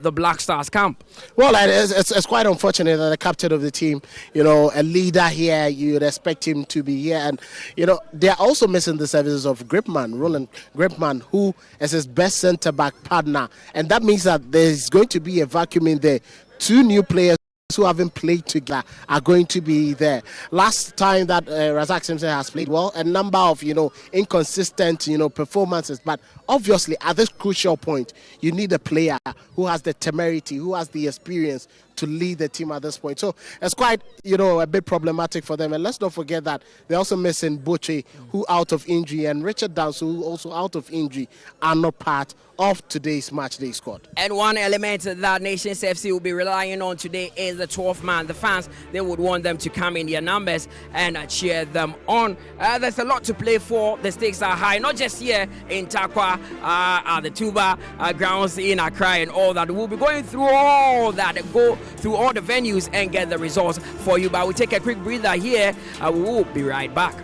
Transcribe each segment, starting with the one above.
the Black Stars camp? Well, it's quite unfortunate that the captain of the team, a leader here, you'd expect him to be here. And, they're also missing the services of Gripman, Roland Gripman, who is his best centre-back partner. And that means that there's going to be a vacuum in there. Two new players who haven't played together are going to be there. Last time that Razak Simpson has played, well, a number of inconsistent performances, but obviously at this crucial point you need a player who has the temerity, who has the experience to lead the team at this point. So it's quite a bit problematic for them. And let's not forget that they're also missing Boche, who out of injury, and Richard Downs, who also out of injury, are not part of today's match day squad. And one element that Nations FC will be relying on today is the 12th man. The fans, they would want them to come in their numbers and cheer them on. There's a lot to play for. The stakes are high, not just here in Tarkwa, at the Tuba grounds in Accra and all that. We'll be going through all that, go through all the venues and get the results for you. But we'll take a quick breather here. We will be right back.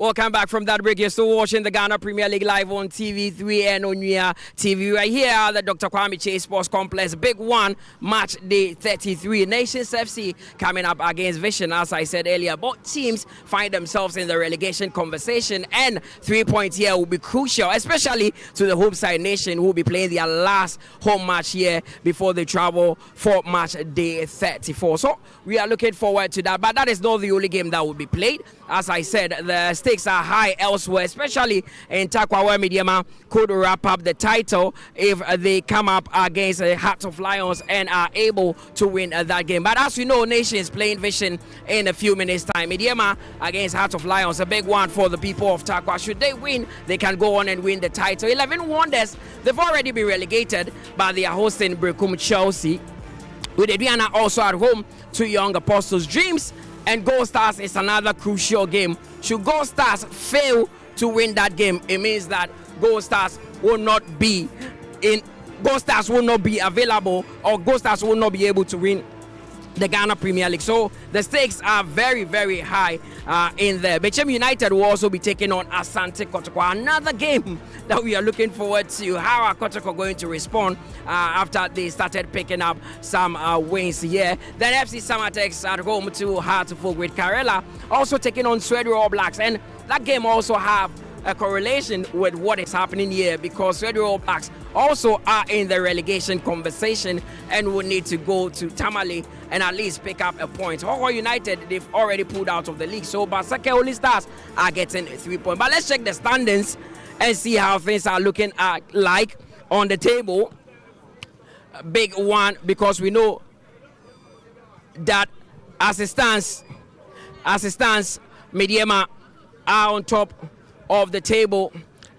Welcome back from that break. You're still watching the Ghana Premier League live on TV3 and on your TV. Right here at the Dr. Kwame Chase Sports Complex. Big one, match day 33. Nations FC coming up against Vision. As I said earlier, both teams find themselves in the relegation conversation, and 3 points here will be crucial, especially to the home side Nation, who will be playing their last home match here before they travel for match day 34. So we are looking forward to that, but that is not the only game that will be played. As I said, the stakes are high elsewhere, especially in Tarkwa, where Medeama could wrap up the title if they come up against the Heart of Lions and are able to win that game. But as you know, Nation is playing Vision in a few minutes' time. Medeama against Heart of Lions, a big one for the people of Tarkwa. Should they win, they can go on and win the title. 11 Wonders, they've already been relegated, but they are hosting Berekum Chelsea. With Aduana also at home to Young Apostles. Dreams and Gold Stars is another crucial game. Should Gold Stars fail to win that game, it means that Gold Stars will not be available, or Gold Stars will not be able to win the Ghana Premier League. So the stakes are very, very high in there. Bechem United will also be taking on Asante Kotoko. Another game that we are looking forward to. How are Kotoko going to respond after they started picking up some wins here? Then FC Samatex at home to Hartlepool with Karela also taking on Sweden All Blacks. And that game also have a correlation with what is happening here, because Sweden All Blacks also are in the relegation conversation and will need to go to Tamale and at least pick up a point. Hoho United, they've already pulled out of the league, so Basake Holy Stars are getting 3 points. But let's check the standings and see how things are looking like on the table. Big one, because we know that as it stands, Medeama are on top of the table,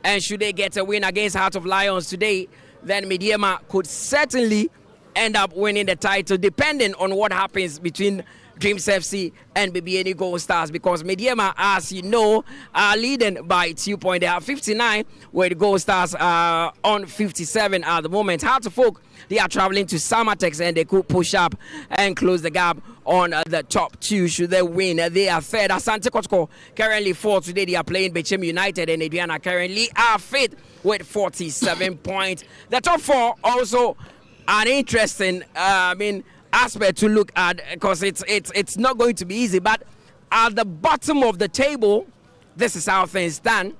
and should they get a win against Heart of Lions today, then Medeama could certainly end up winning the title, depending on what happens between Dreams FC and BBN Gold Stars, because Medeama, as you know, are leading by 2 points. They have 59, with Gold Stars on 57 at the moment. Hartlepool, they are traveling to Samatex, and they could push up and close the gap on the top two. Should they win, they are third. Asante Kotoko currently fourth. Today they are playing Bechem United, and Aduana currently are fifth with 47 points. The top four also an interesting aspect to look at, because it's not going to be easy. But at the bottom of the table, this is how things stand.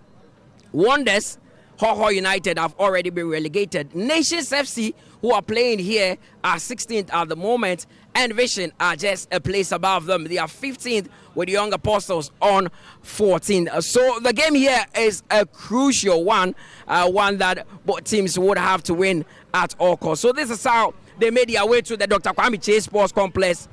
Wonders, Hoho United have already been relegated. Nations FC, who are playing here, are 16th at the moment, and Vision are just a place above them. They are 15th with Young Apostles on 14. So the game here is a crucial one, one that both teams would have to win at all costs. So this is how they made their way to the Dr. Kwame Chase Sports Complex.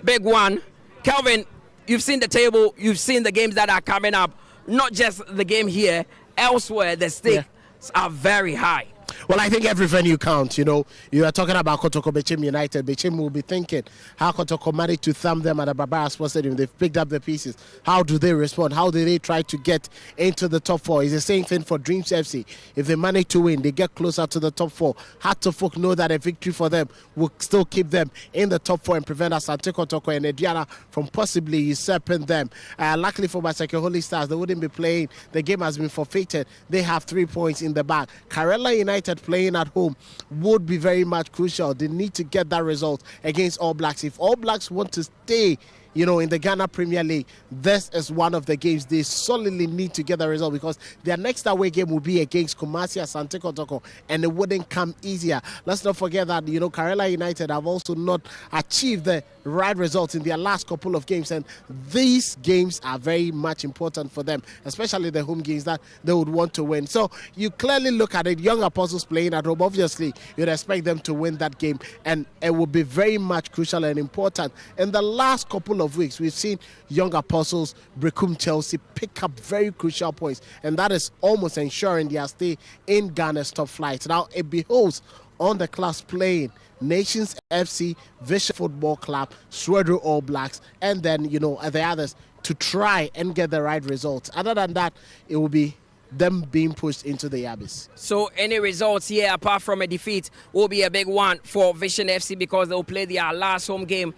Big one. Kelvin, you've seen the table, you've seen the games that are coming up. Not just the game here, elsewhere the stakes are very high. Well, I think every venue counts. You know, you are talking about Kotoko Bechem United. Bechem will be thinking how Kotoko managed to thumb them at the Barbara Sports Stadium. They've picked up the pieces. How do they respond? How do they try to get into the top four? It's the same thing for Dreams FC. If they manage to win, they get closer to the top four. Hartlepool know that a victory for them will still keep them in the top four and prevent Asante Kotoko and Aduana from possibly usurping them. Luckily for Basake Holy Stars, they wouldn't be playing. The game has been forfeited. They have 3 points in the bag. Karela United playing at home would be very much crucial. They need to get that result against All Blacks. If All Blacks want to stay, you know, in the Ghana Premier League, this is one of the games they solidly need to get the result, because their next away game will be against Kumasi Asante Kotoko, and it wouldn't come easier. Let's not forget that, you know, Karela United have also not achieved the right results in their last couple of games, and these games are very much important for them, especially the home games that they would want to win. So you clearly look at it, Young Apostles playing at home, obviously you'd expect them to win that game, and it will be very much crucial and important. In the last couple of weeks, we've seen Young Apostles, Berekum Chelsea pick up very crucial points, and that is almost ensuring their stay in Ghana's top flight. Now it beholds on the class playing Nations FC, Vision Football Club, Sweden All Blacks, and then, you know, the others to try and get the right results. Other than that, it will be them being pushed into the abyss. So any results here apart from a defeat will be a big one for Vision FC, because they'll play their last home game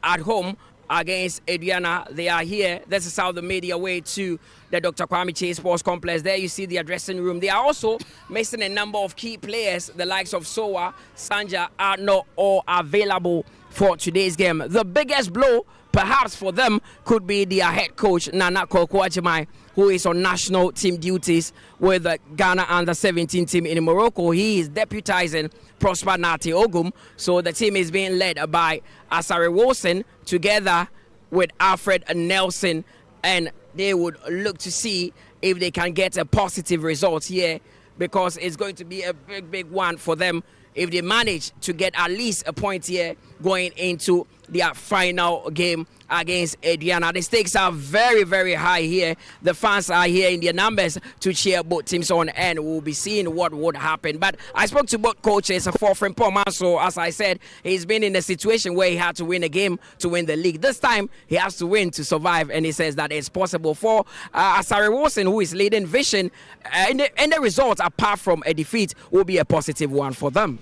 at home against Adriana. They are here. This is how they made their way to the Dr. Kwame Chase Sports Complex. There you see their dressing room. They are also missing a number of key players. The likes of Soa, Sanja are not all available for today's game. The biggest blow, perhaps for them, could be their head coach, Nana Kokoajimai, who is on national team duties with the Ghana under-17 team in Morocco. He is deputizing Prosper Nati Ogum. So the team is being led by Asare Wilson together with Alfred Nelson, and they would look to see if they can get a positive result here, because it's going to be a big one for them if they manage to get at least a point here going into their final game against Adriana. The stakes are very, very high here. The fans are here in their numbers to cheer both teams on, and we'll be seeing what would happen. But I spoke to both coaches for Frimpong. So as I said, he's been in a situation where he had to win a game to win the league. This time he has to win to survive, and he says that it's possible for Asare Wilson, who is leading Vision, and the result, apart from a defeat, will be a positive one for them.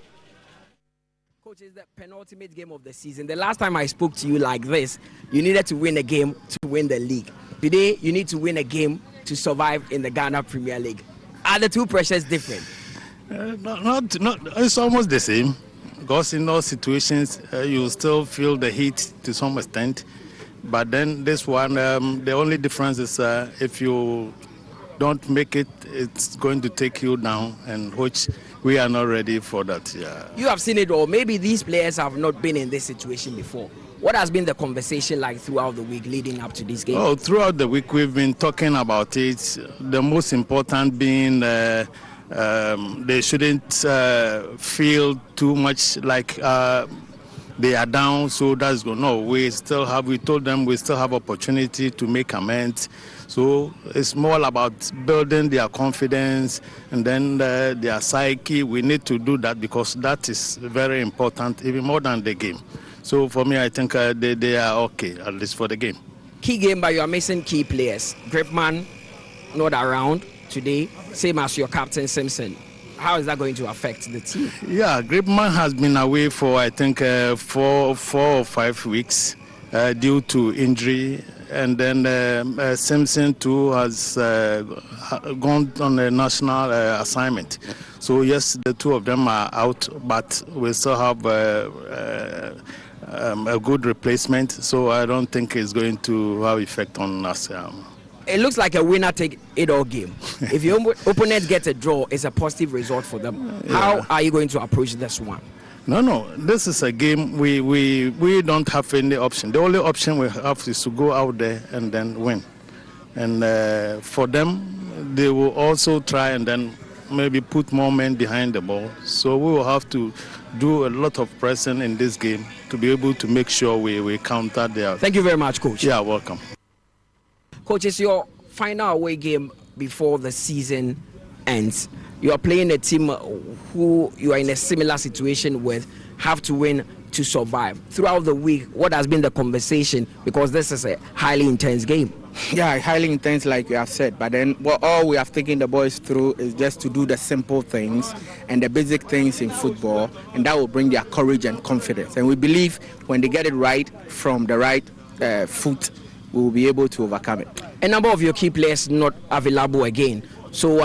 Coach, it's the penultimate game of the season. The last time I spoke to you like this, you needed to win a game to win the league. Today, you need to win a game to survive in the Ghana Premier League. Are the two pressures different? Not. It's almost the same, because in those situations, you still feel the heat to some extent. But then this one, the only difference is if you don't make it, it's going to take you down, and which we are not ready for that. Yeah. You have seen it all. Maybe these players have not been in this situation before. What has been the conversation like throughout the week leading up to this game? Oh, throughout the week we've been talking about it. The most important being they shouldn't feel too much like they are down, so that's good. No, we told them we still have opportunity to make amends. So it's more about building their confidence and then their psyche. We need to do that because that is very important, even more than the game. So for me, I think they are okay, at least for the game. Key game, but you are missing key players. Gripman not around today, same as your captain Simpson. How is that going to affect the team? Yeah, Gripman has been away for, I think, 4 or 5 weeks due to injury. And then Simpson too has gone on a national assignment. So yes, the two of them are out, but we still have a good replacement. So I don't think it's going to have effect on us. It looks like a winner-take-it-all game. If your opponent gets a draw, it's a positive result for them. Yeah. How are you going to approach this one? No. This is a game we don't have any option. The only option we have is to go out there and then win. And for them, they will also try and then maybe put more men behind the ball. So we will have to do a lot of pressing in this game to be able to make sure we counter their... Thank you very much, Coach. Yeah, welcome. Coach, it's your final away game before the season ends. You are playing a team who you are in a similar situation with, have to win to survive. Throughout the week, what has been the conversation? Because this is a highly intense game. Yeah, highly intense, like you have said. But then all we have taken the boys through is just to do the simple things and the basic things in football, and that will bring their courage and confidence. And we believe when they get it right from the right foot, we will be able to overcome it. A number of your key players not available again. So,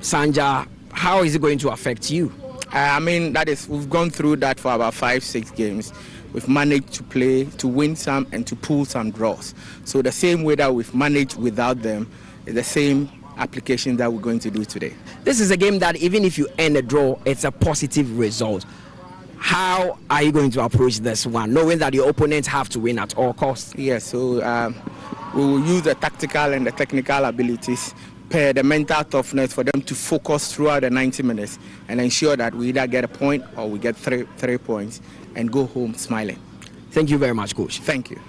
Sanja, how is it going to affect you? We've gone through that for about 5-6 games. We've managed to play, to win some and to pull some draws. So the same way that we've managed without them is the same application that we're going to do today. This is a game that even if you end a draw, it's a positive result. How are you going to approach this one, knowing that your opponents have to win at all costs? Yes, so we will use the tactical and the technical abilities, the mental toughness for them to focus throughout the 90 minutes and ensure that we either get a point or we get three points and go home smiling. Thank you very much, Coach. Thank you.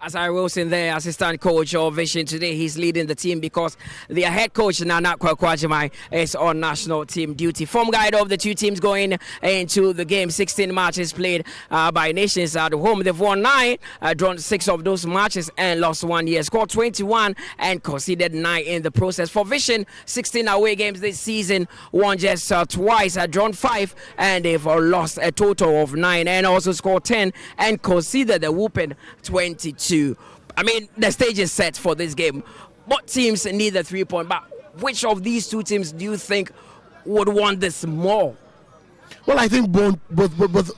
Asari Wilson there, assistant coach of Vision today. He's leading the team because their head coach, Nana Kwakwajimai, is on national team duty. Form guide of the two teams going into the game. 16 matches played by nations at home. They've won 9, drawn 6 of those matches and lost 1 year. Scored 21 and conceded 9 in the process. For Vision, 16 away games this season, won just twice, drawn 5, and they've lost a total of 9 and also scored 10 and conceded a whooping 22. I mean, the stage is set for this game. Both teams need the 3-point, but which of these two teams do you think would want this more? Well, I think both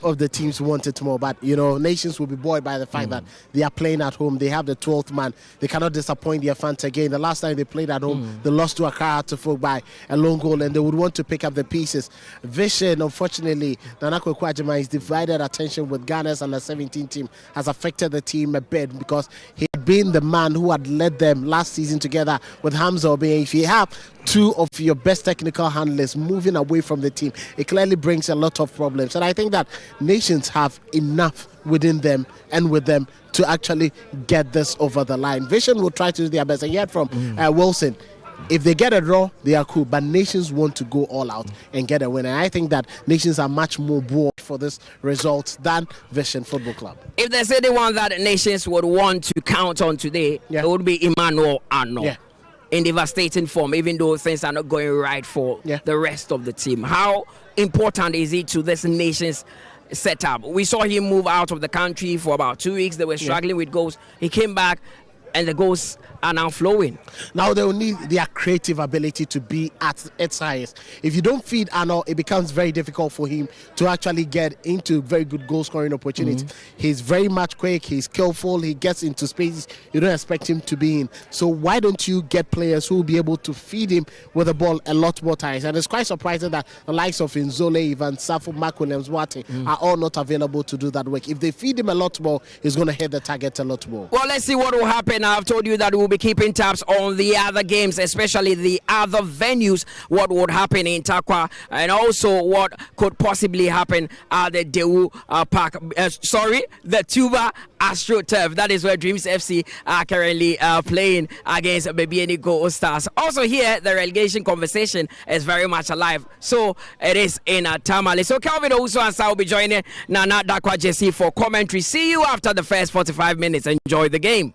of the teams want it more, but nations will be buoyed by the fact that they are playing at home. They have the 12th man. They cannot disappoint their fans again. The last time they played at home, they lost to Accra to Folk by a lone goal, and they would want to pick up the pieces. Vision, unfortunately, Nana Kwakwajimai's divided attention with Ghana's under-17 team has affected the team a bit because he had been the man who had led them last season together with Hamza Obey. If you have two of your best technical handlers moving away from the team, it clearly brings a lot of problems. And I think that nations have enough within them and with them to actually get this over the line. Vision will try to do their best. And yet from Wilson, if they get a draw, they are cool. But nations want to go all out and get a win. And I think that nations are much more buoyed for this result than Vision Football Club. If there's anyone that nations would want to count on today, it would be Emmanuel Arnold. Yeah. In devastating form, even though things are not going right for the rest of the team. How important is it to this nation's setup? We saw him move out of the country for about 2 weeks. They were struggling with goals. He came back, and the goals are now flowing. Now they will need their creative ability to be at its highest. If you don't feed Arnold, it becomes very difficult for him to actually get into very good goal scoring opportunities. He's very much quick, he's skillful, he gets into spaces you don't expect him to be in. So why don't you get players who will be able to feed him with the ball a lot more times? And it's quite surprising that the likes of Nzole, Ivan Safo, Mark Williams-Wati are all not available to do that work. If they feed him a lot more, he's going to hit the target a lot more. Well, let's see what will happen. I've told you that we'll be keeping tabs on the other games, especially the other venues, what would happen in Tarkwa, and also what could possibly happen at the Daewoo Park. The Tuba AstroTurf. That is where Dreams FC are currently playing against Bebieni Gold Stars. Also here, the relegation conversation is very much alive. So it is in Tamale. So Calvin Owusu-Ansah will be joining Nana Dakwa Jesse for commentary. See you after the first 45 minutes. Enjoy the game.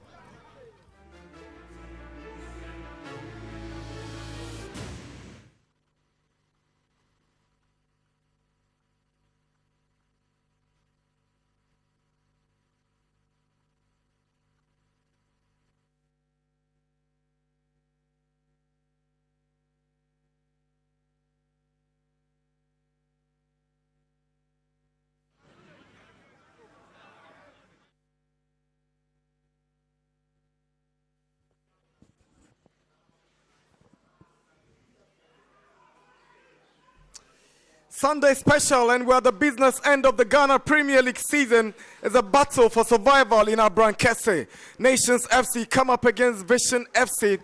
Sunday special, and we're at the business end of the Ghana Premier League season. It's a battle for survival in Abrankese. Nations FC come up against Vision FC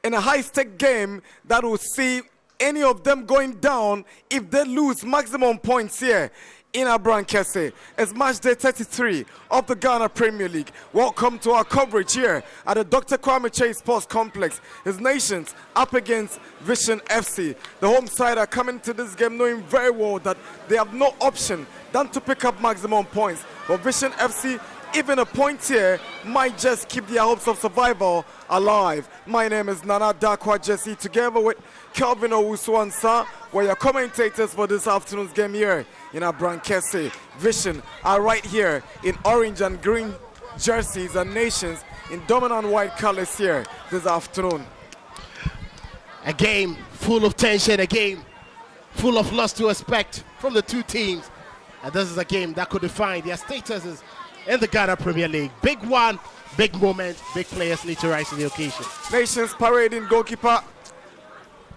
in a high-stake game that will see any of them going down if they lose maximum points here in Abrankese. It's match day 33 of the Ghana Premier League. Welcome to our coverage here at the Dr. Kwame Chase Sports Complex. His Nations up against Vision FC. The home side are coming to this game knowing very well that they have no option than to pick up maximum points. But Vision FC, even a point here, might just keep their hopes of survival alive. My name is Nana Dakwa Jesse, together with Calvin Owusu-Ansah. We're your commentators for this afternoon's game here in Abrankese. Vision are right here in orange and green jerseys, and Nations in dominant white colors here this afternoon. A game full of tension, a game full of loss to expect from the two teams. And this is a game that could define their statuses in the Ghana Premier League. Big one, big moment, big players need to rise to the occasion. Nations parading goalkeeper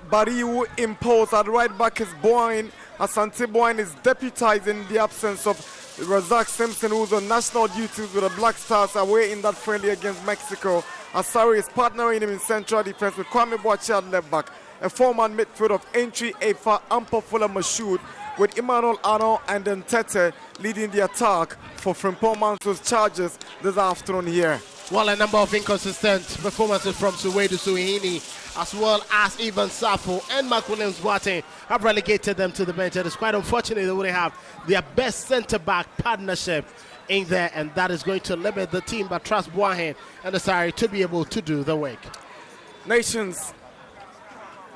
Bariu Impulse. At right back is Boyne. Asante Boyne is deputized in the absence of Razak Simpson, who's on national duties with the Black Stars away in that friendly against Mexico. Asari is partnering him in central defense with Kwame Boachi at left back. A four-man midfield of Entry, Efa, Ampofula, Mashoud, with Emmanuel Arnold and then Tete leading the attack for Frimpong Mansour's Chargers this afternoon here. Well, a number of inconsistent performances from Suwedu Suhini, as well as Ivan Safo and Mark Williams-Boateng have relegated them to the bench. It is quite unfortunate they wouldn't have their best centre-back partnership in there, and that is going to limit the team, but trust Boahen and Asari to be able to do the work. Nations,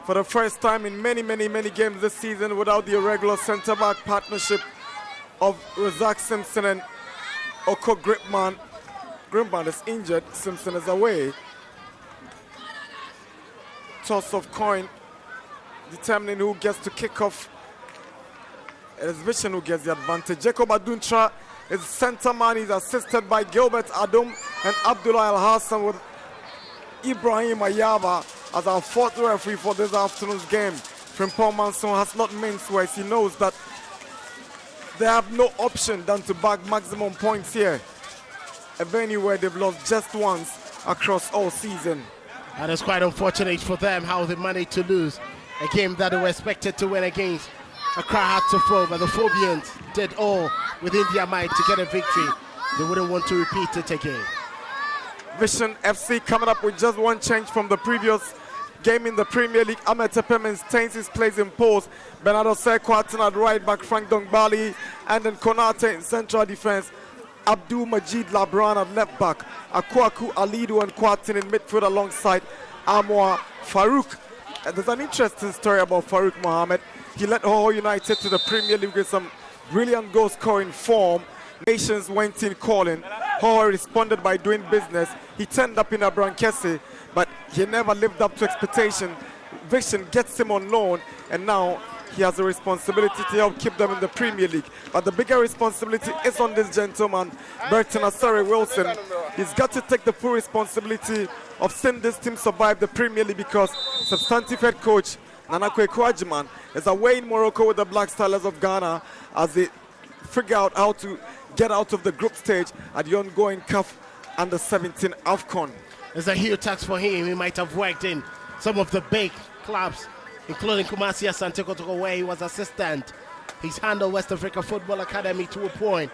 for the first time in many games this season without the irregular centre-back partnership of Razak Simpson and Oko Gripman. Gripman is injured, Simpson is away. Toss of coin, determining who gets to kick off. It is Vision who gets the advantage. Jacob Aduntra is centre man. He's assisted by Gilbert Adom and Abdullah Al Hassan, with Ibrahim Ayaba as our fourth referee for this afternoon's game. Frimpong Mansour has not minced words. He knows that they have no option than to bag maximum points here. A venue where they've lost just once across all season. And it's quite unfortunate for them how they managed to lose a game that they were expected to win against Accra Hearts of Oak, but the Phobians did all within their might to get a victory. They wouldn't want to repeat it again. Vision FC coming up with just one change from the previous game in the Premier League. Ahmed Tepe maintains his place in post. Bernardo Sekwatan at right back, Frank Dongbali, and then Konate in central defense. Abdul Majid Labran at left back, Akwaku Alidu and Kwatin in midfield alongside Amwa Farouk. And there's an interesting story about Farouk Mohammed. He led Ho United to the Premier League with some brilliant goal scoring form. Nations went in calling. Ho responded by doing business. He turned up in Abrankese, but he never lived up to expectation. Vision gets him on loan, and now he has a responsibility to help keep them in the Premier League. But the bigger responsibility is on this gentleman, Burton Asare Wilson. He's got to take the full responsibility of seeing this team survive the Premier League, because substantive head coach Nana Kwajiman is away in Morocco with the Black Stars of Ghana as they figure out how to get out of the group stage at the ongoing CAF Under-17 AFCON. There's a huge tax for him. He might have worked in some of the big clubs, including Kumasi Asante Kotoko, where he was assistant. He's handled West Africa Football Academy to a point,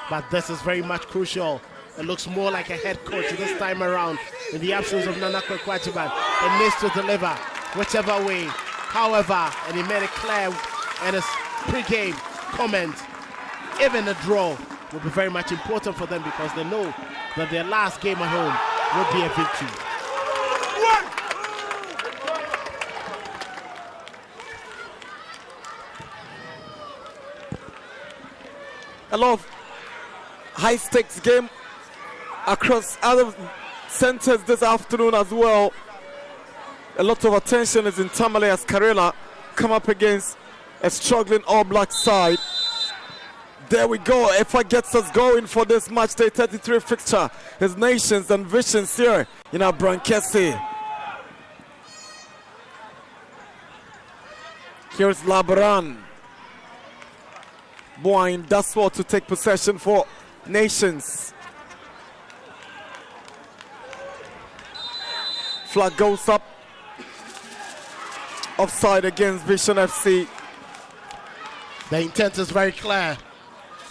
but this is very much crucial. It looks more like a head coach this time around in the absence of Nanakwe Kwajiban. It needs to deliver whichever way. However, and he made it clear in his pre-game comment, even a draw will be very much important for them, because they know that their last game at home will be a victory. A lot of high-stakes game across other centers this afternoon as well. A lot of attention is in Tamale as Karela come up against a struggling All Black side. There we go. Efa gets us going for this match day 33 fixture. His Nations and Visions here in Abrankese. Here's Labran. Boahen does well to take possession for Nations. Flag goes up. Offside against Vision FC. The intent is very clear.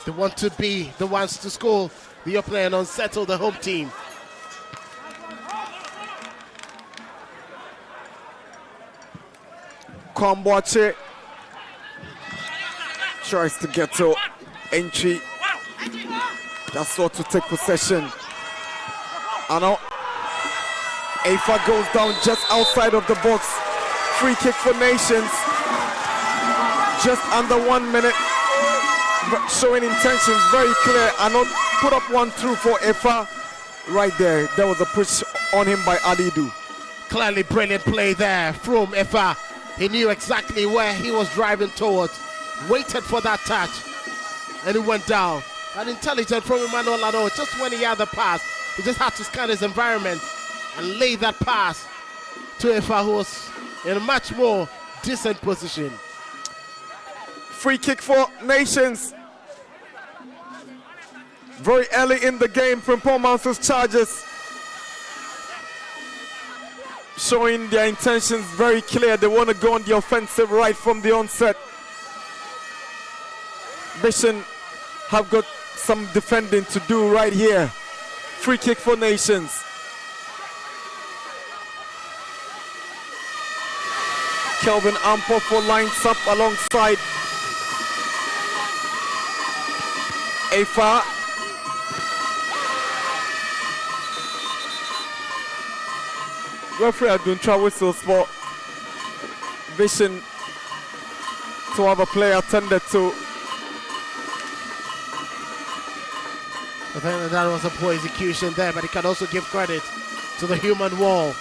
They want to be the ones to score the opener and unsettle the home team. Kwamboache tries to get to entry. That's what to take possession. Ano Efa goes down just outside of the box. Free kick for Nations. Just under 1 minute. Showing intentions very clear. Ano put up one through for Efa. Right there. There was a push on him by Alidu. Clearly brilliant play there from Efa. He knew exactly where he was driving towards. Waited for that touch. And it went down. An intelligent from Emmanuel Lano. Just when he had the pass, he just had to scan his environment and lay that pass to Efa, who was in a much more decent position. Free kick for Nations. Very early in the game from Frimpong Mansour's Chargers. Showing their intentions very clear. They want to go on the offensive right from the onset. Vision have got some defending to do right here. Free kick for Nations. Kelvin Ampofo lines up alongside Afa. Referee Aduntra whistles for Vision to have a player attended to. I think that was a poor execution there, but he can also give credit to the human wall.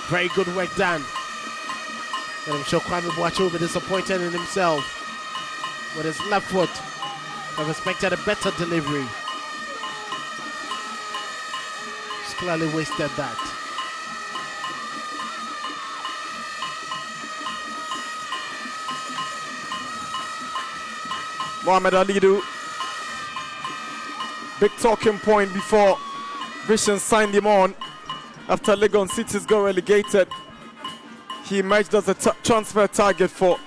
Very good work done. And I'm sure Kwame Boache will be disappointed in himself with his left foot. I've expected a better delivery. He's clearly wasted that. Mohamed Alidu. Big talking point before Vision signed him on. After Legon Cities got relegated, he emerged as a transfer target for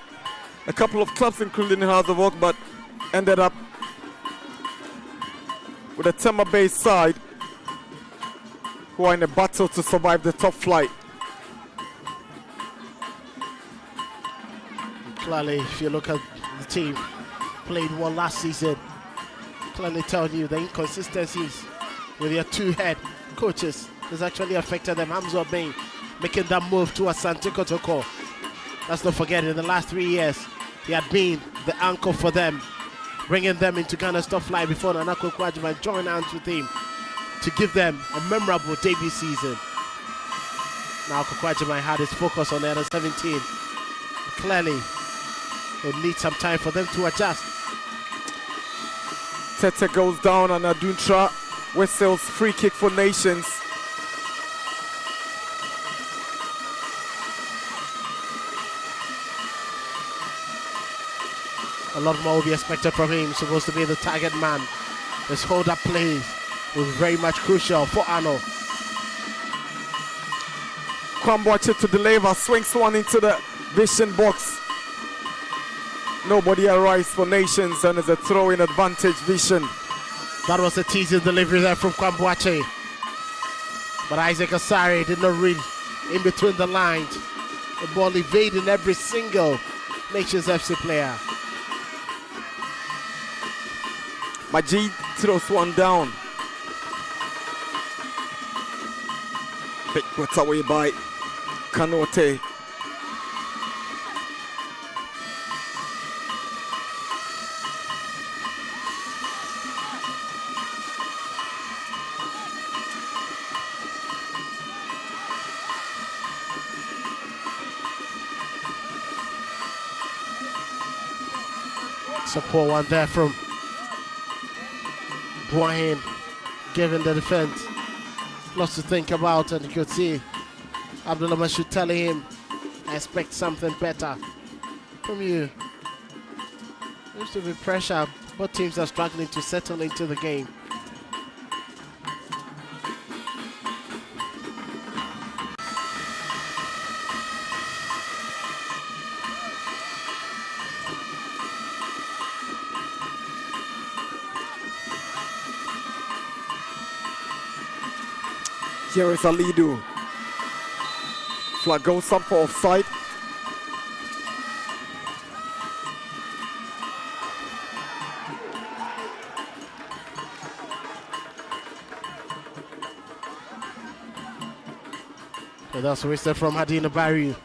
a couple of clubs, including House of Oak, but ended up with a Tema Bay side who are in a battle to survive the top flight. Clearly, if you look at the team, played well last season. Clearly telling you the inconsistencies with your two head coaches has actually affected them. Hamza Bain making that move to Asante Kotoko. Let's not forget, in the last 3 years, he had been the anchor for them, bringing them into Ghana's top flight before Nana Akufo Adjumah joined hands with him to give them a memorable debut season. Now Akufo Adjumah had his focus on the under 17. Clearly, it will need some time for them to adjust. Tete goes down and Aduntra whistles free kick for Nations. A lot more will be expected from him. Supposed to be the target man. His hold-up plays will be very much crucial for Arno. Kwamboache to deliver, swings one into the Vision box. Nobody arrives for Nations, and it's a throw-in advantage, Vision. That was a teasing delivery there from Kwamboache. But Isaac Asare did not read in between the lines. The ball evading every single Nations FC player. Majid throws one down. Big put away by Kanote. It's a poor one there from Boahen, giving the defense lots to think about, and you could see Abdullah Mashoud telling him, I expect something better from you. There used to be pressure. Both teams are struggling to settle into the game. Here is Alidu. Flag goes up for offside. So that's a restart from Hadina Barry.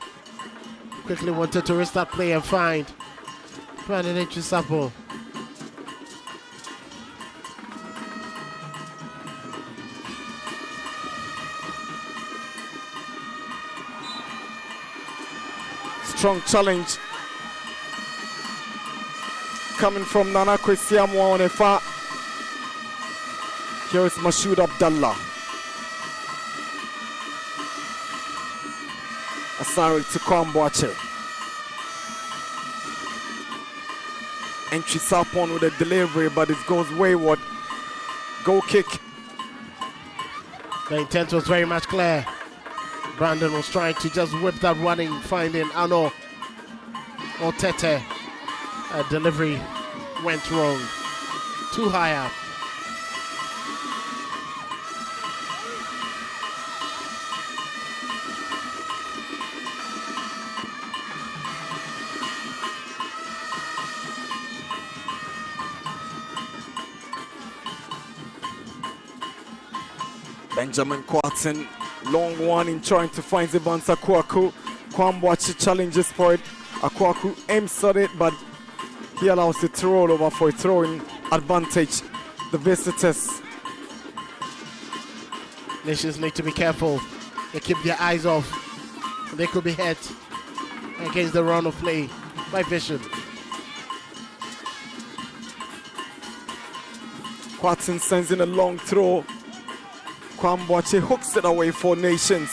Quickly wanted to restart play and find Brandon Echisapo. Strong challenge coming from Nana Kwesiamwa Onefa. Here is Mashoud Abdallah. Asari to Kwamboache. Entry Sapon with a delivery, but it goes wayward. Goal kick. The intent was very much clear. Brandon was trying to just whip that running, finding Ano or Tete. Delivery went wrong. Too high up. Benjamin Kwarteng, long one in trying to find Evans Akwaku. Kwamboachi challenges for it. Akwaku aims at it, but he allows it to roll over for a throwing advantage. The visitors. Nations need to be careful. They keep their eyes off. They could be hit against the run of play by Vision. Kwarteng sends in a long throw. Kwamboachi hooks it away for Nations.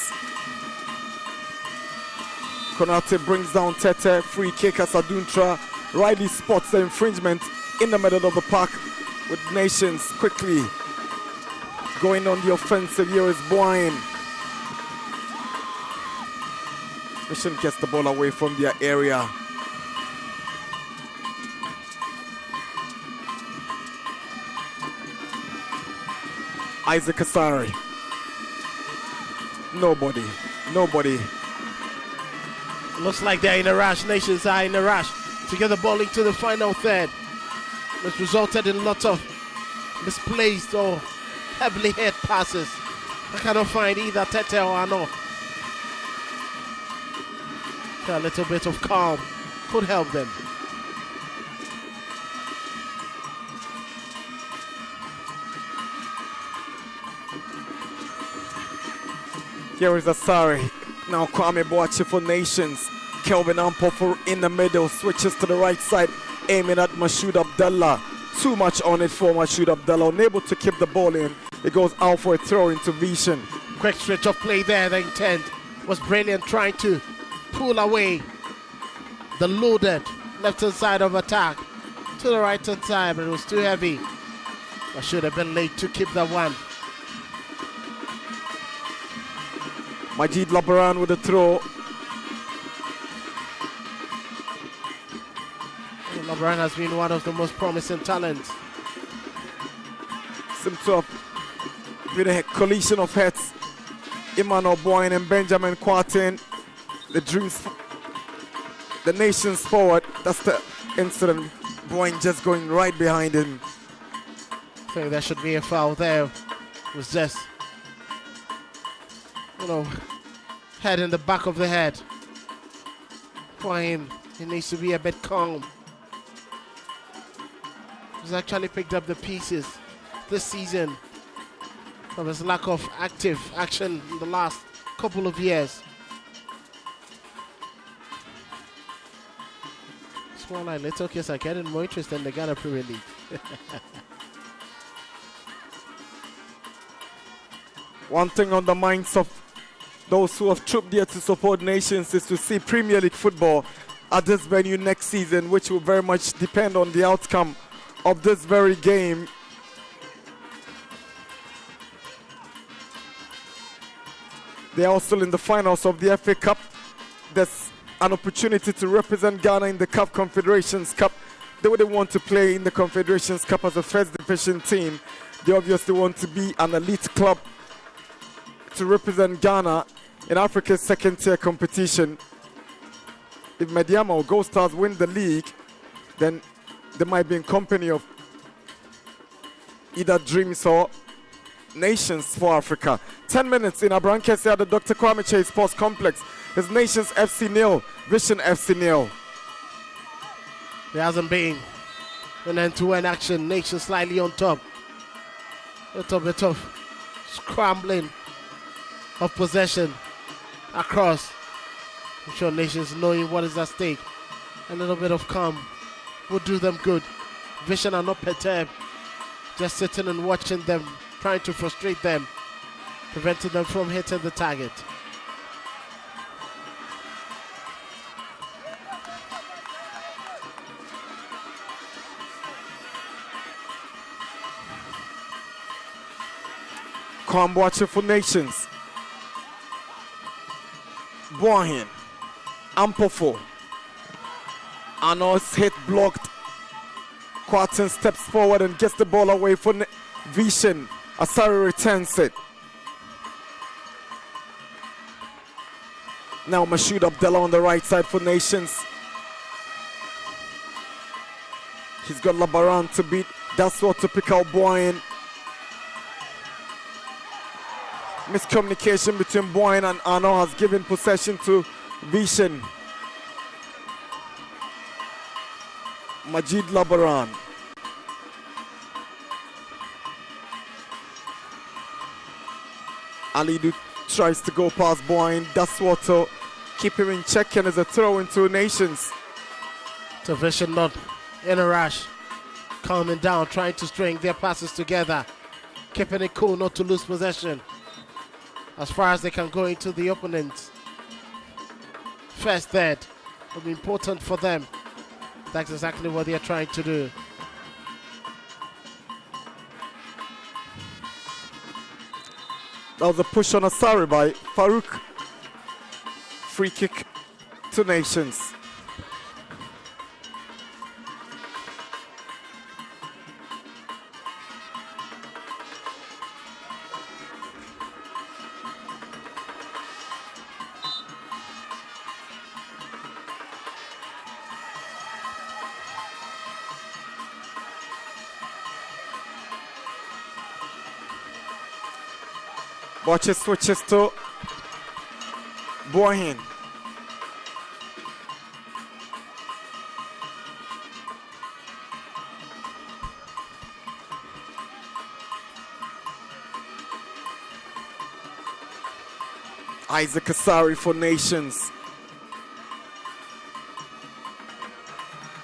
Konate brings down Tete. Free kick as Aduntra. Riley spots the infringement in the middle of the park with Nations quickly going on the offensive. Here is Boyne. Vision gets the ball away from their area. Isaac Asari. Nobody. Looks like they're in a rush. Nations are in a rush to get the ball into the final third. It's resulted in lots of misplaced or heavily hit passes. I cannot find either Tete or Ano. A little bit of calm could help them. Here is Asari. Now Kwame Boachi for Nations. Kelvin Ampofor in the middle. Switches to the right side. Aiming at Mashoud Abdallah. Too much on it for Mashoud Abdallah. Unable to keep the ball in. It goes out for a throw into Vision. Quick stretch of play there. The intent was brilliant, trying to pull away the loaded left-hand side of attack to the right-hand side, but it was too heavy. I should have been late to keep that one. Majid Labaran with the throw. Labaran has been one of the most promising talents. Seems to have been a collision of heads. Emmanuel Boyne and Benjamin Kwarteng. The Nations forward. That's the incident. Boyne just going right behind him. I think there should be a foul there. It was just, head in the back of the head. For him, he needs to be a bit calm. He's actually picked up the pieces this season from his lack of active action in the last couple of years. Small line, Little Kids are getting more interest in the Ghana Premier League. One thing on the minds of those who have trooped here to support Nations is to see Premier League football at this venue next season, which will very much depend on the outcome of this very game. They are still in the finals of the FA Cup. There's an opportunity to represent Ghana in the CAF Confederations Cup. They wouldn't want to play in the Confederations Cup as a first division team. They obviously want to be an elite club to represent Ghana in Africa's second-tier competition. If Mediama or Gold Stars win the league, then they might be in company of either Dreams or Nations for Africa. 10 minutes in Abrankese at the Dr. Kwame Chase Sports Complex. It's Nations FC 0, Vision FC 0. There hasn't been an end-to-end action. Nations slightly on top. A little bit of scrambling of possession across. I'm sure Nations knowing what is at stake. A little bit of calm would do them good. Vision are not perturbed. Just sitting and watching them, trying to frustrate them, preventing them from hitting the target. Kwamboachi for Nations. Boyne. Ampofo. Anos hit blocked. Kwarteng steps forward and gets the ball away for Vishen. Asari returns it. Now Mashoud Abdallah on the right side for Nations. He's got Labaran to beat. That's what to pick out Boyan. Miscommunication between Boyan and Arno has given possession to Vishen. Majid Labaran. Alidu tries to go past Boyan. That's what to keep him in check, and as a throw into Nations. So Vishen not in a rush, calming down, trying to string their passes together, keeping it cool not to lose possession as far as they can go into the opponent's first third. Will be important for them. That's exactly what they are trying to do. That was a push on Asari by Farouk. Free kick to Nations. Watches switches to Boyan. Isaac Asari for Nations.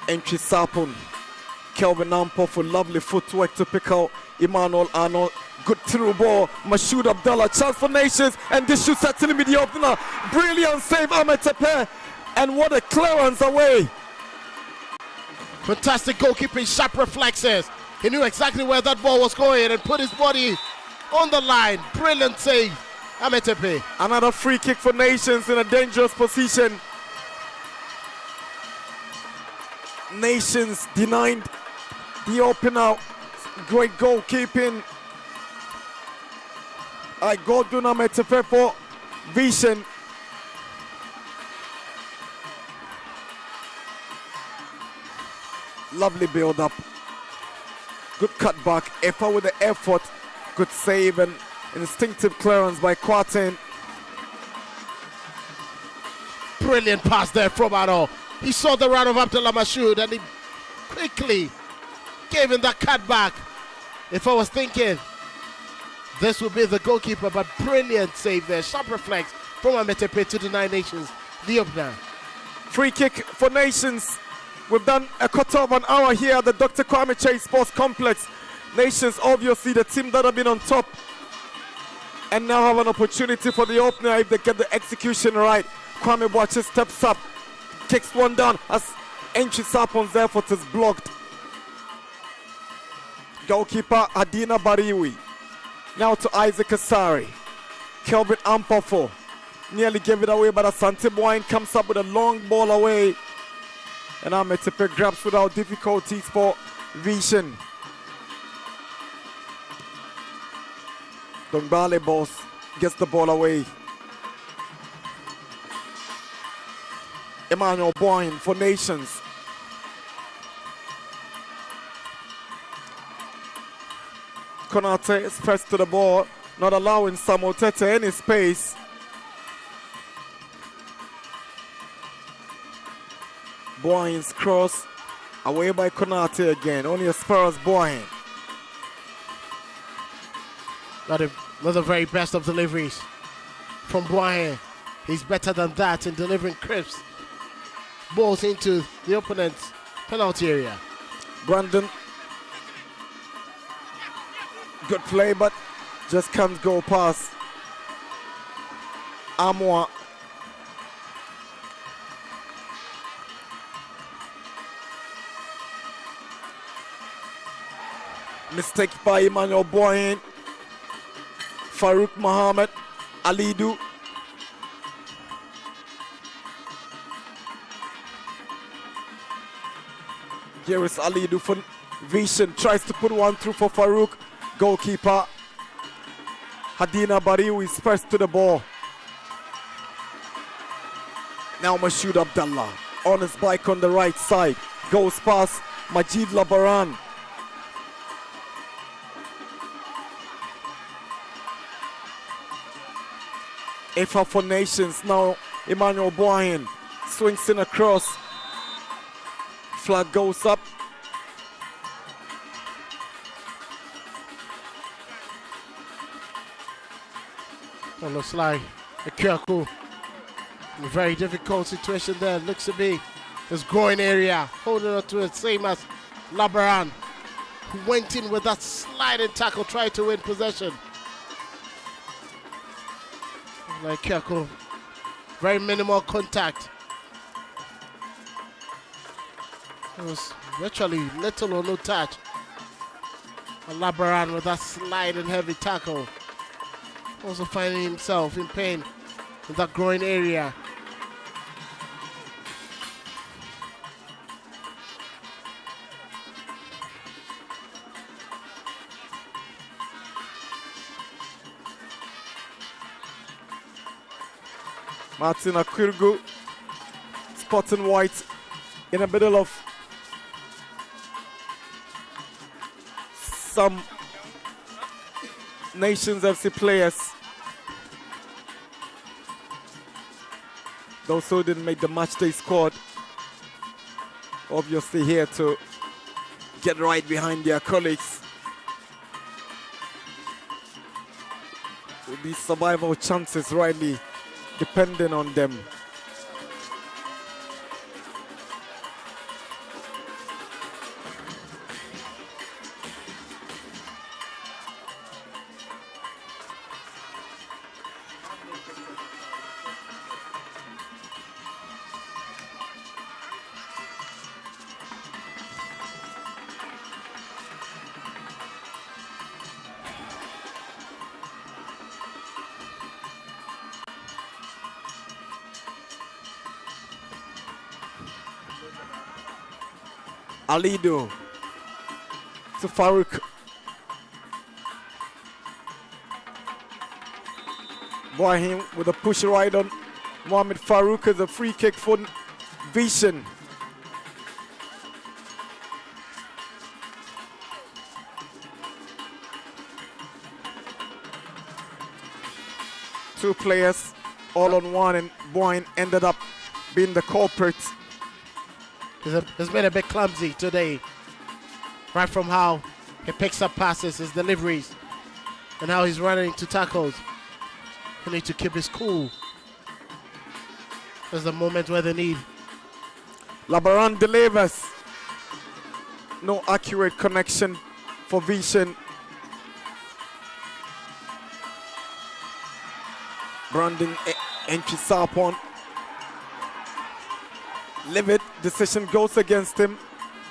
Entry Sapon. Kelvin Ampo for lovely footwork to pick out Emmanuel Arnold. Good through ball. Mashoud Abdallah. Chance for Nations. And this should certainly be the opener. Brilliant save, Ahmed Tepe. And what a clearance away. Fantastic goalkeeping, sharp reflexes. He knew exactly where that ball was going and put his body on the line. Brilliant save, Ahmed Tepe. Another free kick for Nations in a dangerous position. Nations denied the opener. Great goalkeeping. Godun Ahmed Tepe for Vishen. Lovely build up. Good cutback. Efa with the effort. Good save and instinctive clearance by Kwarteng. Brilliant pass there from Arno. He saw the run of Abdullah Mashoud and he quickly gave him that cutback. If I was thinking this would be the goalkeeper, but brilliant save there. Sharp reflex from Ahmed Tepe to the Nine Nations, the opener. Free kick for Nations. We've done a quarter of an hour here at the Dr. Kwame Chase Sports Complex. Nations, obviously the team that have been on top and now have an opportunity for the opener if they get the execution right. Kwame Boache steps up, kicks one down as Entry Sapon's effort is blocked. Goalkeeper Adina Bariwi. Now to Isaac Asari. Kelvin Ampofo nearly gave it away, but Asante Boyan comes up with a long ball away. And Ahmed Tepe grabs without difficulties for Vishen. Dongbale Boss gets the ball away. Emmanuel Boyan for Nations. Konate is pressed to the ball, not allowing Samuel Tete any space. Boyan's cross away by Konate again, only as far as Boyan. Not the very best of deliveries from Boyan. He's better than that in delivering crisp balls into the opponent's penalty area. Brandon, good play, but just can't go past Amwa. Mistake by Emmanuel Boyan. Farouk Mohammed, Alidu. Here is Alidu for Vision tries to put one through for Farouk. Goalkeeper Hadina Bariou is first to the ball. Now Mashoud Abdallah on his bike on the right side. Goes past Majid Labaran. Ifa for Nations now. Emmanuel Boyan swings in across. Flag goes up. Well, looks like a Kyoku. A very difficult situation there. Looks to be his groin area. Holding on to it, same as Labaran, who went in with that sliding tackle, tried to win possession. Like Kyoku, very minimal contact. It was virtually little or no touch. And Labaran with that sliding heavy tackle. Also finding himself in pain in that groin area. Martin Akurgu spotting white in the middle of some Nations FC players. Those who didn't make the match day squad, obviously here to get right behind their colleagues. With these survival chances rightly depending on them. Alido to Farouk. Boyhim with a push right on Mohamed Farouk as a free kick for Vision. Two players all on one, and Boyne ended up being the culprit. He's been a bit clumsy today, right from how he picks up passes, his deliveries, and how he's running into tackles. He needs to keep his cool. There's the moment where they need. Labaran delivers. No accurate connection for Vision. Brandon Enchisapon. Livid decision goes against him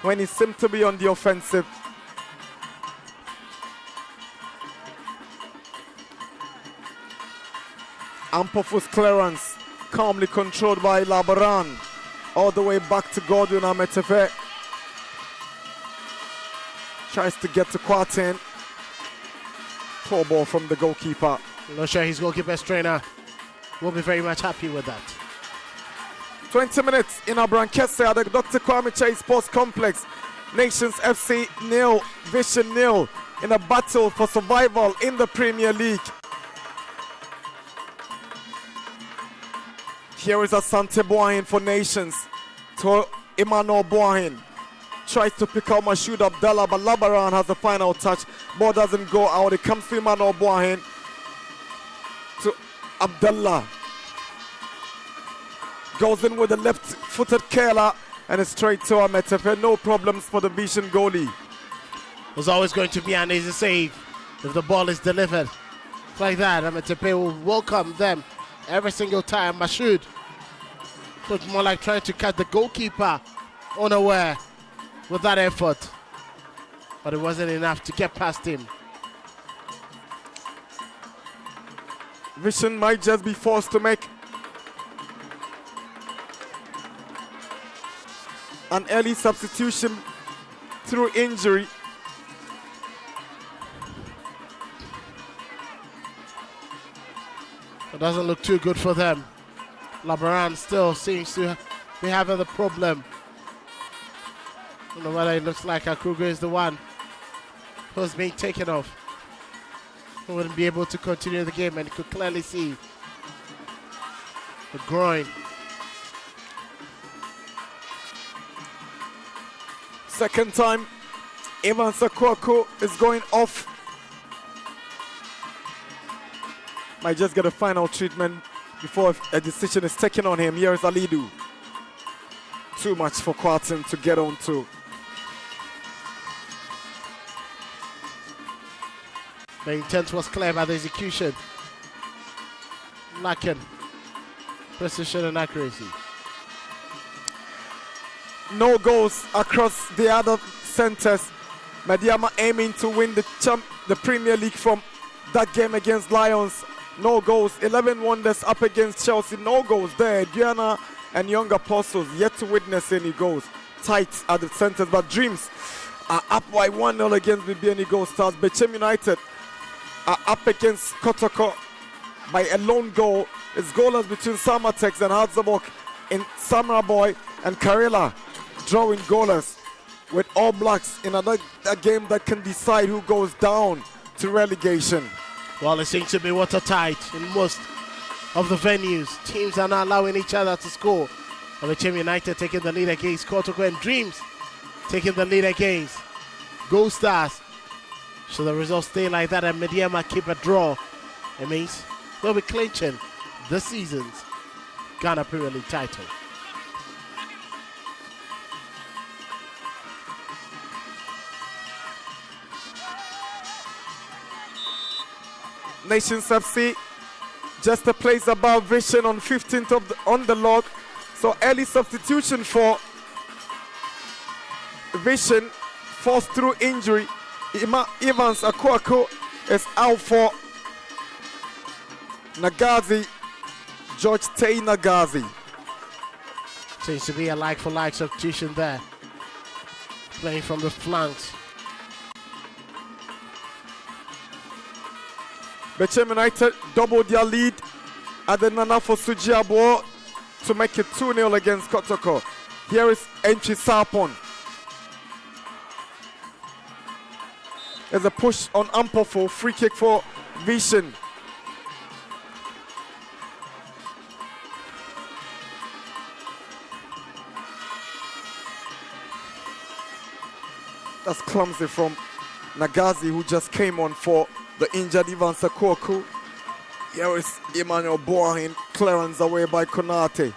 when he seemed to be on the offensive. Ampofu's clearance calmly controlled by Labaran. All the way back to Godwin Ametefe. Tries to get to Kwarteng. Poor ball from the goalkeeper. I'm not sure his goalkeeper's trainer will be very much happy with that. 20 minutes in Abrankese at the Dr. Kwame Chase Sports Complex. Nations FC 0, Vision 0 in a battle for survival in the Premier League. Here is Asante Boyne for Nations to Emmanuel Boyne. Tries to pick out Mashoud Abdallah, but Labaran has the final touch. Ball doesn't go out. It comes to Emmanuel Boyne to Abdallah. Goes in with the left-footed Kela and it's straight to Ametefe. No problems for the Vision goalie. There's always going to be an easy save if the ball is delivered like that. Ametefe will welcome them every single time. Mashoud looked more like trying to catch the goalkeeper unaware with that effort, but it wasn't enough to get past him. Vision might just be forced to make an early substitution through injury. It doesn't look too good for them. Labaran still seems to be having the problem. I don't know whether it looks like Akugo is the one who's being taken off. He wouldn't be able to continue the game, and you could clearly see the groin. Second time, Evans Akwako is going off. Might just get a final treatment before a decision is taken on him. Here is Alidu. Too much for Kwarteng to get on to. The intent was clear, but the execution lacking precision and accuracy. No goals across the other centers. Mediama aiming to win the Premier League from that game against Lions. No goals. 11 Wonders up against Chelsea. No goals there. Diana and Young Apostles yet to witness any goals. Tight at the centers, but Dreams are up by 1-0 against BBN Gold Stars. Bechem United are up against Kotoko by a lone goal. It's goalless between Samatex and Hadzabok in Samra Boy and Karela drawing goalless with All Blacks in a game that can decide who goes down to relegation. Well, it seems to be watertight in most of the venues. Teams are not allowing each other to score. Bechem United taking the lead against Kotoko, and Dreams taking the lead against Gold Stars. So the results stay like that, and Mediama keep a draw. It means they'll be clinching this season's Ghana Premier League title. Nations FC just a place above Vision on 15th on the log. So early substitution for Vision, forced through injury. Evans Akwako is out for Nagazi, George Tay Nagazi. Seems to be a like-for-like substitution there. Playing from the flanks. Bechem United doubled their lead at the Nana for Sujiabo to make it 2-0 against Kotoko. Here is Entry Sarpon. There's a push on Ampofo, free kick for Vision. That's clumsy from Nagazi, who just came on for the injured Ivan Sakoku. Here is Emmanuel Boahin, clearance away by Konate.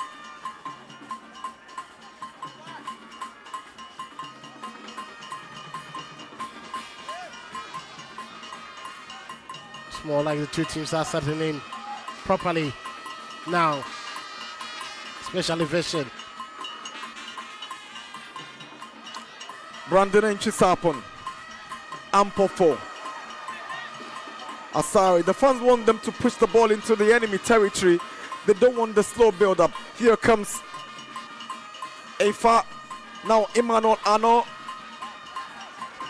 It's more like the two teams are settling in properly now, especially Vision. Brandon Enchisapon, Ampofo, Asari. The fans want them to push the ball into the enemy territory. They don't want the slow build-up. Here comes Afa. Now Emmanuel Ano.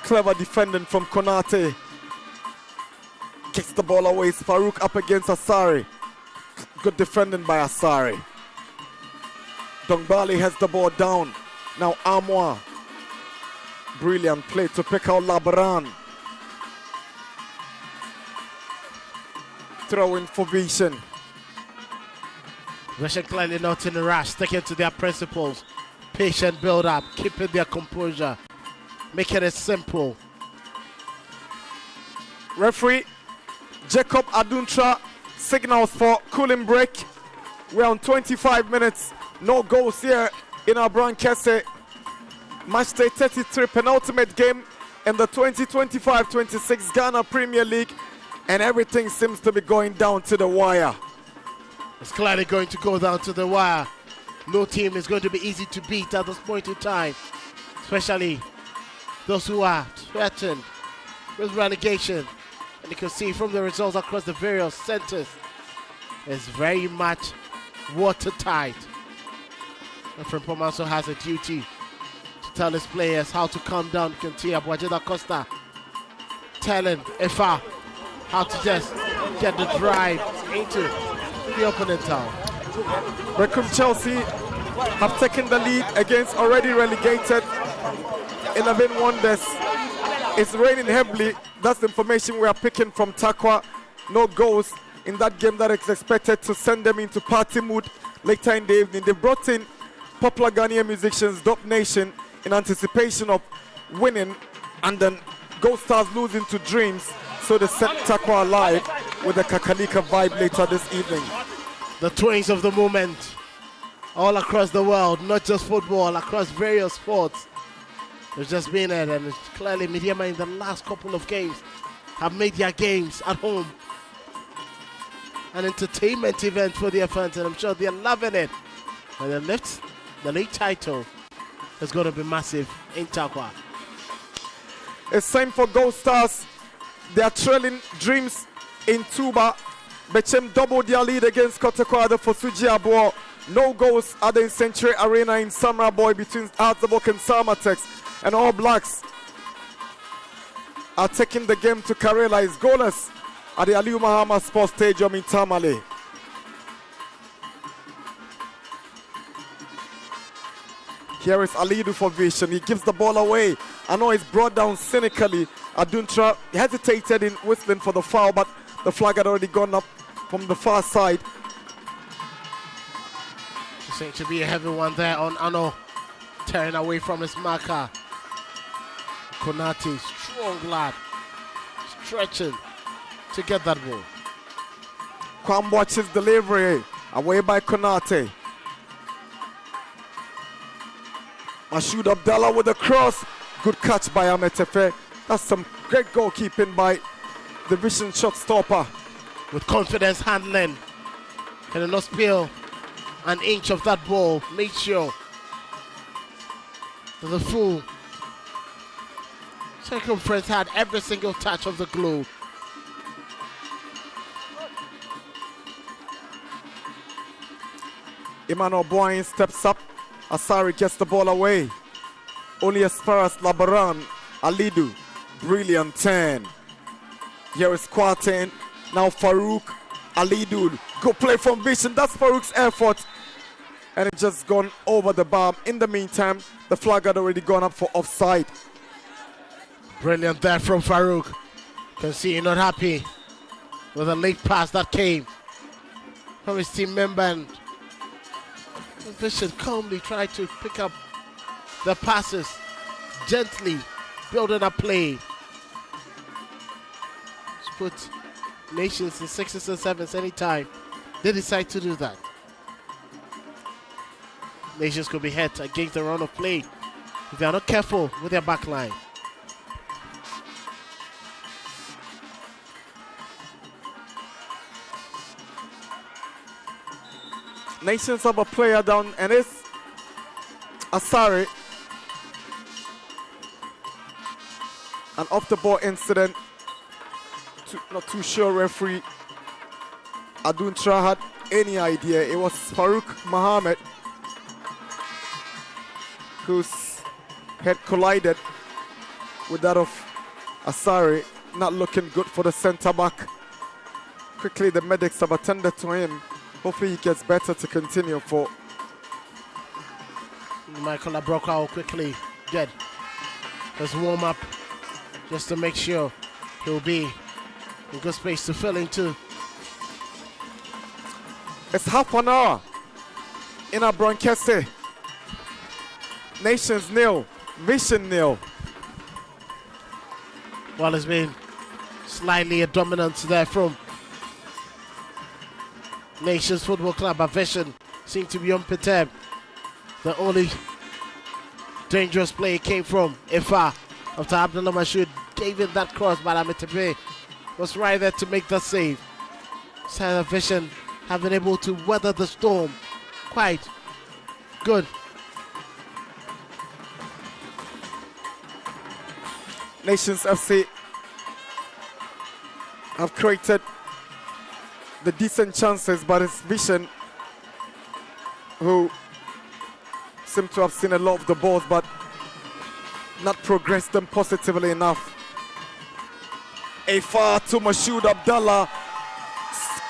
Clever defending from Konate. Kicks the ball away. It's Farouk up against Asari. Good defending by Asari. Dongbali has the ball down. Now Amwa. Brilliant play to pick out Labaran. Throw in for Vision. Vision clearly not in a rush, sticking to their principles. Patient build up, keeping their composure, making it simple. Referee Jacob Aduntra signals for cooling break. We're on 25 minutes. No goals here in our Brankese. Match day 33, penultimate game in the 2025-26 Ghana Premier League, and everything seems to be going down to the wire. It's clearly going to go down to the wire. No team is going to be easy to beat at this point in time, especially those who are threatened with relegation. And you can see from the results across the various centers, it's very much watertight. And Frimpong also has a duty to tell his players how to calm down. You can see Abuajeda Costa telling Efa how to just get the drive into the opponent town. Brecon Chelsea have taken the lead against already relegated 11 Wonders. It's raining heavily. That's the information we are picking from Takwa. No goals in that game that is expected to send them into party mood later in the evening. They brought in popular Ghanaian musicians, Dub Nation, in anticipation of winning, and then Gold Stars losing to Dreams, so they set Takwa alive with a Kakalika vibe later this evening. The twins of the moment all across the world, not just football, across various sports. There's just been it, and it's clearly Midyama in the last couple of games have made their games at home an entertainment event for their fans, and I'm sure they're loving it. And the league title is going to be massive in Takwa. It's time for Gold Stars. They are trailing Dreams in Tuba. Bechem doubled their lead against Kotakwada for Suji Abo. No goals at the Century Arena in Samra Boy between Azabok and Samatex. And All Blacks are taking the game to Karela. Is goalless at the Aliu Mahama Sports Stadium in Tamale. Here is Alidu for Vision. He gives the ball away. I know it's brought down cynically. Aduntra hesitated in whistling for the foul, but the flag had already gone up from the far side. Seems to be a heavy one there on Ano, tearing away from his marker. Konate, strong lad, stretching to get that ball. Kwam watches delivery, away by Konate. Mashoud Abdallah with a cross. Good catch by Ametefe. That's some great goalkeeping by the Vision shot stopper. With confidence handling. Can not spill an inch of that ball. Make sure that the full circumference had every single touch of the globe. Emmanuel Boyne steps up. Asari gets the ball away. Only as far as Labaran. Alidu. Brilliant turn. Here is Kwarteng. Now Farouk. Alidu. Good play from Vision. That's Farouk's effort. And it's just gone over the bar. In the meantime, the flag had already gone up for offside. Brilliant there from Farouk. Can see you're not happy with a late pass that came from his team member. And Vision calmly tried to pick up the passes, gently building a play. Let's put Nations in 6s and 7s anytime they decide to do that. Nations could be hit against the run of play if they are not careful with their back line. Nations have a player down, and it's Asari. An off-the-ball incident. Not too sure referee Aduntra had any idea. It was Farouk Mohammed whose head collided with that of Asari. Not looking good for the centre back. Quickly the medics have attended to him. Hopefully he gets better to continue for. Michael Abroka will quickly get his warm up just to make sure he'll be in good space to fill into. It's half an hour in Abrankese. Nations nil, Vision nil. Well, it's been slightly a dominance there from Nations Football Club. But Vision seemed to be unperturbed. The only dangerous play came from Efa after Abdullah Mashoud gave him that cross, but Ametepe was right there to make that save. So Vision have been able to weather the storm quite good. Nations FC have created the decent chances, but it's Vision who seem to have seen a lot of the balls, but not progressed them positively enough. A far to Mashoud Abdallah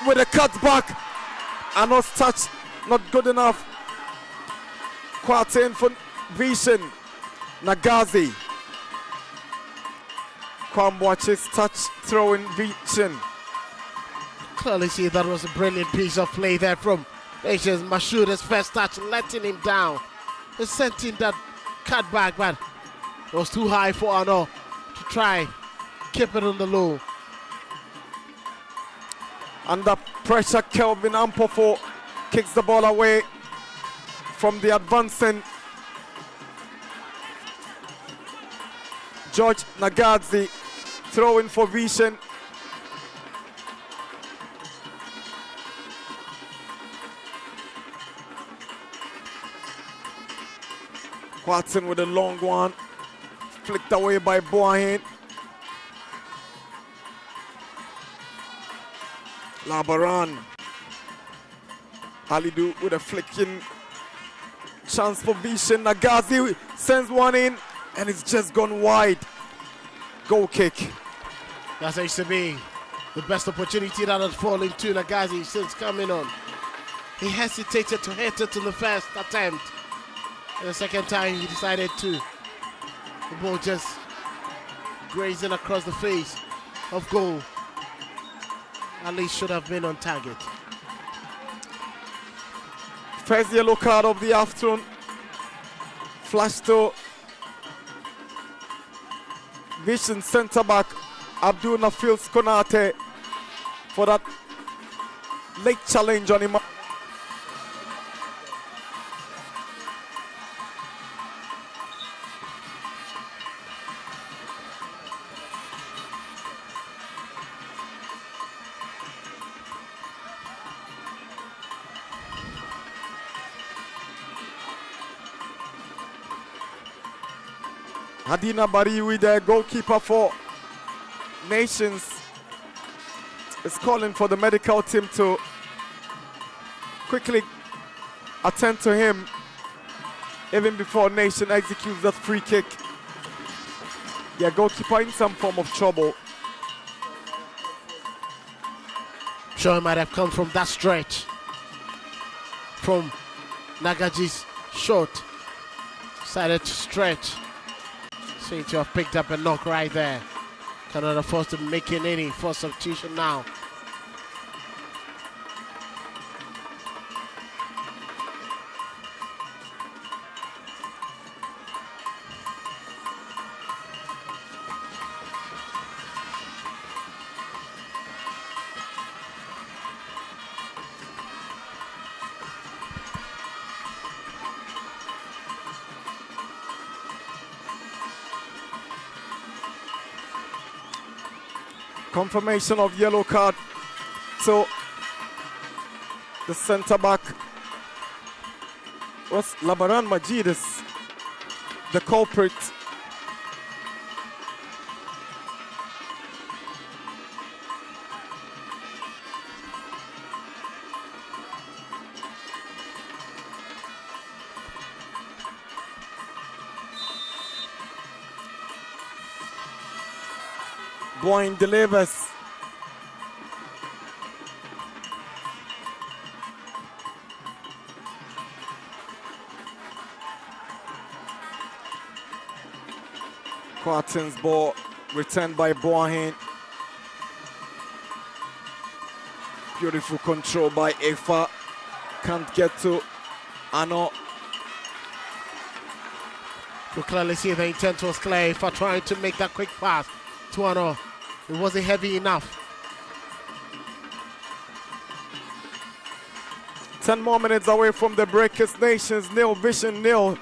with a cutback. Anos touch, not good enough. Quartain for Vishen. Nagazi. Kwamwache's touch, throwing Vishen. Clearly see that was a brilliant piece of play there from Nations. Mashoud's first touch, letting him down. He sent in that cutback, but it was too high for Ano to try keep it on the low. Under pressure, Kelvin Ampofo kicks the ball away from the advancing George Nagazi, throwing for Vishen. Watson with a long one, flicked away by Boahin. Labaran. Halidou with a flicking chance for Vishen. Nagazi sends one in and it's just gone wide. Goal kick. That's used to be the best opportunity that had fallen to Nagazi since coming on. He hesitated to hit it to the first attempt. And the second time he decided to. The ball just grazing across the face of goal. At least should have been on target. First yellow card of the afternoon. Flash to Vishen centre back Abdul Nafil Konate for that late challenge on him. Hadina Bariwi, the goalkeeper for Nations, is calling for the medical team to quickly attend to him even before Nation executes that free kick. Yeah, goalkeeper in some form of trouble. Sure, it might have come from that stretch. From Nagaji's shot. Decided to stretch. Seem to have picked up a knock right there. Cannot afford to make any for substitution now. Confirmation of yellow card. So the centre back was Labaran Majid is the culprit. Boyne delivers. Quarton's ball returned by Boahin. Beautiful control by Efa. Can't get to Ano. You clearly see the intent was clear for trying to make that quick pass to Ano. It wasn't heavy enough. 10 more minutes away from the break. It's Nations nil, Vishen nil.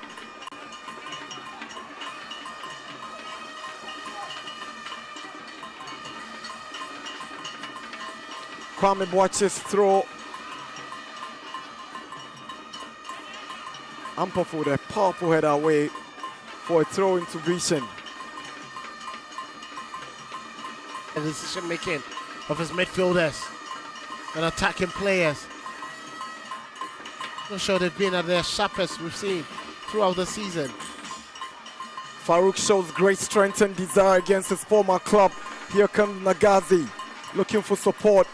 Kwame Boache's throw. Ampofo with a powerful header away for a throw into Vishen. The decision making of his midfielders and attacking players. Not sure they've been at their sharpest we've seen throughout the season. Farouk shows great strength and desire against his former club. Here comes Nagazi looking for support.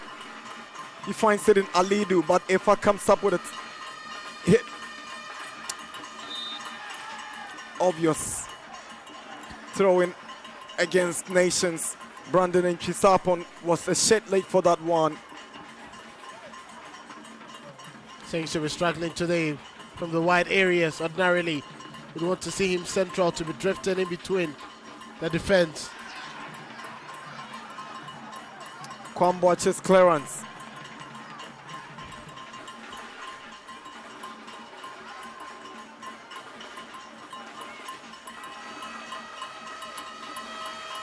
He finds it in Alidu, but Efa comes up with a hit. Obvious throw-in against Nations. Brandon and Chisapon was a shade late for that one. Seems to be struggling today from the wide areas. Ordinarily, we'd want to see him central to be drifting in between the defense. Kwamboach's clearance.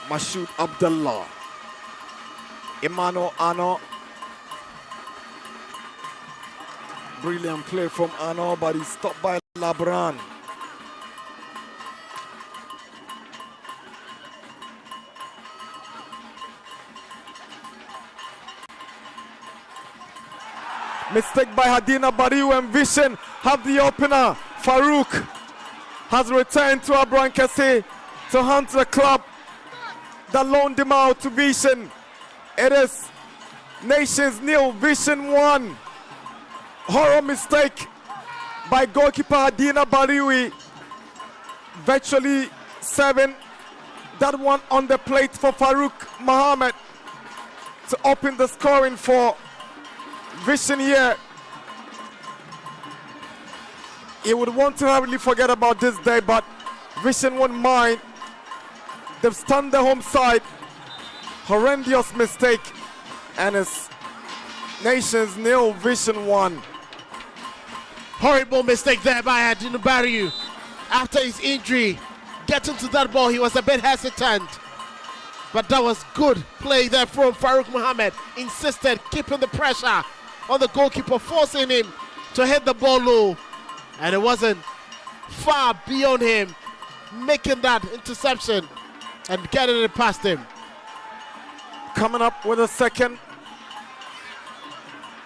Mashoud Abdullah. Emmanuel Ano. Brilliant play from Ano, but he's stopped by Labran. Mistake by Hadina Bariu, and Vision have the opener. Farouk has returned to Abraham Kesse to hunt the club that loaned him out to Vision. It is Nations 0, Vision 1. Horror mistake by goalkeeper Hadina Bariwi. Virtually 7. That one on the plate for Farouk Mohammed to open the scoring for Vision here. He would want to hardly forget about this day, but Vision won't mind. They've stunned the home side. Horrendous mistake. And it's Nations 0, Vision 1. Horrible mistake there by Adinu Bariu. After his injury, getting to that ball, he was a bit hesitant. But that was good play there from Farouk Mohammed. Insisted, keeping the pressure on the goalkeeper, forcing him to hit the ball low. And it wasn't far beyond him, making that interception and getting it past him. Coming up with a second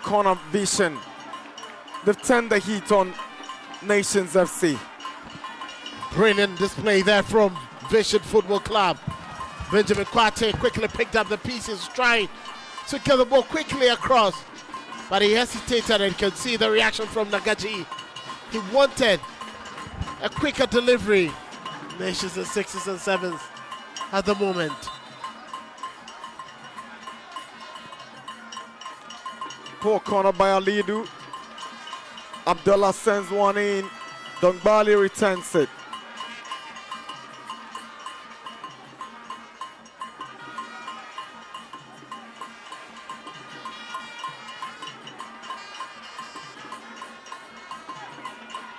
corner, Vision. They've turned the heat on Nations FC. Brilliant display there from Vision Football Club. Benjamin Kwate quickly picked up the pieces, trying to get the ball quickly across. But he hesitated, and you can see the reaction from Nagaji. He wanted a quicker delivery. Nations in 6s and 7s at the moment. Poor corner by Alidu. Abdullah sends one in. Dongbali returns it.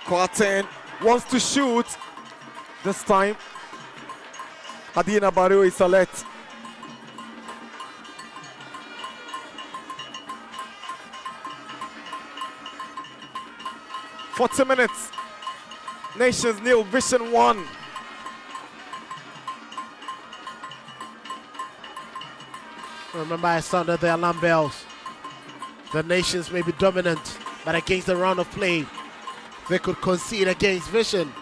Kwarten wants to shoot. This time, Hadina Bariu is select. "40 minutes. Nations 0, Vision 1. Remember, I sounded the alarm bells. The Nations may be dominant, but against the round of play, they could concede against Vision.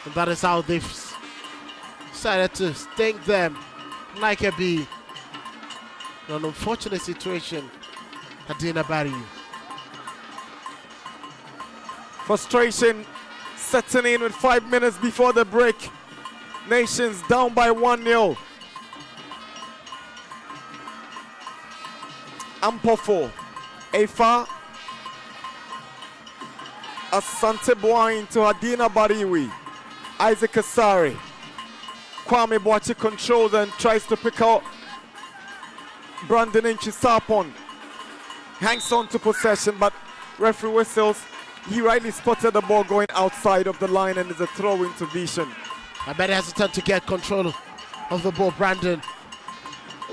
And that is how they've decided to sting them like a bee. An unfortunate situation, Hadina Bariu. Frustration setting in with 5 minutes before the break. Nations down by 1-0. Ampofo, Efa, Asante Boain to Hadina Bariwi. Isaac Asari. Kwame Boachi controls and tries to pick out Brandon Inchisapon. Hangs on to possession, but referee whistles. He rightly spotted the ball going outside of the line, and is a throw into Vision. I bet he has a time to get control of the ball. Brandon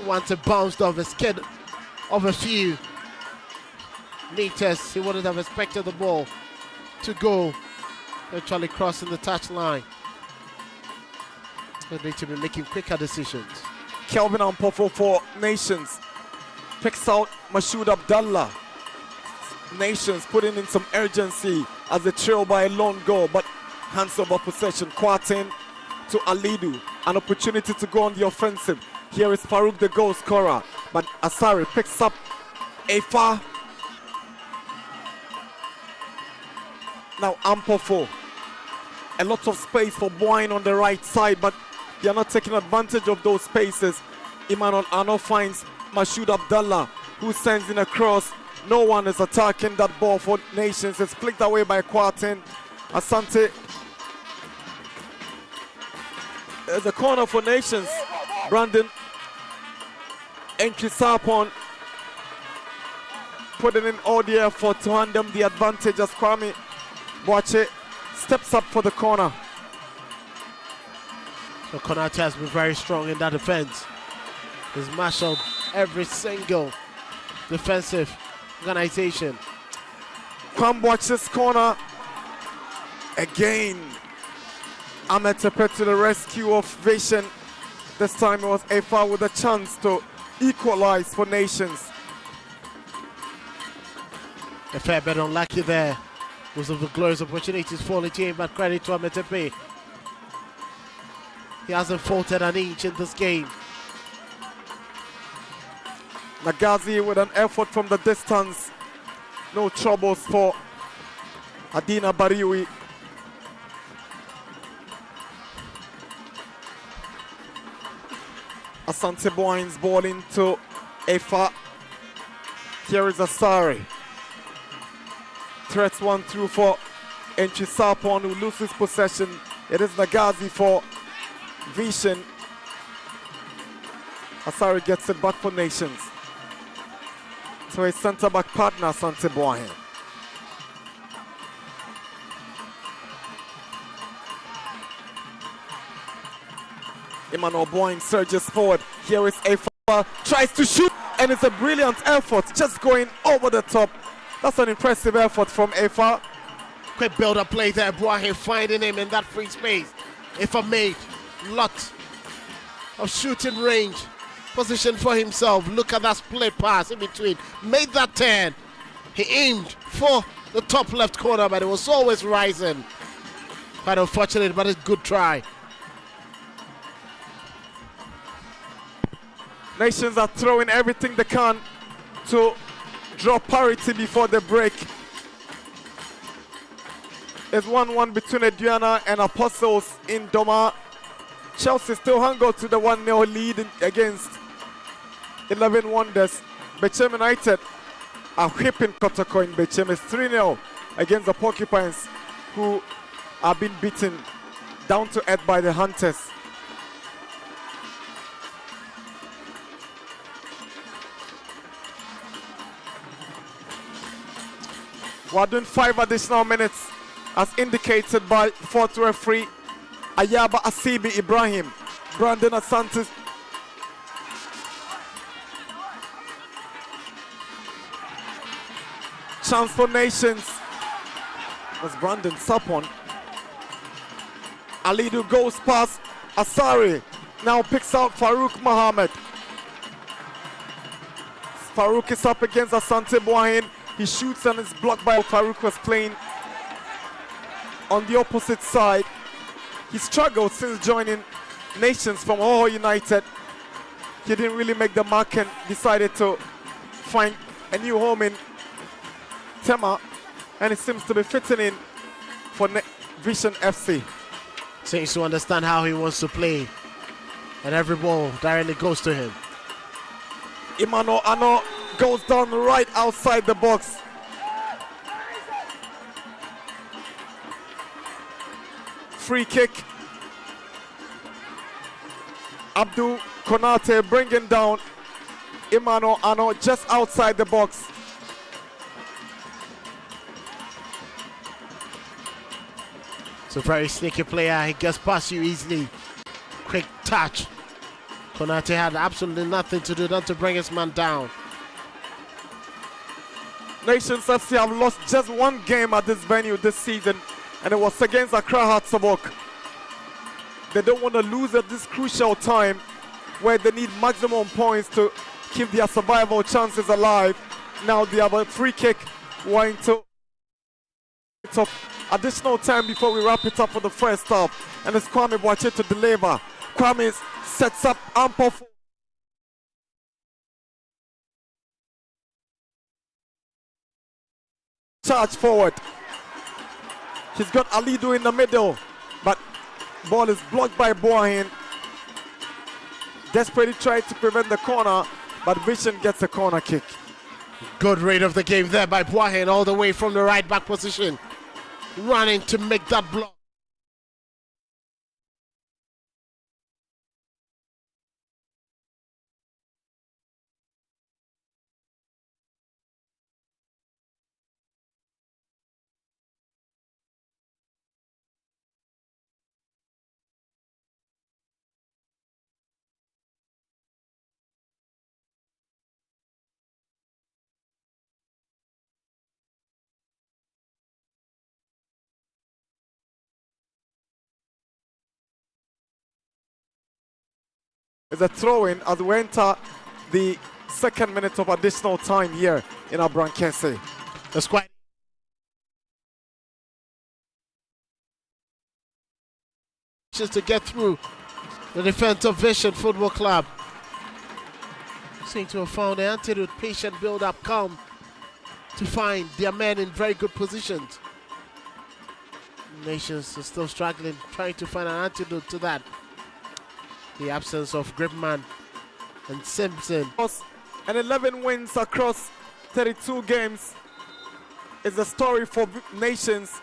once it bounced off his skid of a few meters. He wouldn't have expected the ball to go, actually crossing the touch line. They need to be making quicker decisions. Kelvin Ampofo for Nations picks out Mashoud Abdullah. Nations putting in some urgency as they trail by a lone goal, but hands over possession. Kwarten to Alidu. An opportunity to go on the offensive. Here is Farouk, the goal scorer. But Asari picks up Efa. Now Ampofo. A lot of space for Boyne on the right side, but they are not taking advantage of those spaces. Emmanuel Ano finds Mashoud Abdallah, who sends in a cross. No one is attacking that ball for Nations. It's flicked away by Kwarteng. Asante. There's a corner for Nations. Brandon Enchisapon putting in all the effort to hand them the advantage as Kwame Boache steps up for the corner. So Konate has been very strong in that defense. He's marshaled every single defensive organization. Kwame Boache's corner again. Ahmed Tepe to the rescue of Vision. This time it was Efa with a chance to equalize for Nations. A fair bit unlucky there. Most of the glorious opportunities for the team, but credit to Ahmed Tepe. He hasn't faltered an inch in this game. Nagazi with an effort from the distance. No troubles for Adina Bariwi. Asante Boyne's ball into Efa. Here is Asari. Threats one through for Enchisapon, who loses possession. It is Nagazi for Vision. Asari gets it back for Nations. So his centre-back partner, Asante Boyne. Emmanuel Boyne surges forward. Here is Efa, tries to shoot, and it's a brilliant effort, just going over the top. That's an impressive effort from Efa. Quick build-up play there, Boyne finding him in that free space. Efa made lots of shooting range. Position for himself. Look at that split pass in between. Made that turn. He aimed for the top left corner, but it was always rising. Quite unfortunate, but it's a good try. Nations are throwing everything they can to draw parity before the break. It's 1-1 between Aduana and Apostles in Doma. Chelsea still hung on to the 1-0 lead against 11 Wonders. Bechem United are whipping Kotoko in Bechem. It's 3-0 against the Porcupines, who are being beaten down to earth by the Hunters. We're doing 5 additional minutes as indicated by fourth referee Ayaba Asibi Ibrahim. Brandon Asante chance for Nations. That's Brandon Sapon. Alidu goes past Asari. Now picks out Farouk Mohammed. Farouk is up against Asante Boyne. He shoots and is blocked by Farouk, was playing on the opposite side. He struggled since joining Nations from Oho United. He didn't really make the mark and decided to find a new home in Tema, and it seems to be fitting in for Vision FC. Seems to understand how he wants to play, and every ball directly goes to him. Emmanuel Ano goes down right outside the box. Free kick. Abdul Konate bringing down Emmanuel Ano just outside the box. It's a very sneaky player. He gets past you easily. Quick touch. Konate had absolutely nothing to do than to bring his man down. Nations FC have lost just one game at this venue this season, and it was against Accra Hatzabok. They don't want to lose at this crucial time where they need maximum points to keep their survival chances alive. Now they have a free kick going to top Additional time before we wrap it up for the first half. And it's Kwame Boache to deliver. Kwame sets up ample. Charge forward. He's got Alidu in the middle, but ball is blocked by Boahin. Desperately tried to prevent the corner, but Vision gets a corner kick. Good read of the game there by Boahin, all the way from the right back position, running to make that block. It's a throw-in as we enter the second minute of additional time here in Abrankese. That's quite just to get through the defense of Vision Football Club. Seem to have found the antidote. Patient build-up, calm to find their men in very good positions. Nations are still struggling, trying to find an antidote to that. The absence of Gripman and Simpson. And 11 wins across 32 games is the story for Nations,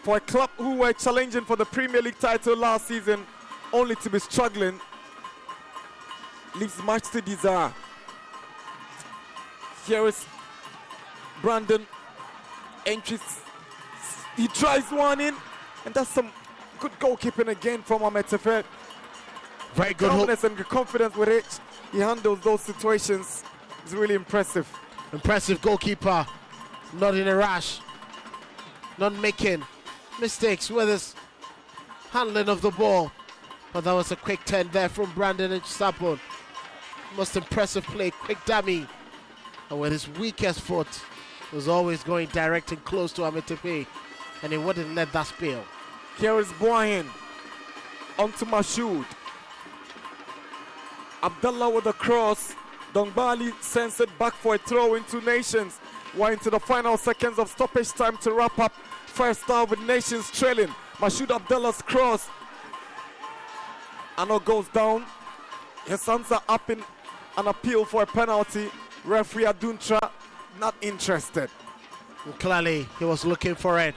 for a club who were challenging for the Premier League title last season, only to be struggling. Leaves much to desire. Here is Brandon. Entries. He tries one in, and that's some good goalkeeping again from Ahmed Tefet. Very good Confidence and confidence with which he handles those situations is really impressive. Impressive goalkeeper, not in a rush, not making mistakes with his handling of the ball. But that was a quick turn there from Brandon and Sapon. Most impressive play, quick dummy. And with his weakest foot, was always going direct and close to Ametepe, and he wouldn't let that spill. Here is Boahin onto Mashoud. Abdullah with a cross. Dongbali sends it back for a throw into Nations. We're into the final seconds of stoppage time to wrap up first half with Nations trailing. Mashoud Abdullah's cross. Ano goes down. His sons are up in an appeal for a penalty. Referee Aduntra not interested. And clearly he was looking for it.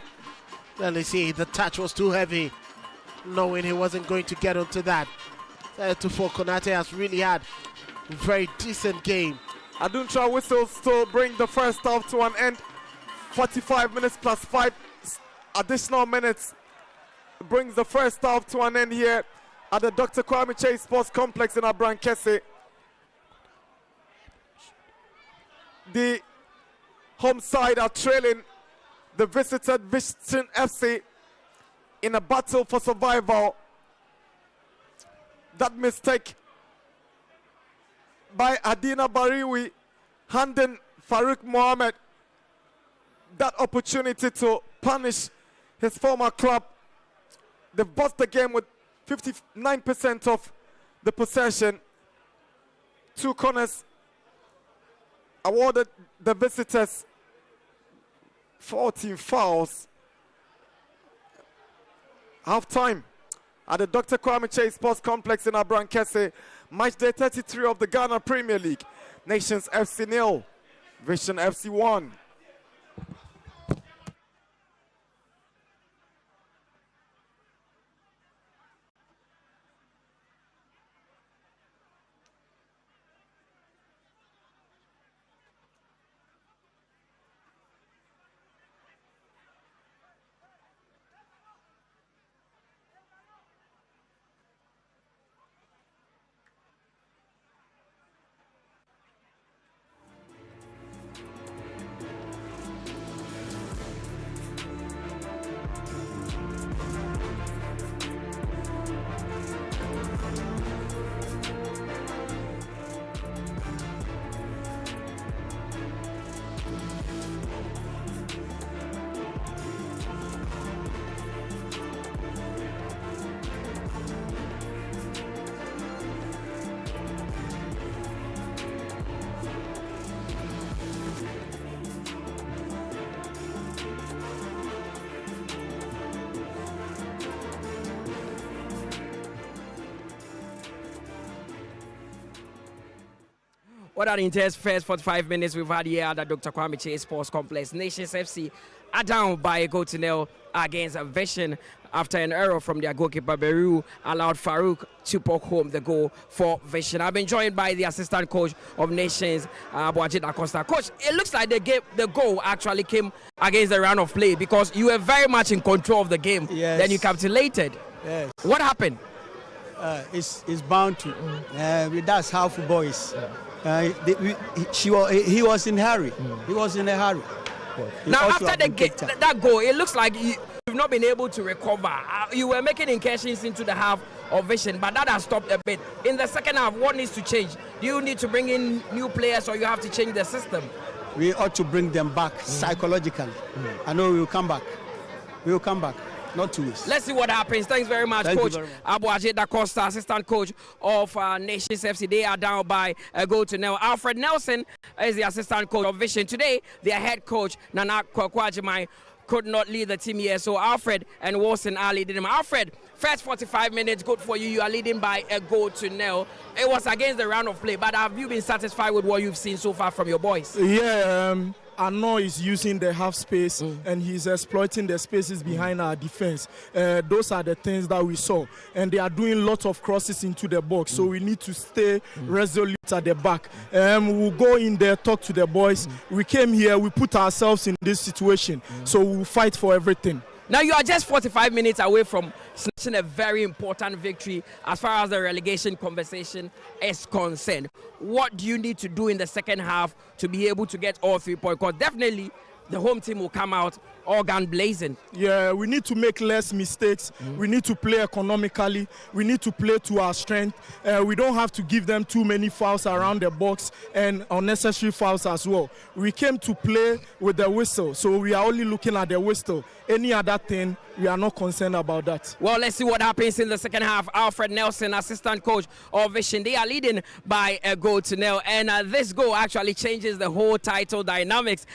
Clearly see the touch was too heavy, knowing he wasn't going to get onto that. Tufo Konate has really had a very decent game. Aduntra whistles to bring the first half to an end. 45 minutes plus 5 additional minutes brings the first half to an end here at the Dr. Kwame Chase Sports Complex in Abrankese. The home side are trailing the visited Vision FC in a battle for survival. That mistake by Adina Bariwi handing Farouk Mohammed that opportunity to punish his former club. They've bossed the game with 59% of the possession. 2 corners awarded the visitors. 14 fouls. Half time at the Dr. Kwame Chase Sports Complex in Abrankese. Match day 33 of the Ghana Premier League. Nations FC 0, Vision FC 1. What are the intense first 45 minutes we've had here at the Dr. Kwame Chase Sports Complex? Nations FC are down by a goal to nil against Vision after an error from their goalkeeper. Beru allowed Farouk to poke home the goal for Vision. I've been joined by the assistant coach of Nations, Boajit Acosta. Coach, it looks like the goal actually came against the run of play because you were very much in control of the game. Yes. Then you capitulated. Yes. What happened? It's bound to. That's how football is. He was in a hurry. He was in a hurry. Now, after that goal, it looks like you've not been able to recover. You were making incursions into the half of Vision, but that has stopped a bit. In the second half, what needs to change? Do you need to bring in new players or you have to change the system? We ought to bring them back psychologically. I know we will come back. We will come back. Not 2 weeks. Let's see what happens. Thanks very much, Thank Coach you very much. Abu Ajay Da Costa, assistant coach of Nations FC. They are down by a goal to nil. Alfred Nelson is the assistant coach of Vision. Today, their head coach, Nana Kwakwajimai, could not lead the team here. So Alfred and Wilson are leading him. Alfred, first 45 minutes, good for you. You are leading by a goal to nil. It was against the round of play, but have you been satisfied with what you've seen so far from your boys? Yeah, Ano is using the half space and he's exploiting the spaces behind our defense. Those are the things that we saw. And they are doing lots of crosses into the box. So we need to stay resolute at the back. We'll go in there, talk to the boys. We came here, we put ourselves in this situation. So we'll fight for everything. Now you are just 45 minutes away from snatching a very important victory as far as the relegation conversation is concerned. What do you need to do in the second half to be able to get all 3 points? Because definitely the home team will come out all gun blazing. Yeah, we need to make less mistakes. We need to play economically. We need to play to our strength. We don't have to give them too many fouls around the box and unnecessary fouls as well. We came to play with the whistle, so we are only looking at the whistle. Any other thing, we are not concerned about that. Well, let's see what happens in the second half. Alfred Nelson, assistant coach of Vision, they are leading by a goal to nil. And this goal actually changes the whole title dynamics.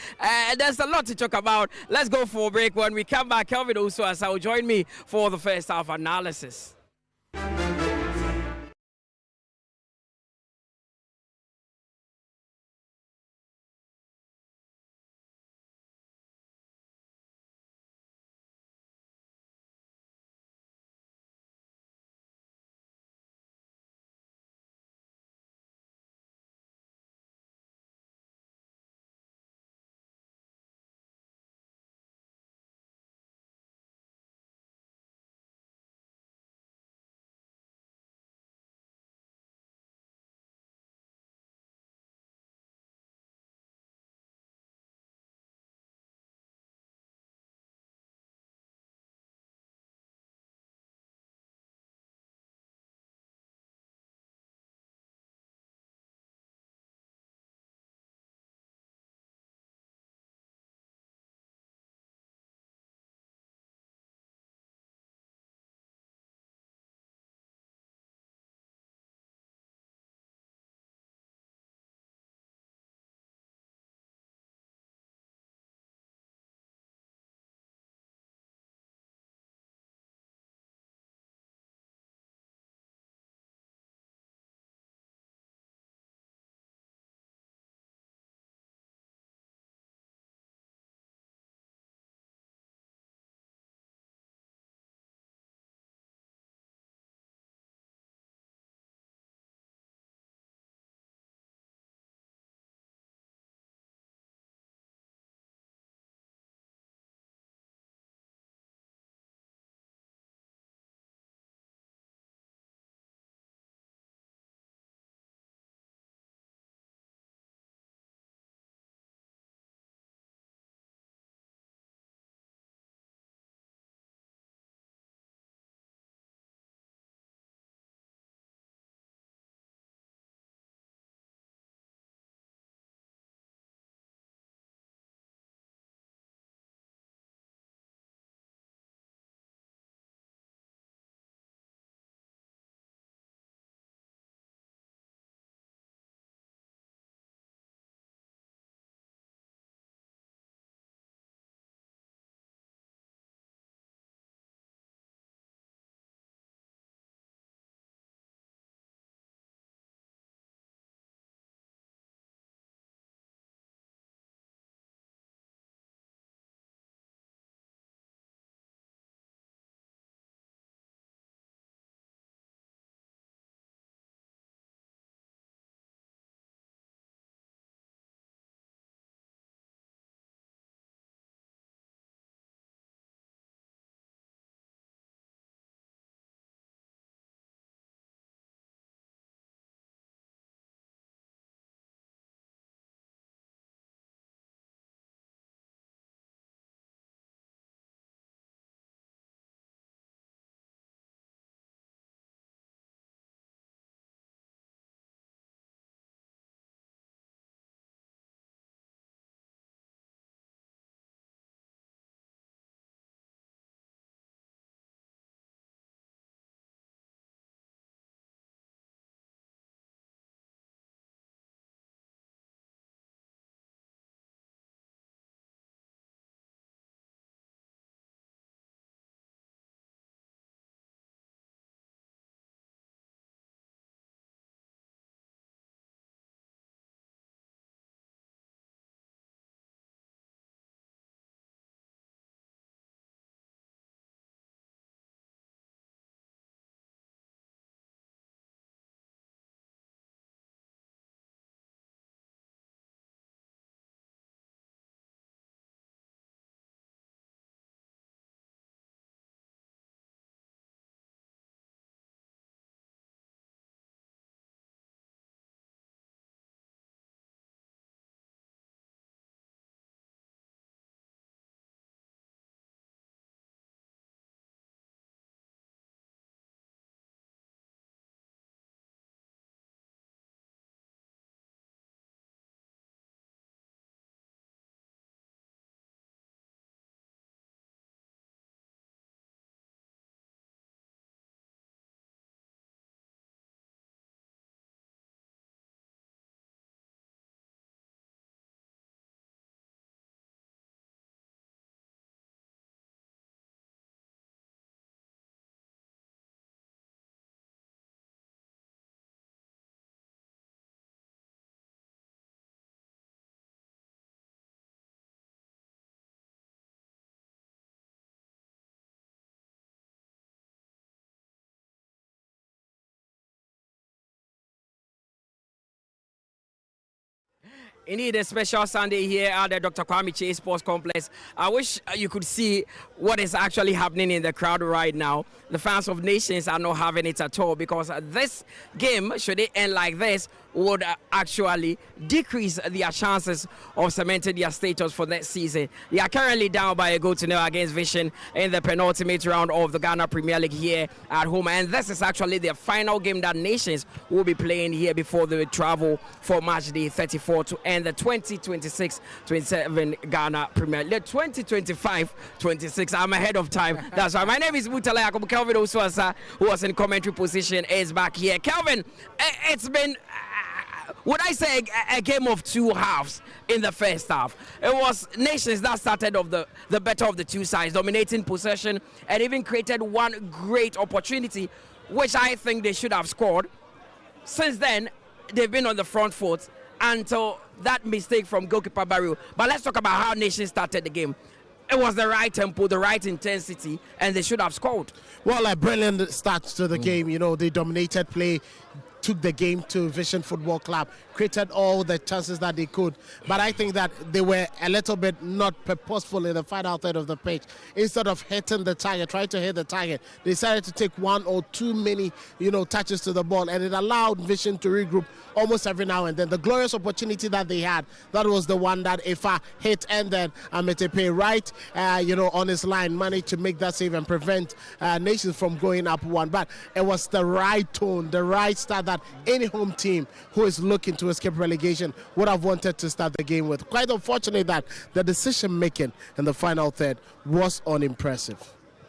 There's a lot to talk about. Let's go for a break. When we come back, Kelvin Osuasa will join me for the first half analysis. Indeed, a special Sunday here at the Dr. Kwame Chase Sports Complex. I wish you could see what is actually happening in the crowd right now. The fans of Nations are not having it at all because this game, should it end like this, would actually decrease their chances of cementing their status for next season. They are currently down by a goal to nil against Vision in the penultimate round of the Ghana Premier League here at home. And this is actually their final game that Nations will be playing here before they travel for match day 34 to end the 2026-27 Ghana Premier League. 2025-26. I'm ahead of time. That's right. My name is Mutala Yakubu. Kelvin Osuasa, who was in commentary position, is back here. Kelvin, it's been... would I say a game of two halves in the first half? It was Nations that started of the better of the two sides, dominating possession and even created one great opportunity, which I think they should have scored. Since then, they've been on the front foot until that mistake from goalkeeper Barrio. But let's talk about how Nations started the game. It was the right tempo, the right intensity, and they should have scored. Well, a brilliant start to the game. You know, they dominated play, took the game to Vision Football Club, created all the chances that they could. But I think that they were a little bit not purposeful in the final third of the pitch. Instead of hitting the target, trying to hit the target, they decided to take one or too many, touches to the ball, and it allowed Vision to regroup almost every now and then. The glorious opportunity that they had, that was the one that Ifa hit, and then Ametepe right, on his line, managed to make that save and prevent Nations from going up one. But it was the right tone, the right start that any home team who is looking to escape relegation would have wanted to start the game with. Quite unfortunate that the decision making in the final third was unimpressive.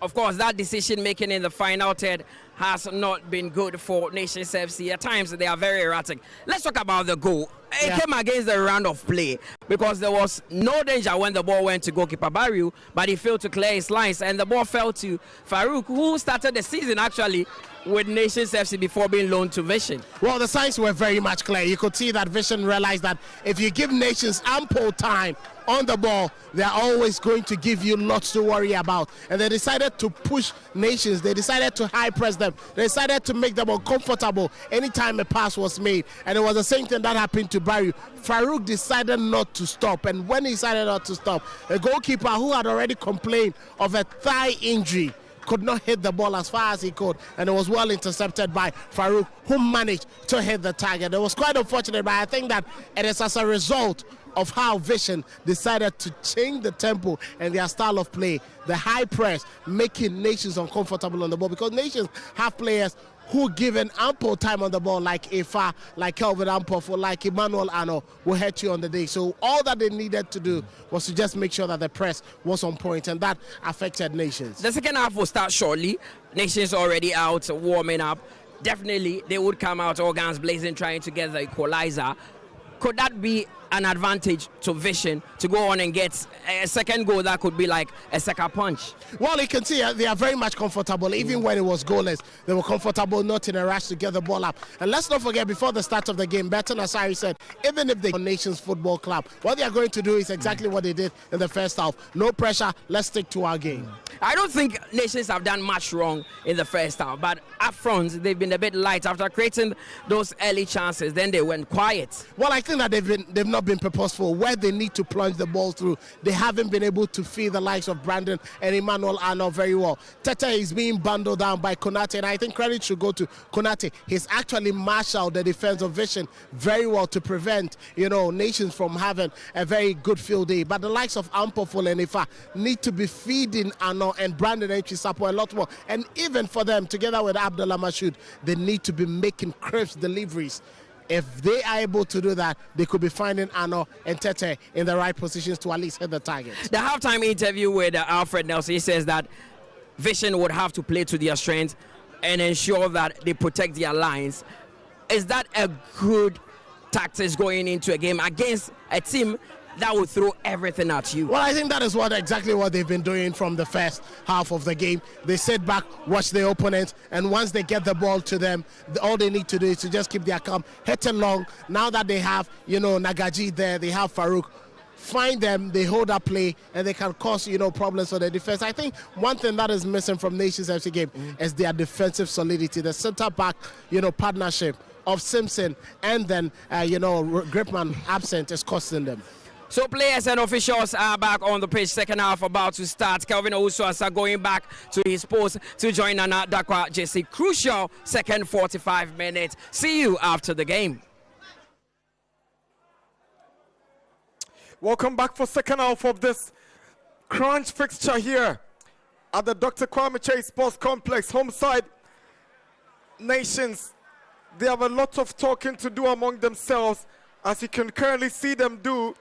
Of course, that decision-making in the final third has not been good for Nations FC. At times, they are very erratic. Let's talk about the goal. It came against the round of play because there was no danger when the ball went to goalkeeper Barrio, but he failed to clear his lines, and the ball fell to Farouk, who started the season actually with Nations FC before being loaned to Vision. Well, the signs were very much clear. You could see that Vision realized that if you give Nations ample time on the ball, they're always going to give you lots to worry about. And they decided to push Nations. They decided to high press them. They decided to make them uncomfortable anytime a pass was made. And it was the same thing that happened to Barry. Farouk decided not to stop. And when he decided not to stop, a goalkeeper who had already complained of a thigh injury could not hit the ball as far as he could, and it was well intercepted by Farouk, who managed to hit the target. It was quite unfortunate, but I think that it is as a result of how Vision decided to change the tempo and their style of play, the high press, making Nations uncomfortable on the ball, because Nations have players who, given ample time on the ball, like Ifa, like Kelvin Ampofo, like Emmanuel Ano, will hurt you on the day. So all that they needed to do was to just make sure that the press was on point, and that affected Nations. The second half will start shortly. Nations already out warming up. Definitely they would come out all guns blazing, trying to get the equalizer. Could that be an advantage to Vision to go on and get a second goal that could be like a second punch? Well, you can see they are very much comfortable. Even when it was goalless, they were comfortable, not in a rush to get the ball up. And let's not forget, before the start of the game, Bertrand Asari said, even if they Nations Football Club, what they are going to do is exactly what they did in the first half. No pressure, let's stick to our game. I don't think Nations have done much wrong in the first half, but up front, they've been a bit light. After creating those early chances, then they went quiet. Well, I think that they've not been purposeful. Where they need to plunge the ball through, they haven't been able to feed the likes of Brandon and Emmanuel Arno very well. Tete is being bundled down by Konate, and I think credit should go to Konate. He's actually marshaled the defense of Vision very well to prevent, Nations from having a very good field day. But the likes of Ampofo and Ifa need to be feeding Arno and Brandon and Chisapo a lot more. And even for them, together with Abdullah Mashoud, they need to be making crisp deliveries. If they are able to do that, they could be finding Ano and Tete in the right positions to at least hit the target. The halftime interview with Alfred Nelson, he says that Vision would have to play to their strength and ensure that they protect their lines. Is that a good tactics going into a game against a team that will throw everything at you? Well, I think that is exactly what they've been doing from the first half of the game. They sit back, watch the opponent, and once they get the ball to them, all they need to do is to just keep their calm, hit it long. Now that they have, Nagaji there, they have Farouk, find them, they hold up play, and they can cause, problems for the defense. I think one thing that is missing from Nations FC game is their defensive solidity. The center back, partnership of Simpson, and then Gripman absent is costing them. So players and officials are back on the pitch. Second half about to start. Kelvin Owusu going back to his post to join Nana Dakwa JC. Crucial second 45 minutes. See you after the game. Welcome back for second half of this crunch fixture here at the Dr. Kwame Chase Sports Complex. Home side nations, they have a lot of talking to do among themselves, as you can currently see them do.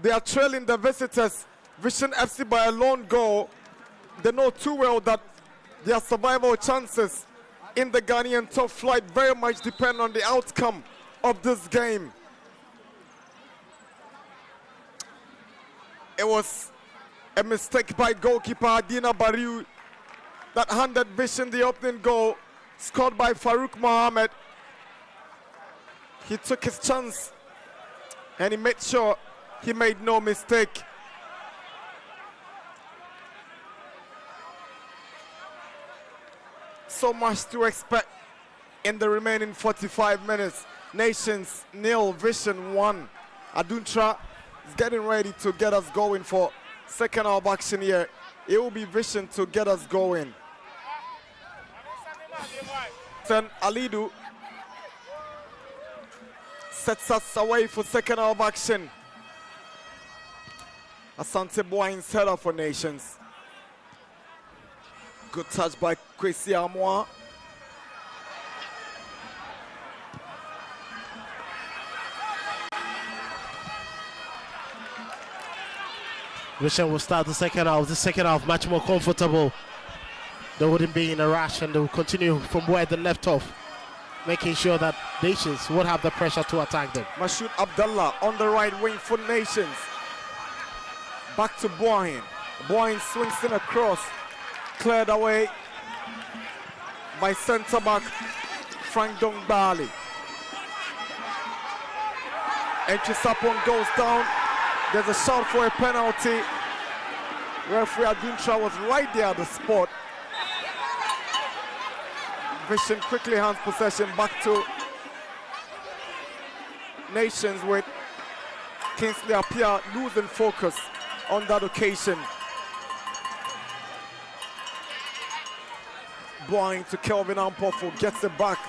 They are trailing the visitors, Vision FC, by a lone goal. They know too well that their survival chances in the Ghanaian top flight very much depend on the outcome of this game. It was a mistake by goalkeeper Adina Bariu that handed Vision the opening goal, scored by Farouk Mohammed. He took his chance and he made sure he made no mistake. So much to expect in the remaining 45 minutes. Nations 0, Vision 1. Aduntra is getting ready to get us going for second half action here. It will be Vision to get us going. Then Alidu sets us away for second half action. Asante Boyne's header for Nations. Good touch by Kwesi Amoah. Vision will start the second half. The second half much more comfortable. They wouldn't be in a rush, and they will continue from where they left off, making sure that Nations would have the pressure to attack them. Mashoud Abdallah on the right wing for Nations. Back to Boyne. Boyne swings in across. Cleared away by centre back Frank Dongbali. Entry Sapon goes down. There's a shot for a penalty. Referee Aduntra was right there at the spot. Vision quickly hands possession back to Nations, with Kingsley Appiah losing focus on that occasion. Boyne to Kelvin Ampofu, gets it back.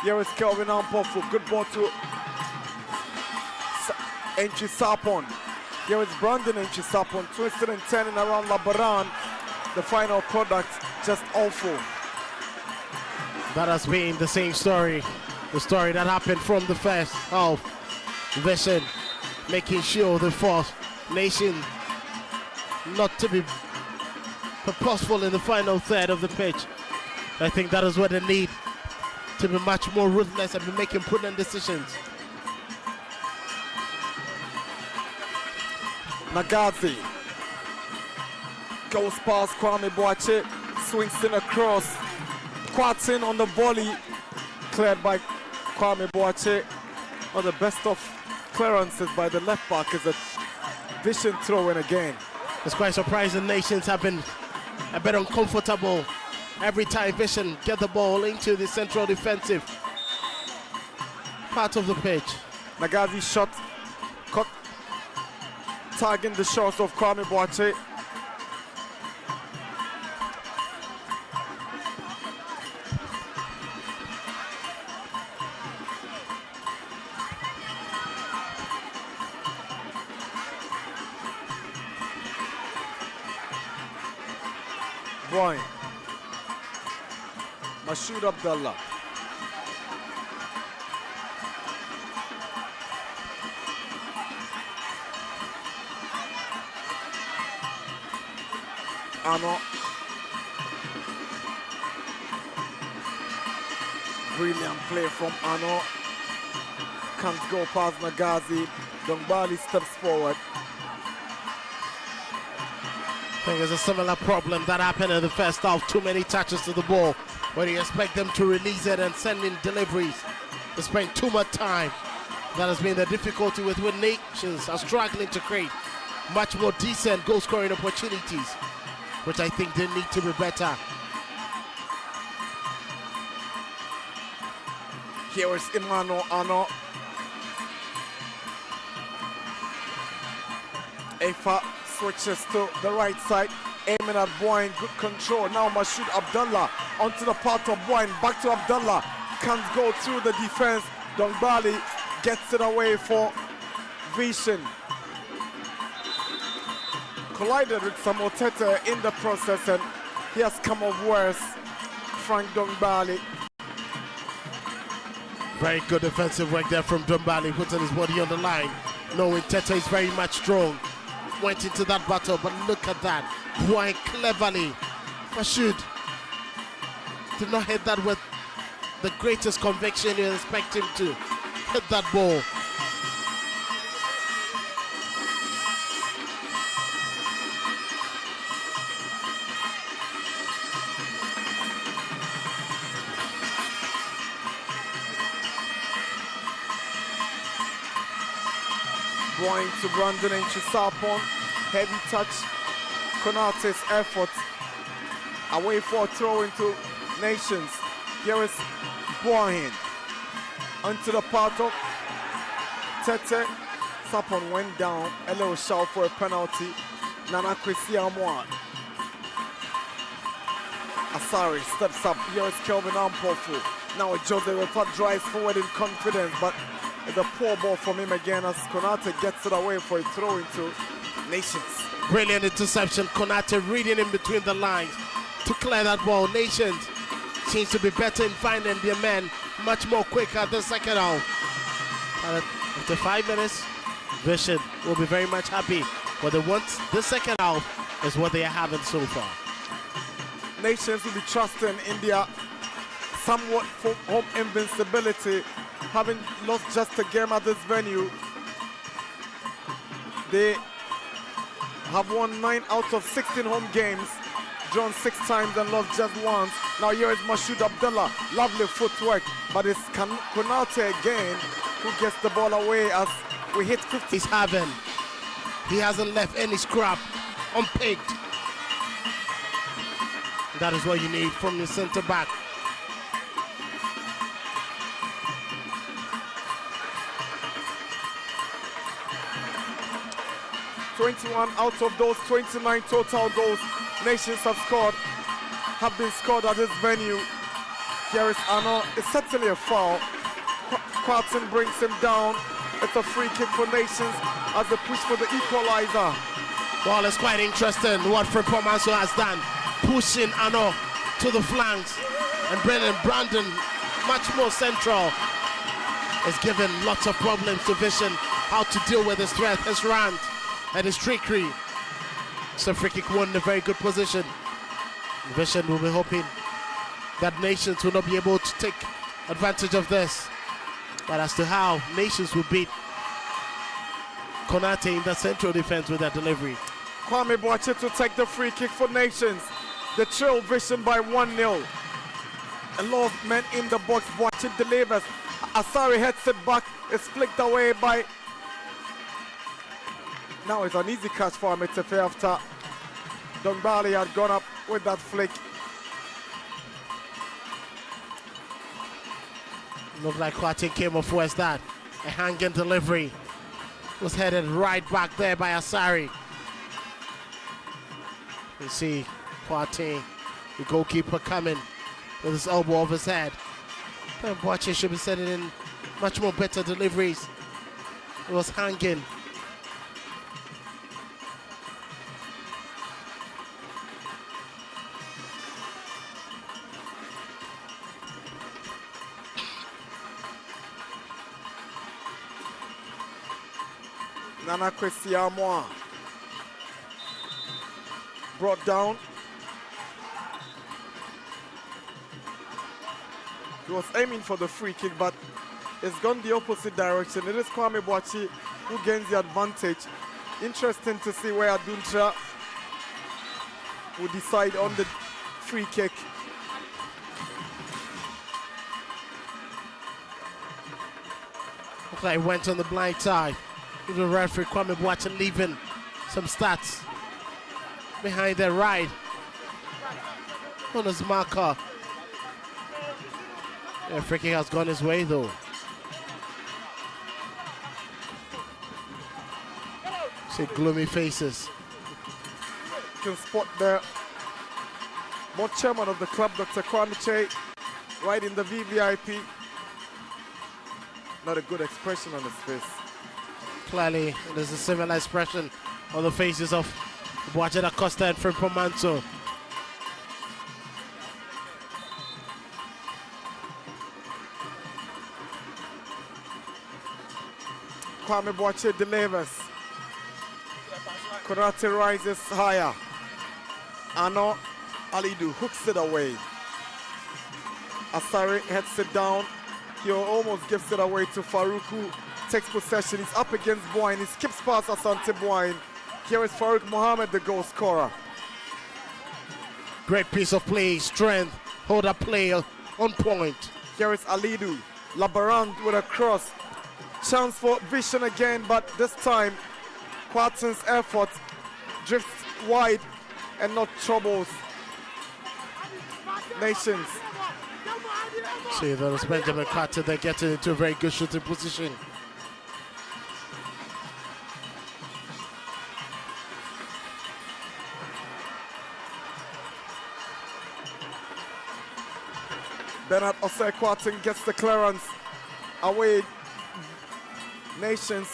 Here is Kelvin Ampofu, good ball to Entry Sapon. Here is Brandon Entry Sapon, twisted and turning around Labaran. The final product, just awful. That has been the same story. The story that happened from the first half. Vision making sure the fourth Nation not to be purposeful in the final third of the pitch. I think that is what they need, to be much more ruthless and be making prudent decisions. Nagazi goes past Kwame Boache, swings in across, quads in on the volley, cleared by Kwame Boache. One of the best of clearances by the left back is a Vision throw in again. It's quite surprising. Nations have been a bit uncomfortable every time Vision get the ball into the central defensive part of the pitch. Nagazi shot, caught, tagging the shots of Kwame Boache. Boyne. Mashoud Abdallah. Ano. Brilliant play from Ano. Can't go past Nagazi. Dongbali steps forward. I think there's a similar problem that happened in the first half. Too many touches to the ball, where you expect them to release it and send in deliveries. They spend too much time. That has been the difficulty with when Nations are struggling to create much more decent goal-scoring opportunities, which I think they need to be better. Here is Emmanuel Ano. Afa switches to the right side, aiming at Boyne, good control. Now Mashoud Abdullah onto the part of Boyne, back to Abdullah. Can't go through the defense. Dongbali gets it away for Vision. Collided with Samotete in the process, and he has come off worse. Frank Dongbali. Very good defensive work there from Dongbali, putting his body on the line, knowing Tete is very much strong. Went into that battle, but look at that. Boy, cleverly. Mashoud did not hit that with the greatest conviction you expect him to hit that ball. Going to Brandon and Chisapon. Heavy touch. Konate's effort. Away for a throw into Nations. Here is Boyne. Onto the part of Tete. Sapon went down. A little shout for a penalty. Nana Kwesi Amoah. Asari steps up. Here is Kelvin Ampofu. Now Jose Refa drives forward in confidence, but it's a poor ball from him again as Konate gets it away for a throw into Nations. Brilliant interception. Konate reading in between the lines to clear that ball. Nations seems to be better in finding their men much more quicker the second half. After 5 minutes, Vision will be very much happy. What they want this second half is what they are having so far. Nations will be trusting in their somewhat home invincibility, having lost just a game at this venue. They have won 9 out of 16 home games, drawn 6 times and lost just once. Now here is Mashoud Abdullah, lovely footwork, but it's Konate again who gets the ball away as we hit 50. He's having. He hasn't left any scrap unpicked. That is what you need from the centre back. "21 out of those 29 total goals Nations have scored have been scored at this venue." Here is Ano. It's certainly a foul. Quarton brings him down. It's a free kick for Nations as they push for the equalizer. Well, it's quite interesting what Frimpong has done, pushing Ano to the flanks and bringing Brandon much more central. It's given lots of problems to Vision how to deal with his threat, his rant, and his trickery. So free kick won in a very good position. Vision will be hoping that Nations will not be able to take advantage of this. But as to how Nations will beat Konate in the central defense with that delivery. Kwame Boakye to take the free kick for Nations. They trail Vision by 1-0. A lot of men in the box. Boakye delivers. Asari heads it back. It's flicked away by... Now it's an easy catch for Ametefe after Dongbali had gone up with that flick. Looked like Kwate came off worse that. A hanging delivery was headed right back there by Asari. You see Kwate, the goalkeeper, coming with his elbow off his head. But Boakye should be sending in much more better deliveries. It was hanging. Nana Kwesi Amoah brought down. He was aiming for the free kick, but it's gone the opposite direction. It is Kwame Boakye who gains the advantage. Interesting to see where Aduntra will decide on the free kick. Looks like he went on the blind side. The referee Kwame Boakye leaving some stats behind the right on his marker. The free kick has gone his way though. See gloomy faces. You can spot the more chairman of the club, Dr. Kwame Che, right in the VVIP. Not a good expression on his face. Clearly, there's a similar expression on the faces of Boache da Costa and Frimpong Manso. Kwame Boache delivers. Konate rises higher. Ano Alidu hooks it away. Asare heads it down. He almost gives it away to Farouk, who takes possession. He's up against Boyne. He skips past Asante Boyne. Here is Farouk Mohammed, the goal scorer. Great piece of play, strength, hold up play on point. Here is Alidu. Labarand with a cross. Chance for Vision again, but this time Quatson's effort drifts wide and not troubles Nations. See, there's Benjamin Carter. They're getting into a very good shooting position. Bernard Osei Quatin gets the clearance. Away Nations.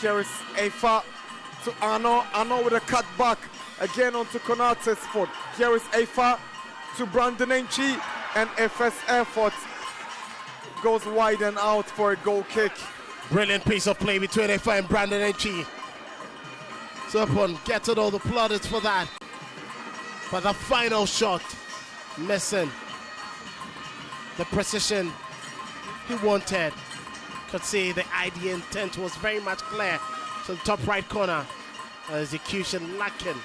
Here is Afa to Arno. Arno with a cut back. Again onto Konate's foot. Here is Afa to Brandon Enchi. And FS effort goes wide and out for a goal kick. Brilliant piece of play between Afa and Brandon Enchi. Serpon getting all the plaudits for that. But the final shot, missing. The precision he wanted. Could see the idea intent was very much clear to the top right corner. Execution lacking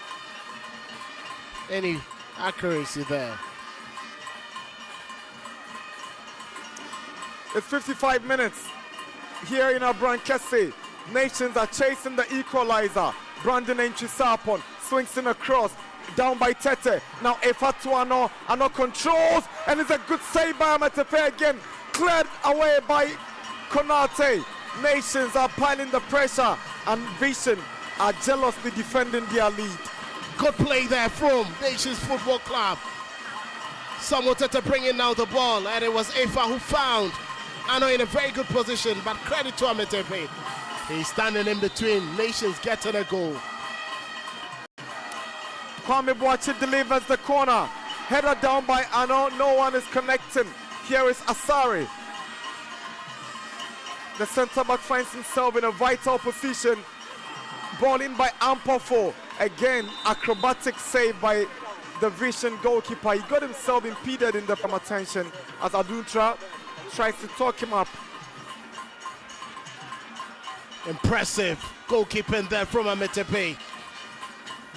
any accuracy there. It's 55 minutes here in our Brankesi. Nations are chasing the equalizer. Brandon Enchisapon swings in across, down by Tete. Now Efatuano, Ano controls, and it's a good save by Amatepe again. Cleared away by Konate. Nations are piling the pressure, and Vision are jealously defending their lead. Good play there from Nations Football Club. Samuel Tete bringing now the ball, and it was Afa who found Ano in a very good position, but credit to Amatepe. He's standing in between. Nations getting a goal. Kwame Boache delivers the corner. Header down by Ano. No one is connecting. Here is Asari. The centre back finds himself in a vital position. Ball in by Ampofo. Again, acrobatic save by the Vision goalkeeper. He got himself impeded in the from attention as Aduntra tries to talk him up. Impressive goalkeeping there from Amatepe.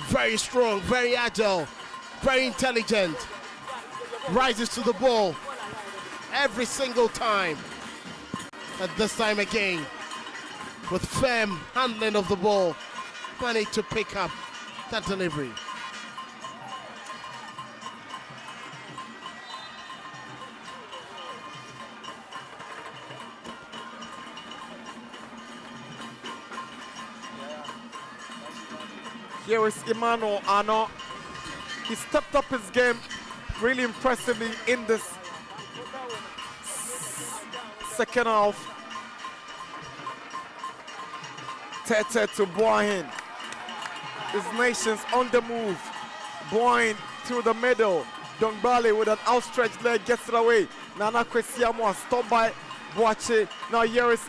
Very strong, very agile, very intelligent. Rises to the ball every single time. And this time again, with firm handling of the ball, managed to pick up that delivery. Here is Emmanuel Ano. He stepped up his game really impressively in this second half. Tete to Boyne. His Nations on the move. Boyne through the middle. Dongbale with an outstretched leg gets it away. Nana Kwesiamwa stopped by Boache. Now here is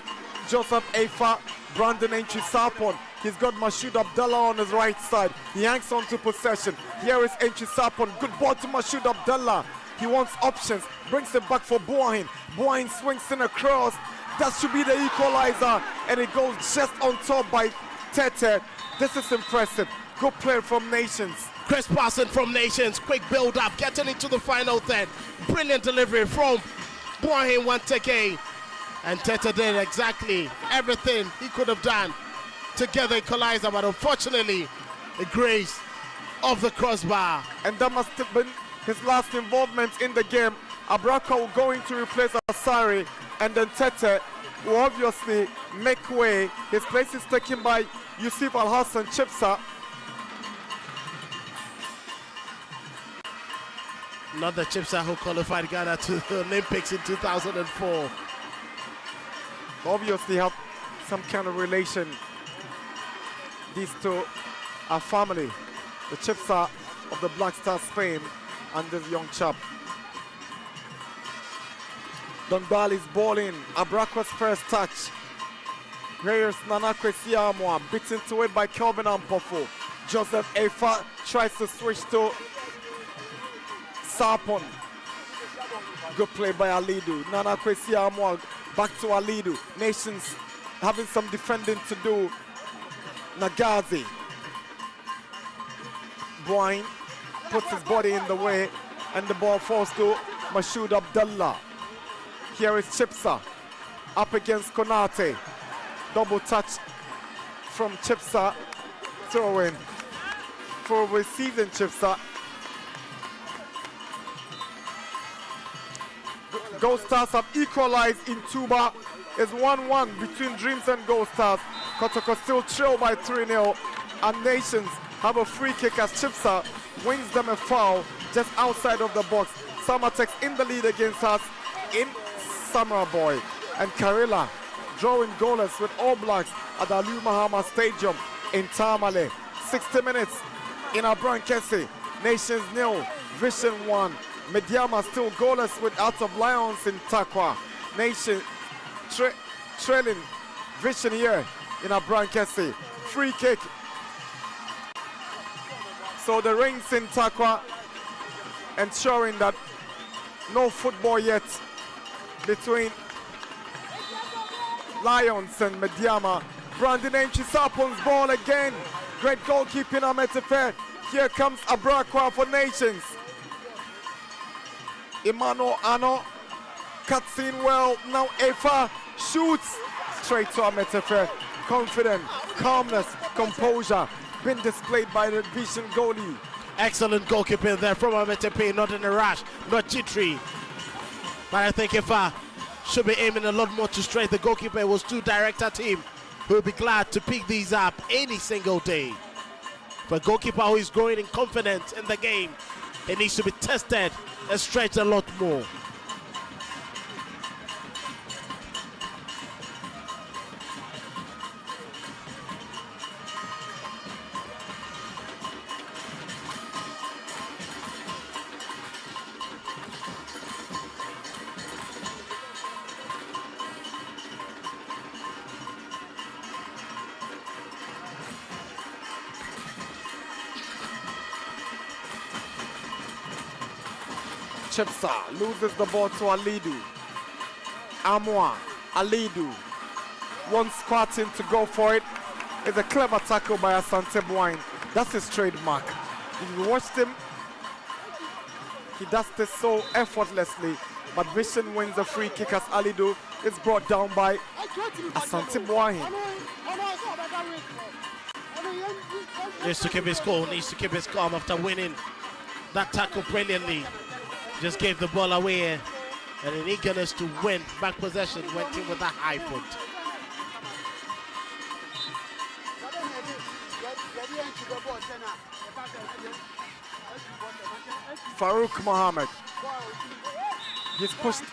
Joseph Afa. Brandon Enchisapon. He's got Mashoud Abdallah on his right side. He hangs on to possession. Here is Enchisapon. Good ball to Mashoud Abdallah. He wants options. Brings it back for Boyne. Boyne swings in across. That should be the equalizer. And it goes just on top by Tete. This is impressive. Good play from Nations. Chris Parson from Nations. Quick build up. Getting into the final third. Brilliant delivery from Boyne Wanteke. And Tete did exactly everything he could have done to get the equalizer, but unfortunately, the grace of the crossbar. And that must have been his last involvement in the game. Abraka will go in to replace Asari, and then Tete will obviously make way. His place is taken by Yusuf Al-Hassan Chipsa. Not the Chipsa who qualified Ghana to the Olympics in 2004. Obviously have some kind of relation. These two are family. The Chipsa of the Black Stars fame and this young chap. Dondali's ball in. Abraka's first touch. Here's Nanakwe Siamwa, beaten to it by Kelvin Ampofo. Joseph Efa tries to switch to Sarpon. Good play by Alidu. Nanakwe Siamwa back to Alidu. Nations having some defending to do. Nagazi. Boyne puts his body in the way and the ball falls to Mashoud Abdullah. Here is Chipsa up against Konate. Double touch from Chipsa. Throw in for the season, Chipsa. Gold Stars have equalized in Tuba. It's 1-1 between Dreams and Gold Stars. Kotoko still trail by 3-0. And Nations have a free kick as Chipsa wins them a foul just outside of the box. Samatex in the lead against us in Samurai Boy. And Karela drawing goalless with All Blacks at the Ali Mahama Stadium in Tamale. 60 minutes in Abrankese. Nations 0, Vision 1. Mediama still goalless with Out of Lions in Takwa. Nation trailing Vision here in Abrankese. Free kick. So the rings in Takwa, ensuring that no football yet between Lions and Mediama. Brandon Enchisapon's ball again. Great goalkeeping Ametefe. Here comes Abrakwa for Nations. Imano Ano cuts in well. Now Efa shoots straight to Ametefe. Confident, calmness, composure been displayed by the Vision goalie. Excellent goalkeeping there from Ametepe, not in a rush, not jittery. But I think Efa should be aiming a lot more to straight. The goalkeeper was too direct at him. We'll be glad to pick these up any single day. For a goalkeeper who is growing in confidence in the game, it needs to be tested and stretched a lot more. Chipsa loses the ball to Alidu. Amwa, Alidu, one Spartan to go for it. It's a clever tackle by Asante Boyne. That's his trademark. If you watched him, he does this so effortlessly. But Vision wins a free kick as Alidu is brought down by Asante Boyne. Needs to keep his cool, needs to keep his calm after winning that tackle brilliantly. Just gave the ball away, and in eagerness to win back possession, went in with a high foot. Farouk Mohammed. He's pushed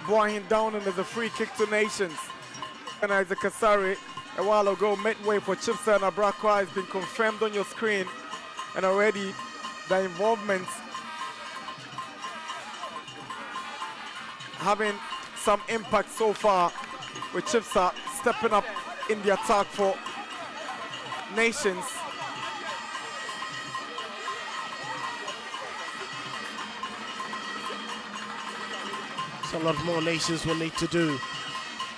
Boyne down, and there's a free kick to Nations. And Isaac Kasari a while ago, midway for Chipsa and Abrakwa has been confirmed on your screen, and already the involvement having some impact so far, with Chipsa stepping up in the attack for Nations. So a lot more Nations will need to do.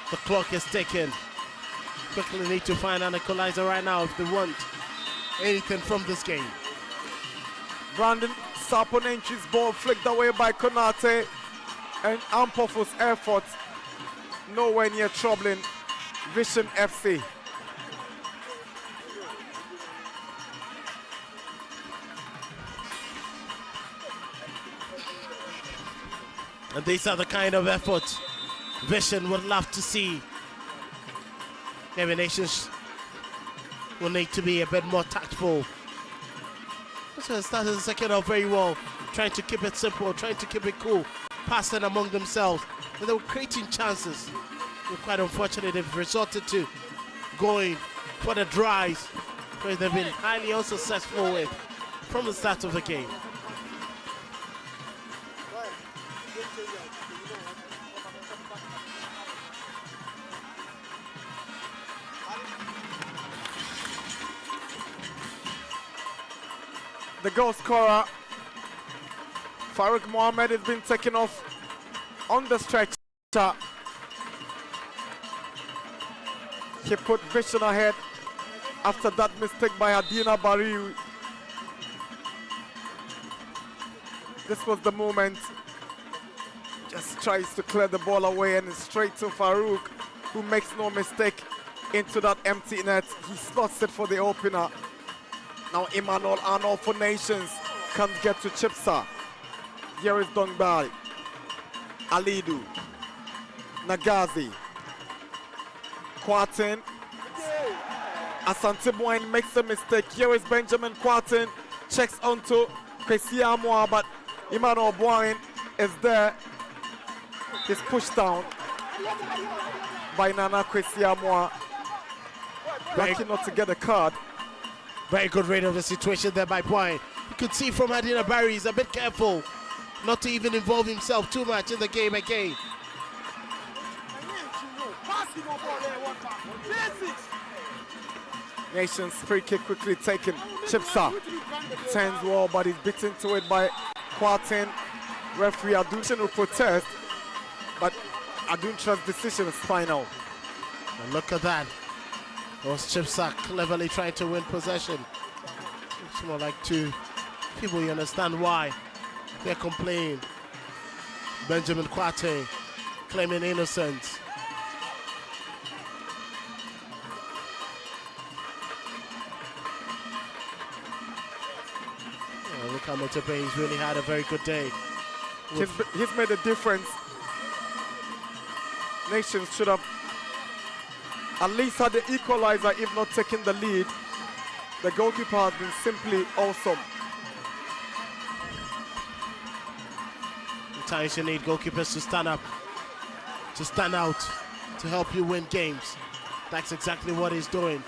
The clock is ticking. Quickly need to find an equalizer right now if they want anything from this game. Brandon Saponenchi's ball flicked away by Konate, and Ampofo's effort nowhere near troubling Vision FC. And these are the kind of efforts Vision would love to see. Maybe Nations will need to be a bit more tactful. So started the second half very well, trying to keep it simple, trying to keep it cool, passing among themselves. And they were creating chances. But quite unfortunate, they've resorted to going for the drives, which they've been highly unsuccessful with from the start of the game. The goal scorer, Farouk Mohammed, has been taken off on the stretcher. He put Vision ahead after that mistake by Adina Bariu. This was the moment. Just tries to clear the ball away and it's straight to Farouk, who makes no mistake into that empty net. He slots it for the opener. Now Emmanuel Arnold for Nations can't get to Chipsa. Here is Dongbari, Alidu, Nagazi, Kwartin. Asante Boyne makes a mistake. Here is Benjamin Kwartin, checks onto Kwesi Amoah, but Emmanuel Boyne is there. He's pushed down by Nana Kwesi Amoah. Lucky not to get a card. Very good read of the situation there by Boyne. You could see from Adina Barry, he's a bit careful not to even involve himself too much in the game again. Nations free kick quickly taken. Chipsa turns well, but he's beaten to it by Kwartin. Referee Adunchen will protest, but Aduntra's decision is final. And look at that. It was Chipsa cleverly trying to win possession. It's more like two people, you understand why they're complaining. Benjamin Kwartin claiming innocence. Oh, look how Motepe, he's really had a very good day. He's made a difference. Nations should have at least had the equalizer, if not taking the lead. The goalkeeper has been simply awesome. Sometimes you need goalkeepers to stand up, to stand out, to help you win games. That's exactly what he's doing.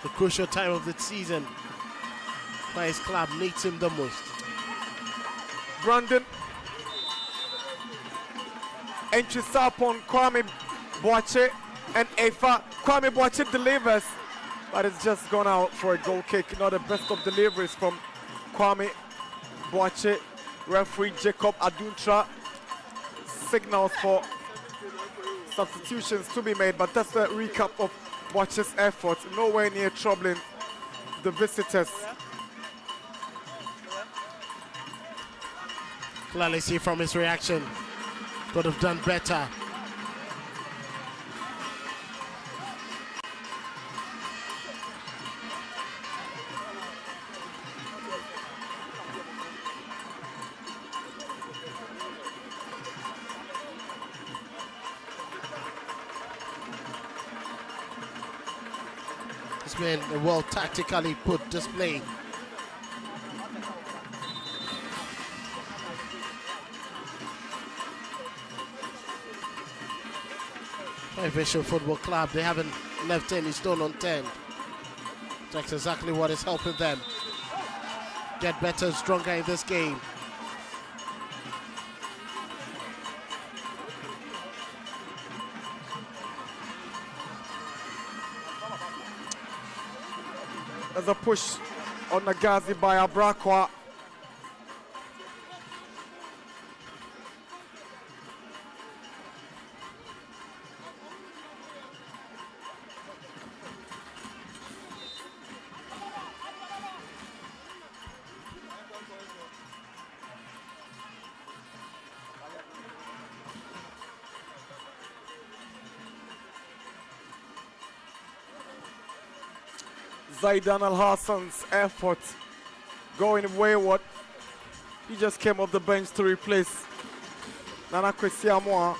The crucial time of the season, where his club needs him the most. Brandon. Entry upon Kwame Boache and Efa. Kwame Boache delivers, but it's just gone out for a goal kick. Not the best of deliveries from Kwame Boache. Referee Jacob Aduntra signals for substitutions to be made, but that's a recap of Boache's efforts. Nowhere near troubling the visitors. Clearly see from his reaction, could have done better. It's been a well tactically put display. By Vision Football Club, they haven't left any stone unturned. That's exactly what is helping them get better and stronger in this game. There's a push on Nagazi by Abrakwa. Zaidan Al Hassan's effort going wayward. He just came off the bench to replace Nana Kwesi Amoah.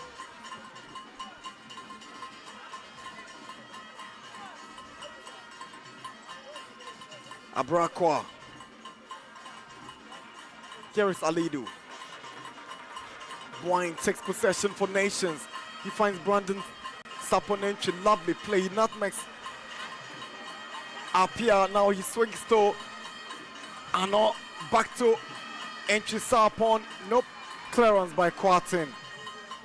Abrakwa. Here is Alidu. Boyne takes possession for Nations. He finds Brandon Sapon entry. Lovely play. Nutmegs Apia. Now he swings to Ano. Back to entry Sapon. Nope. Clearance by Kwartin.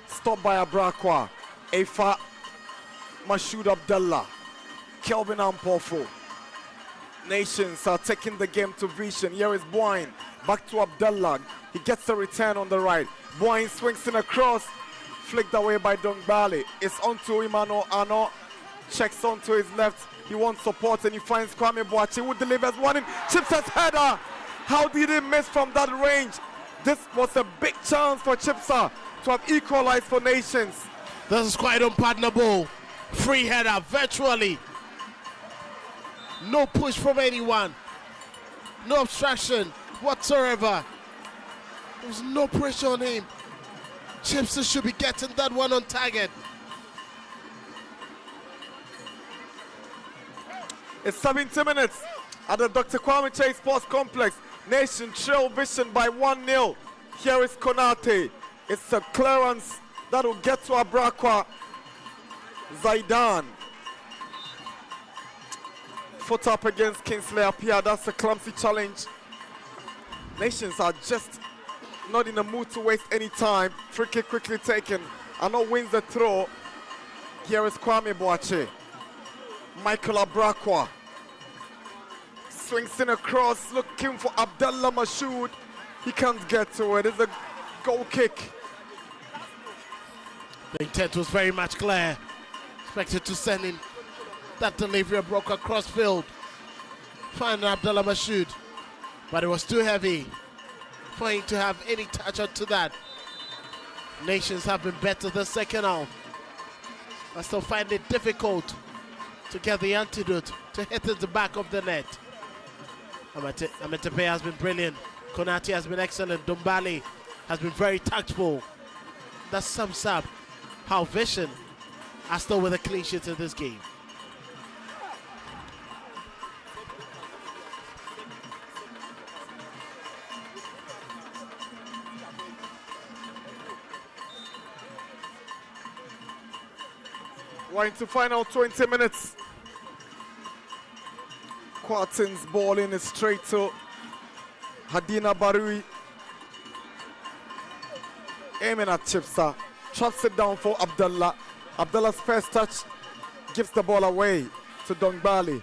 Stopped by Abrakwa. Afa Mashoud Abdallah. Kelvin Ampofo. Nations are taking the game to Vision. Here is Boyne. Back to Abdallah. He gets a return on the right. Boyne swings in across. Flicked away by Dongbali. It's onto Imano Ano. Checks onto his left. He wants support and he finds Kwame Boache, who delivers one in. Chipsa's header. How did he miss from that range? This was a big chance for Chipsa to have equalized for Nations. This is quite unpardonable. Free header, virtually. No push from anyone. No obstruction whatsoever. There was no pressure on him. Chipsa should be getting that one on target. It's 70 minutes at the Dr. Kwame Chase Sports Complex. Nation trail Vision by 1-0. Here is Konate. It's a clearance that will get to Abrakwa. Zaidan. Foot up against Kingsley Apia. That's a clumsy challenge. Nations are just not in the mood to waste any time. Free kick quickly taken. Ano wins the throw. Here is Kwame Boache. Michael Abrakwa. Swings in across, looking for Abdallah Mashoud. He can't get to it. It's a goal kick. The intent was very much clear. Expected to send in that delivery broke across field. Find Abdallah Mashoud. But it was too heavy for him to have any touch onto that. Nations have been better the second half. I still find it difficult to get the antidote to hit at the back of the net. Ametepe has been brilliant. Konate has been excellent. Dombali has been very tactful. That sums up how Vision are still with a clean sheet in this game. We're into final 20 minutes. Kwartin's ball in is straight to Hadina Barui. Aiming at Chipsa. Traps it down for Abdallah. Abdallah's first touch gives the ball away to Dongbali.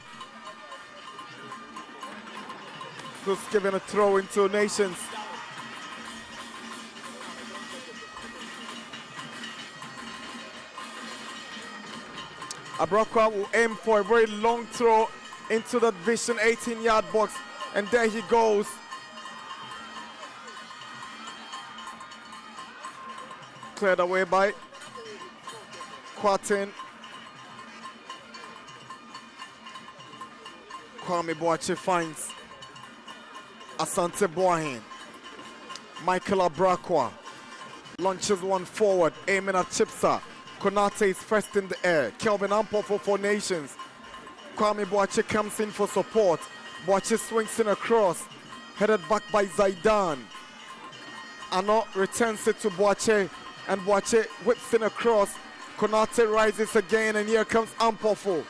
Who's giving a throw into Nations. Abrakwa will aim for a very long throw into that Vision 18-yard box, and there he goes. Cleared away by Kwartin. Kwame Boache finds Asante Boahen. Michael Abrakwa launches one forward, aiming at Chipsa. Konate is first in the air. Kelvin Ampofo for Nations. Kwame Boache comes in for support. Boache swings in across. Headed back by Zaidan. Ano returns it to Boache. And Boache whips in across. Konate rises again, and here comes Ampofo.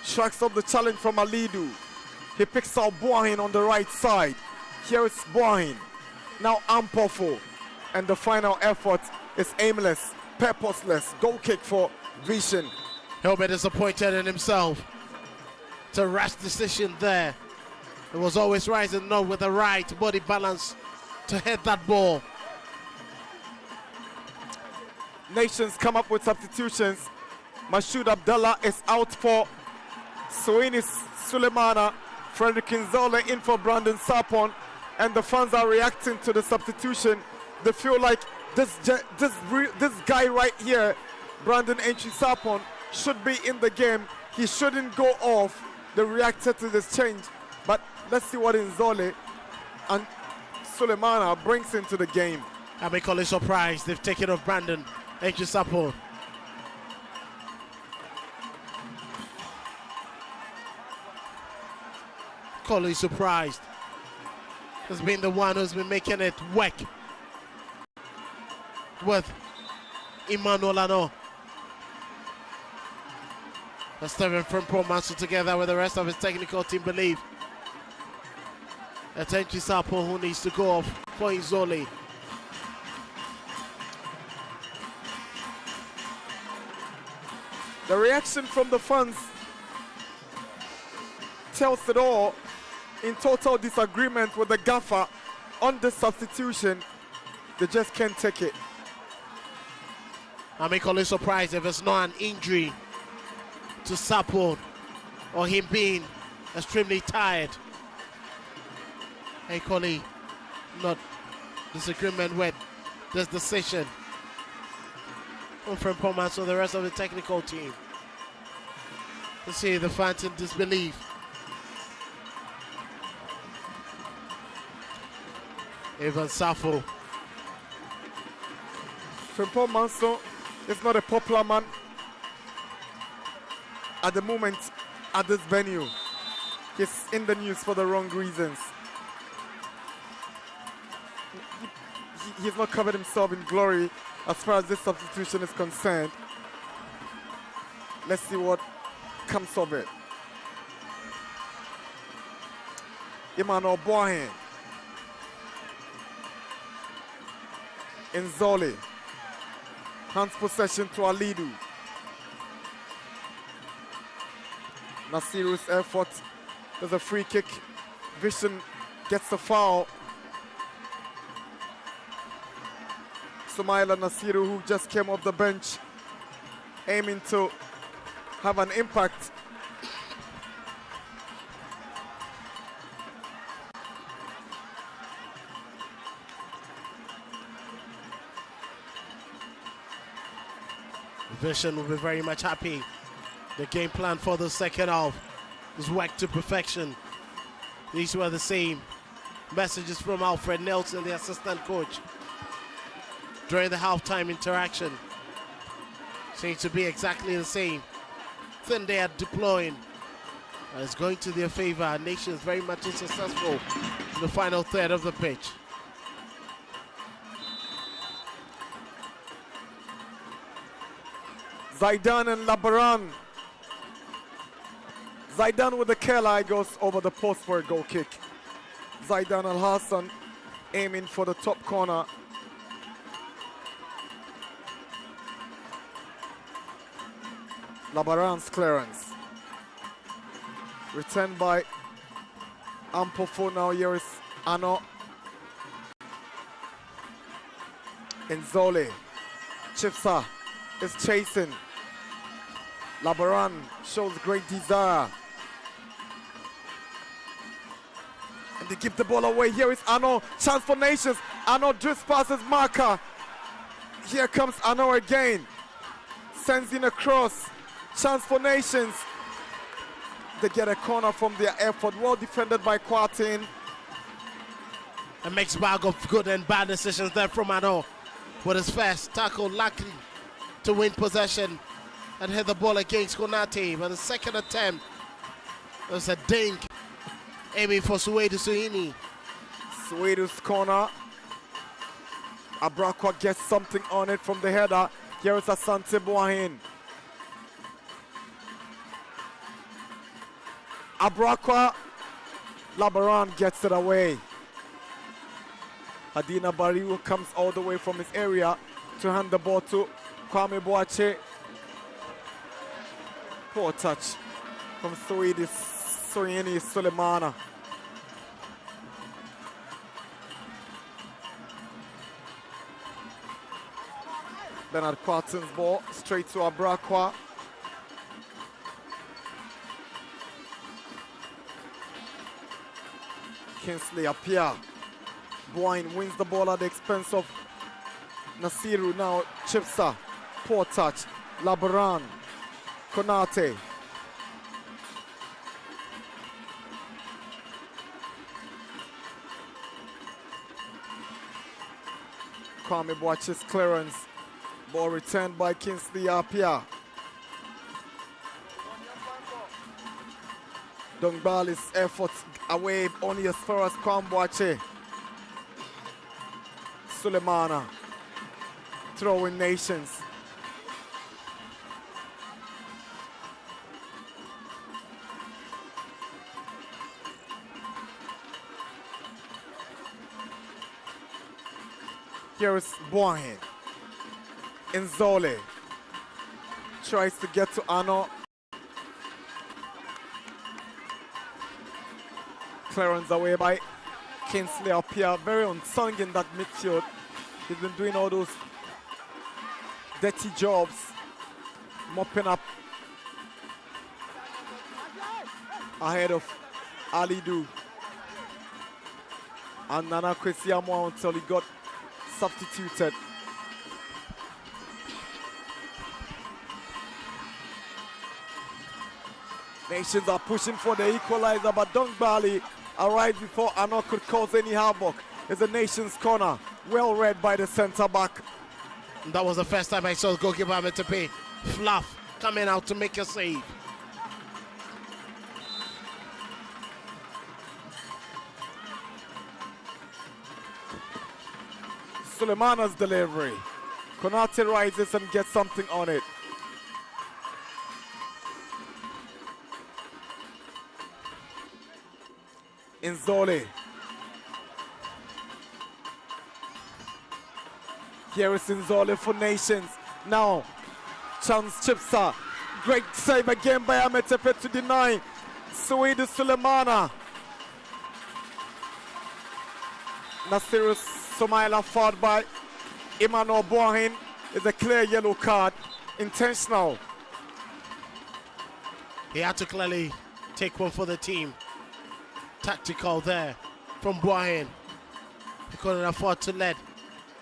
Shracks up the challenge from Alidu. He picks out Boahen on the right side. Here is Boahen. Now Ampofo. And the final effort is aimless, purposeless. Goal kick for Vision. He'll be disappointed in himself. It's a rash decision there. It was always rising up with the right body balance to hit that ball. Nations come up with substitutions. Mashoud Abdallah is out for Suinis Sulemana. Frederick Nzola in for Brandon Sapon. And the fans are reacting to the substitution. They feel like this guy right here, Brandon Entry Sapon, should be in the game. He shouldn't go off. They reacted to this change. But let's see what Nzole and Sulemana brings into the game. Amicoli surprised. They've taken off Brandon Echisapo. Colley surprised. Has been the one who's been making it work with Emmanuel Ano. Steven Frimpong Manso together with the rest of his technical team believe that Echisapo who needs to go off for Izoli. The reaction from the fans tells it all. In total disagreement with the gaffer on the substitution, they just can't take it. I'm equally surprised if it's not an injury to Sapo or him being extremely tired. Equally not disagreement with this decision from Pomas or the rest of the technical team. To see the fans in disbelief. Evan Safo. Frimpong Manso is not a popular man at the moment at this venue. He's in the news for the wrong reasons. He's not covered himself in glory as far as this substitution is concerned. Let's see what comes of it. Emmanuel Boahen. Nzoli. Hands possession to Alidu. Nasiru's effort. There's a free kick. Vision gets the foul. Sumaila Nasiru, who just came off the bench, aiming to have an impact. Vision will be very much happy. The game plan for the second half was worked to perfection. These were the same messages from Alfred Nelson, the assistant coach, during the halftime interaction. Seems to be exactly the same thing they are deploying. And it's going to their favor. Our nation is very much unsuccessful in the final third of the pitch. Zaidan and Labaran. Zaidan with the curl eye goes over the post for a goal kick. Zaidan Al Hassan aiming for the top corner. Labaran's clearance. Returned by Ampofo. Now here is Ano. Nzoli. Chipsa is chasing. Labaran shows great desire. And they give the ball away. Here is Ano. Chance for Nations. Ano drifts past his marker. Here comes Ano again. Sends in a cross. Chance for Nations. They get a corner from their effort. Well defended by Kwartin. A mixed bag of good and bad decisions there from Ano. With his first tackle, lucky to win possession and hit the ball against Konate. But the second attempt was a dink aiming for Suedu Suini. Suedu's corner. Abrakwa gets something on it from the header. Here is Asante Boahen. Abrakwa. Labaran gets it away. Adina Bariu comes all the way from his area to hand the ball to Kwame Boache. Poor touch from Soyeni Sulemana. Bernard Kwartin's ball straight to Abrakwa. Kinsley Apia. Boyne wins the ball at the expense of Nasiru. Now Chipsa. Poor touch. Labaran. Konate. Kwame Boache's clearance. Ball returned by Kingsley Apia. Dongbali's efforts away only as far as Kwame Boache. Sulemana throwing Nations. Here is Boahen. Nzole tries to get to Ano. Clearance away by Kingsley Apia. Very unsung in that midfield. He's been doing all those dirty jobs, mopping up ahead of Alidu and Nana Kwesiamwa until he got substituted. Nations are pushing for the equalizer, but Dongbali arrived before Ano could cause any havoc. It's a Nations corner, well read by the centre back. That was the first time I saw goalkeeper Ametepe Fluff coming out to make a save. Sulemana's delivery. Konate rises and gets something on it. Nzole. Here is Nzole for Nations. Now, Chance Chipsa. Great save again by Ametepe to deny Suidu Sulemana. Nasiru Somaila fought by Emmanuel Boahen is a clear yellow card, intentional. He had to clearly take one for the team. Tactical there from Boahen. He couldn't afford to let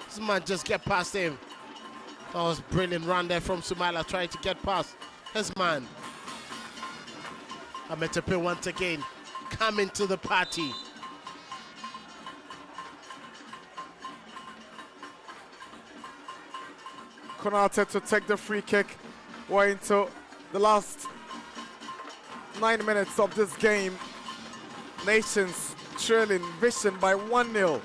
this man just get past him. That was a brilliant run there from Sumaila trying to get past his man. Ametepe once again coming to the party. Konate to take the free kick. We're into the last 9 minutes of this game. Nations trailing Vision by 1-0.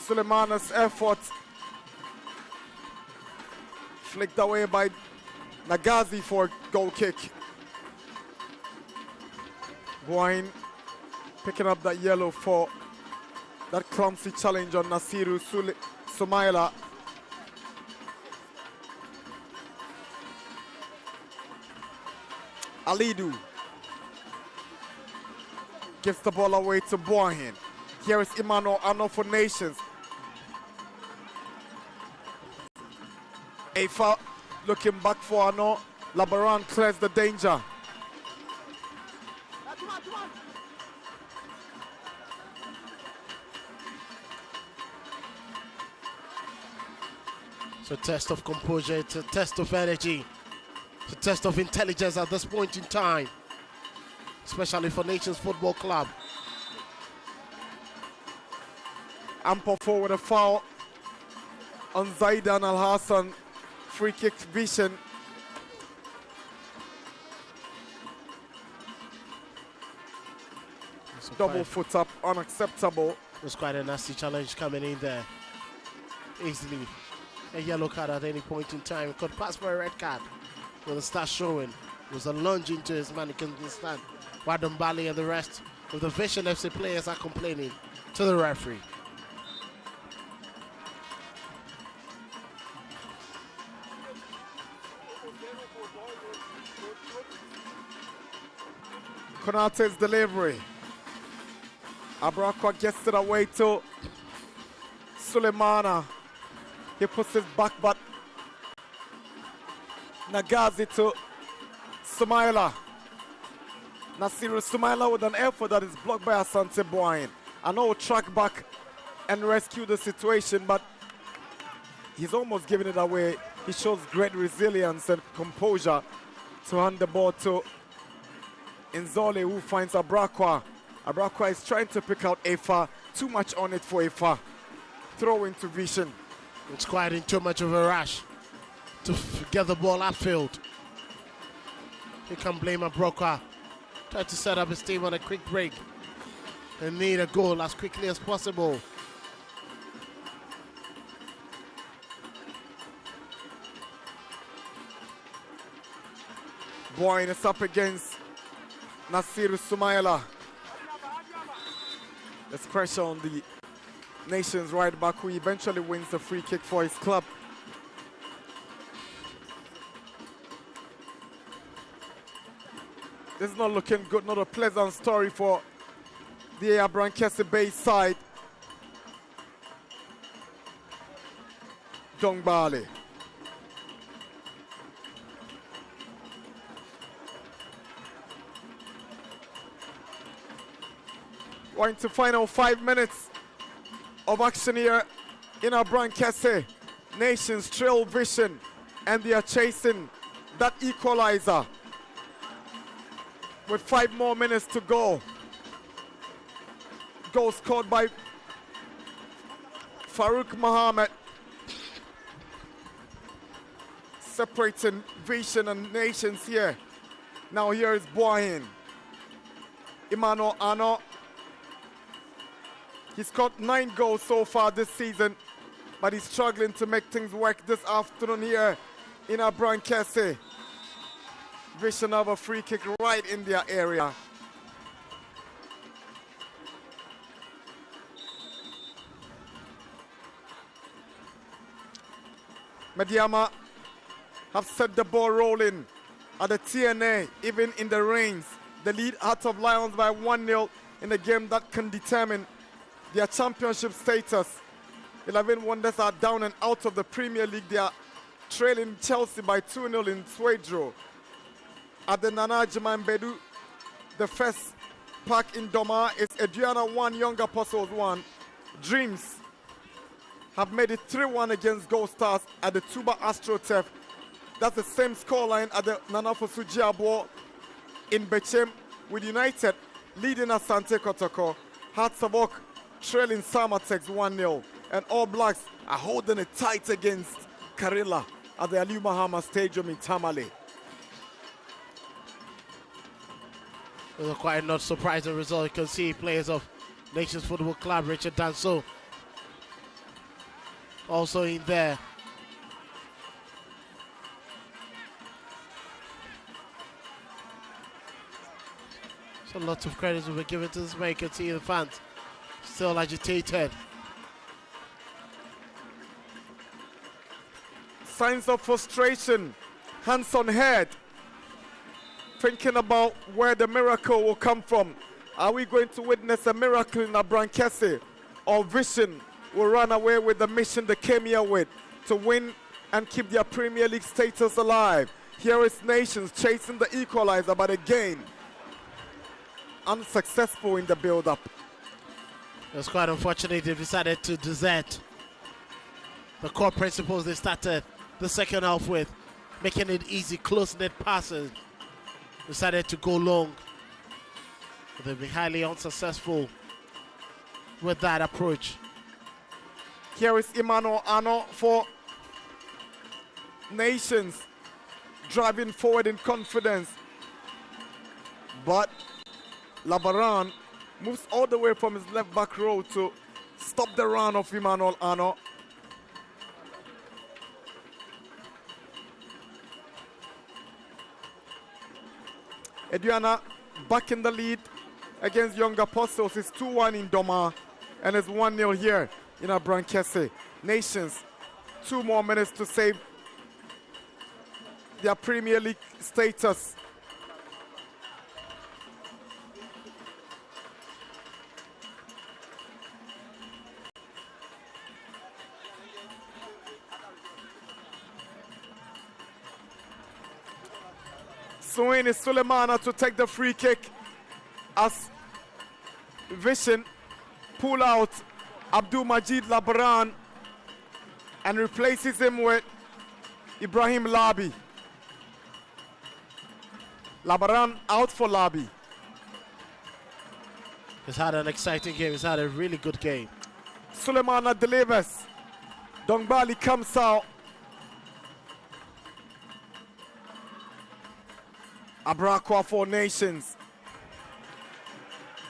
Sulemana's effort flicked away by Nagazi for a goal kick. Boahen picking up that yellow for that clumsy challenge on Nasiru Somaila. Alidu gives the ball away to Boahen. Here is Emmanuel Ano for Nations. Afa looking back for Ano. Labaran clears the danger. It's a test of composure, it's a test of energy, it's a test of intelligence at this point in time, especially for Nations Football Club. Ampofo with a foul on Zaidan Al Hassan. Free kick Vision. Double foot up, unacceptable. It was quite a nasty challenge coming in there. Easily a yellow card at any point in time. It could pass for a red card. When the start showing, it was a lunge into his man. You can understand why Dongbali and the rest of the Vision FC players are complaining to the referee. Konate's delivery. Abrakwa gets it away to Sulemana. He puts his back, but Nagazi to Sumaila. Nasiru Sumaila with an effort that is blocked by Asante Boahen. I know track back and rescue the situation, but he's almost giving it away. He shows great resilience and composure to hand the ball to Nzole, who finds Abrakwa. Abrakwa is trying to pick out Efa. Too much on it for Efa. Throw into Vision. It's quite in too much of a rush to get the ball upfield. He can blame Abrakwa. Try to set up his team on a quick break. They need a goal as quickly as possible. Boyne is up against Nasiru Sumaila. There's pressure on the nation's right back, who eventually wins the free kick for his club. This is not looking good, not a pleasant story for the Abrankese Bay side. Dongbale. Going to final 5 minutes of action here in Abrankese. Nations trail Vision, and they are chasing that equalizer with 5 more minutes to go. Goal scored by Farouk Mohammed, separating Vision and Nations here. Now here is Boyne. Emmanuel Ano. He's got 9 goals so far this season, but he's struggling to make things work this afternoon here in Abrankese. Vision have a free kick right in their area. Mediama have set the ball rolling at the TNA, even in the rains. The lead Heart of Lions by 1-0 in a game that can determine their championship status. 11 Wonders are down and out of the Premier League. They are trailing Chelsea by 2-0 in Swedro. At the Nana Jemimbedu, the first park in Doma is Adriana 1, Young Apostles 1. Dreams have made it 3-1 against Gold Stars at the Tuba AstroTurf. That's the same scoreline at the Nana Fosujiabo in Bechem, with United leading Asante Kotoko. Hearts of Oak trailing Samatex 1-0. And All Blacks are holding it tight against Karila at the Aliu Mahama Stadium in Tamale. It was a quite not surprising result. You can see players of Nations Football Club, Richard Danso, also in there. So lots of credits will be given to this man. You can see the fans still agitated. Signs of frustration, hands on head, thinking about where the miracle will come from. Are we going to witness a miracle in Abrankese, or Vision will run away with the mission they came here with, to win and keep their Premier League status alive? Here is Nations chasing the equalizer, but again unsuccessful in the build-up. It's quite unfortunate they decided to desert the core principles they started the second half with, making it easy, close-knit passes. Decided to go long, but they've been highly unsuccessful with that approach. Here is Emmanuel Ano for Nations, driving forward in confidence, but Labaran moves all the way from his left back row to stop the run of Emmanuel Ano. Edwiana back in the lead against Young Apostles. It's 2-1 in Doma, and it's 1-0 here in Abrankese. Nations, 2 more minutes to save their Premier League status. Suini Sulemana to take the free kick as Vision pull out Abdul Majid Labaran and replaces him with Ibrahim Labi. Labaran out for Labi. He's had an exciting game. He's had a really good game. Sulemana delivers. Dongbali comes out. Abrakwa for Nations.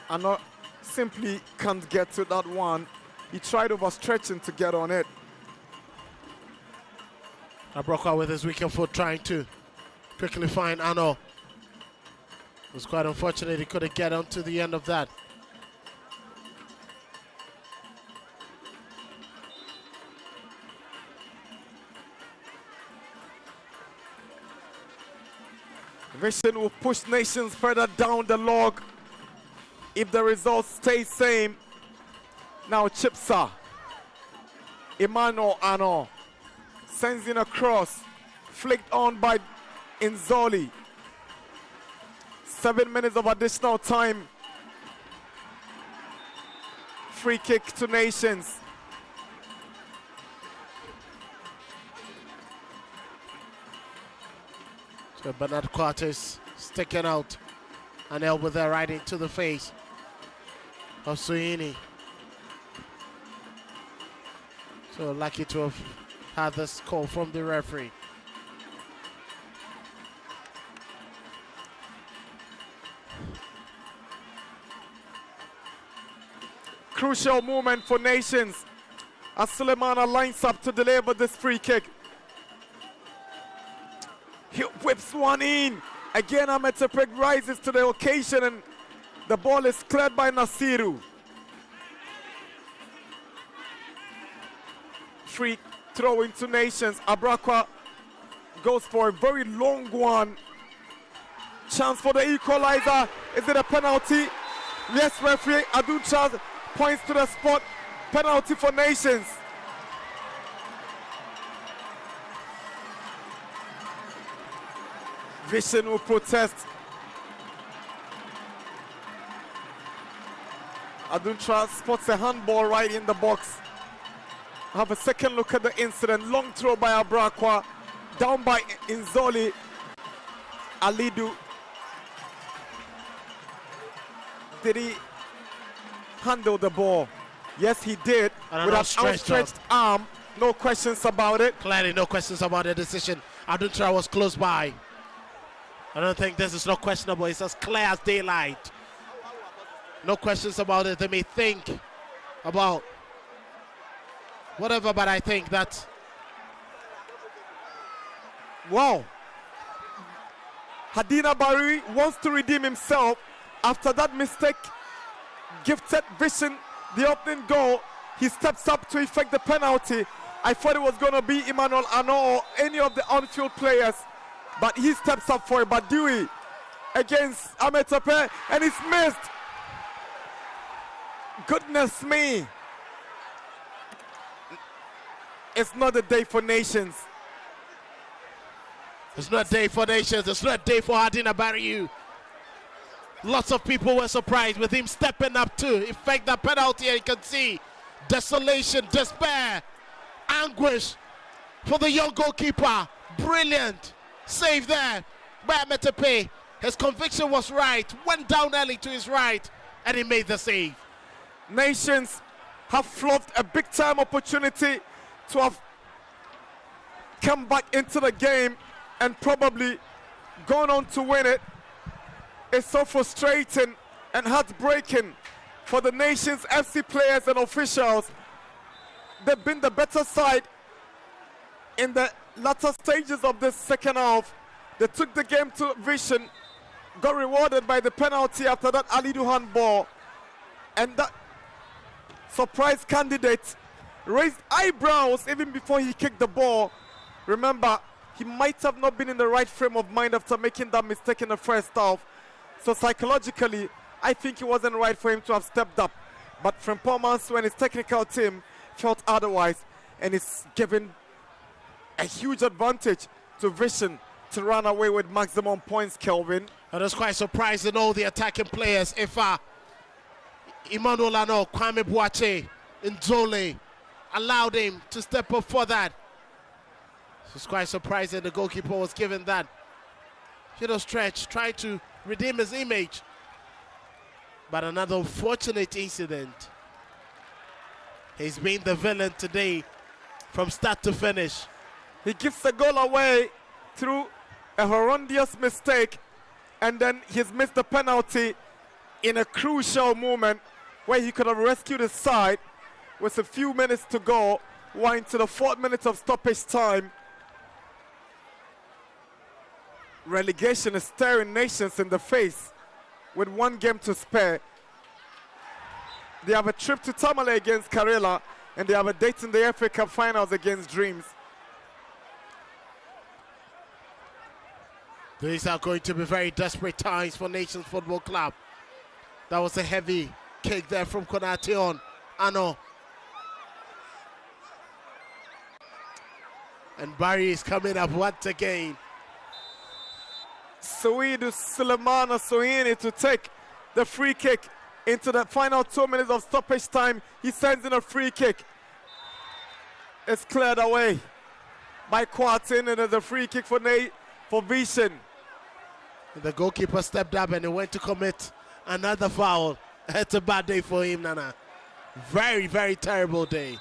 And not simply can't get to that one. He tried overstretching to get on it. Abrakwa with his weaker foot trying to quickly find Ano. It was quite unfortunate he couldn't get onto the end of that. Vision will push Nations further down the log if the results stay same. Now Chipsa, Emmanuel Ano sends in a cross, flicked on by Inzoli. 7 minutes of additional time. Free kick to Nations. So Bernard Quartes sticking out an elbow there right into the face of Suini. So lucky to have had this call from the referee. Crucial moment for Nations as Sulemana lines up to deliver this free kick. He whips one in. Again, Ametepec rises to the occasion and the ball is cleared by Nasiru. Free throw into Nations. Abrakwa goes for a very long one. Chance for the equalizer. Is it a penalty? Yes, referee Adu Charles points to the spot. Penalty for Nations. Vision will protest. Aduntra spots a handball right in the box. Have a second look at the incident. Long throw by Abrakwa. Down by Inzoli. Alidu. Did he handle the ball? Yes, he did. And with an outstretched arm. No questions about it. Clearly, no questions about the decision. Aduntra was close by. I don't think this is not questionable. It's as clear as daylight. No questions about it. They may think about whatever, but I think that. Wow. Hadina Bari wants to redeem himself after that mistake. Gifted Vision the opening goal. He steps up to effect the penalty. I thought it was going to be Emmanuel Ano or any of the on-field players, but he steps up for it. Badui against Ametepec, and it's missed. Goodness me. It's not a day for Nations. It's not a day for Nations. It's not a day for Hadina Barriu. Lots of people were surprised with him stepping up to effect that penalty, and you can see desolation, despair, anguish for the young goalkeeper. Brilliant save there by Ametepec. His conviction was right, went down early to his right, and he made the save. Nations have fluffed a big time opportunity to have come back into the game and probably gone on to win it. It's so frustrating and heartbreaking for the Nations FC players and officials. They've been the better side in the latter stages of this second half. They took the game to Vision, got rewarded by the penalty after that Ali Duhan ball, and that surprise candidate raised eyebrows even before he kicked the ball. Remember, he might have not been in the right frame of mind after making that mistake in the first half. So psychologically, I think it wasn't right for him to have stepped up. But Frimpong Manso and his technical team felt otherwise, and it's given a huge advantage to Vision to run away with maximum points, Kelvin. I was quite surprised in all the attacking players. If Emmanuel Ano, Kwame Boache, Nzole allowed him to step up for that. It's quite surprising the goalkeeper was given that. Stretch, tried to redeem his image. But another unfortunate incident. He's been the villain today from start to finish. He gives the goal away through a horrendous mistake, and then he's missed the penalty in a crucial moment where he could have rescued his side with a few minutes to go. We're into the 4th minute of stoppage time. Relegation is staring nations in the face with 1 game to spare. They have a trip to Tamale against Karela, and they have a date in the FA Cup finals against Dreams. These are going to be very desperate times for Nations Football Club. That was a heavy kick there from Konation. Ano. And Barry is coming up once again. Suidu Sulemana Sohini to take the free kick into the final 2 minutes of stoppage time. He sends in a free kick. It's cleared away by Kwartin, and there's a free kick for Vision. The goalkeeper stepped up and he went to commit another foul. It's a bad day for him, Nana. Very, very terrible day.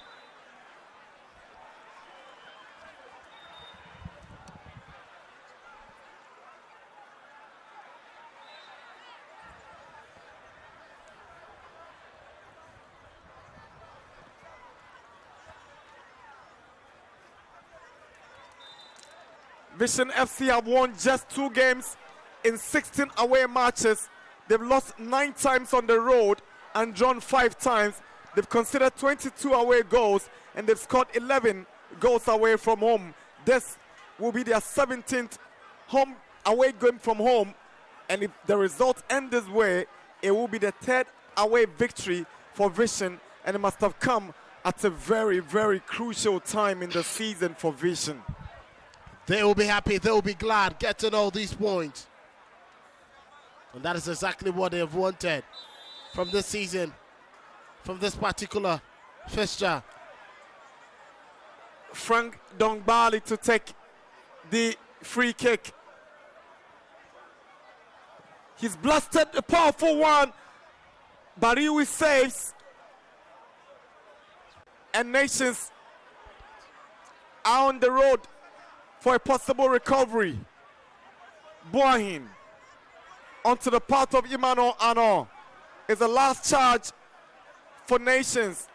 Vision FC have won just 2 games in 16 away matches. They've lost 9 times on the road and drawn 5 times. They've considered 22 away goals, and they've scored 11 goals away from home. This will be their 17th home away game from home, and if the result ends this way, it will be the 3rd away victory for Vision, and it must have come at a very, very crucial time in the season for Vision. They will be happy, they will be glad getting all these points. And that is exactly what they have wanted from this season, from this particular fixture. Frank Dongbali to take the free kick. He's blasted a powerful one. Bariwi saves. And Nations are on the road for a possible recovery. Boahin onto the part of Emmanuel Ano is the last charge for Nations,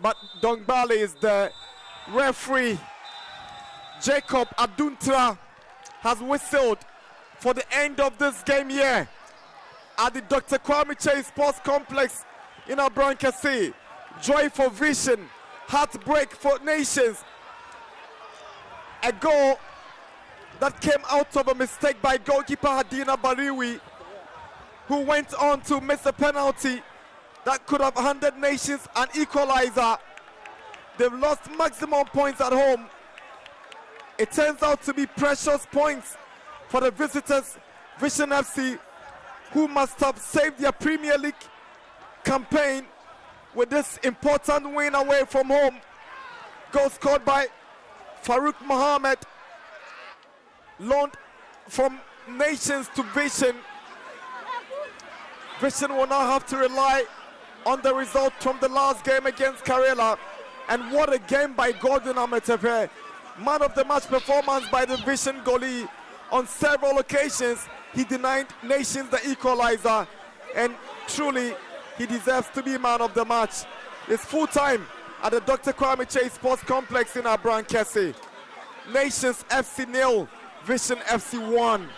but Dongbali is the referee. Jacob Aduntra has whistled for the end of this game here at the Dr. Kwame Chase Sports Complex in Abrankasi. Joy for Vision, heartbreak for Nations. A goal that came out of a mistake by goalkeeper Hadina Bariwi, who went on to miss a penalty that could have handed Nations an equalizer. They've lost maximum points at home. It turns out to be precious points for the visitors, Vision FC, who must have saved their Premier League campaign with this important win away from home. Goal scored by Farouk Mohammed, loaned from Nations to Vision. Vision will now have to rely on the result from the last game against Karela. And what a game by Gordon Ametepe. Man of the match performance by the Vision goalie. On several occasions, he denied Nations the equalizer. And truly, he deserves to be man of the match. It's full time at the Dr. Kwame Chase Sports Complex in Abrankasi. Nations FC 0, Vision FC 1.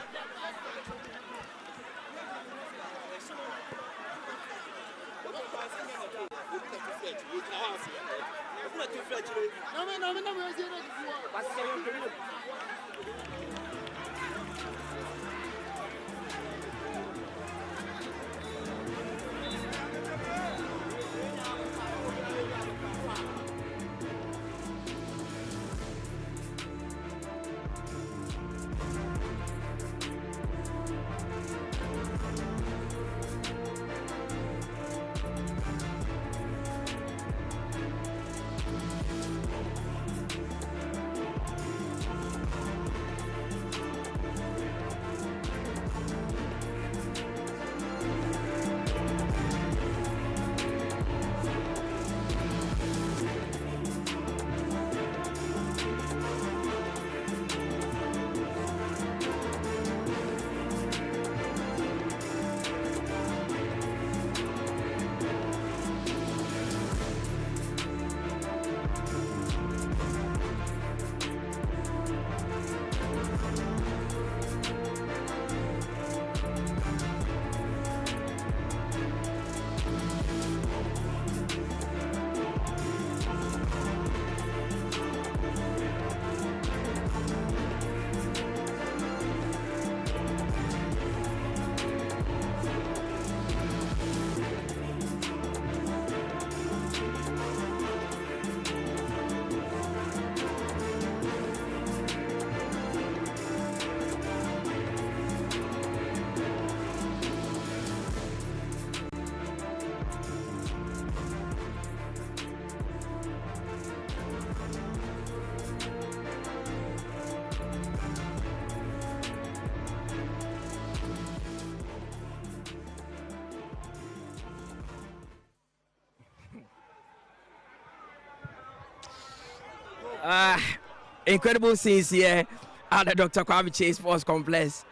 Incredible scenes here at the Dr. Kwame Chase Sports Complex.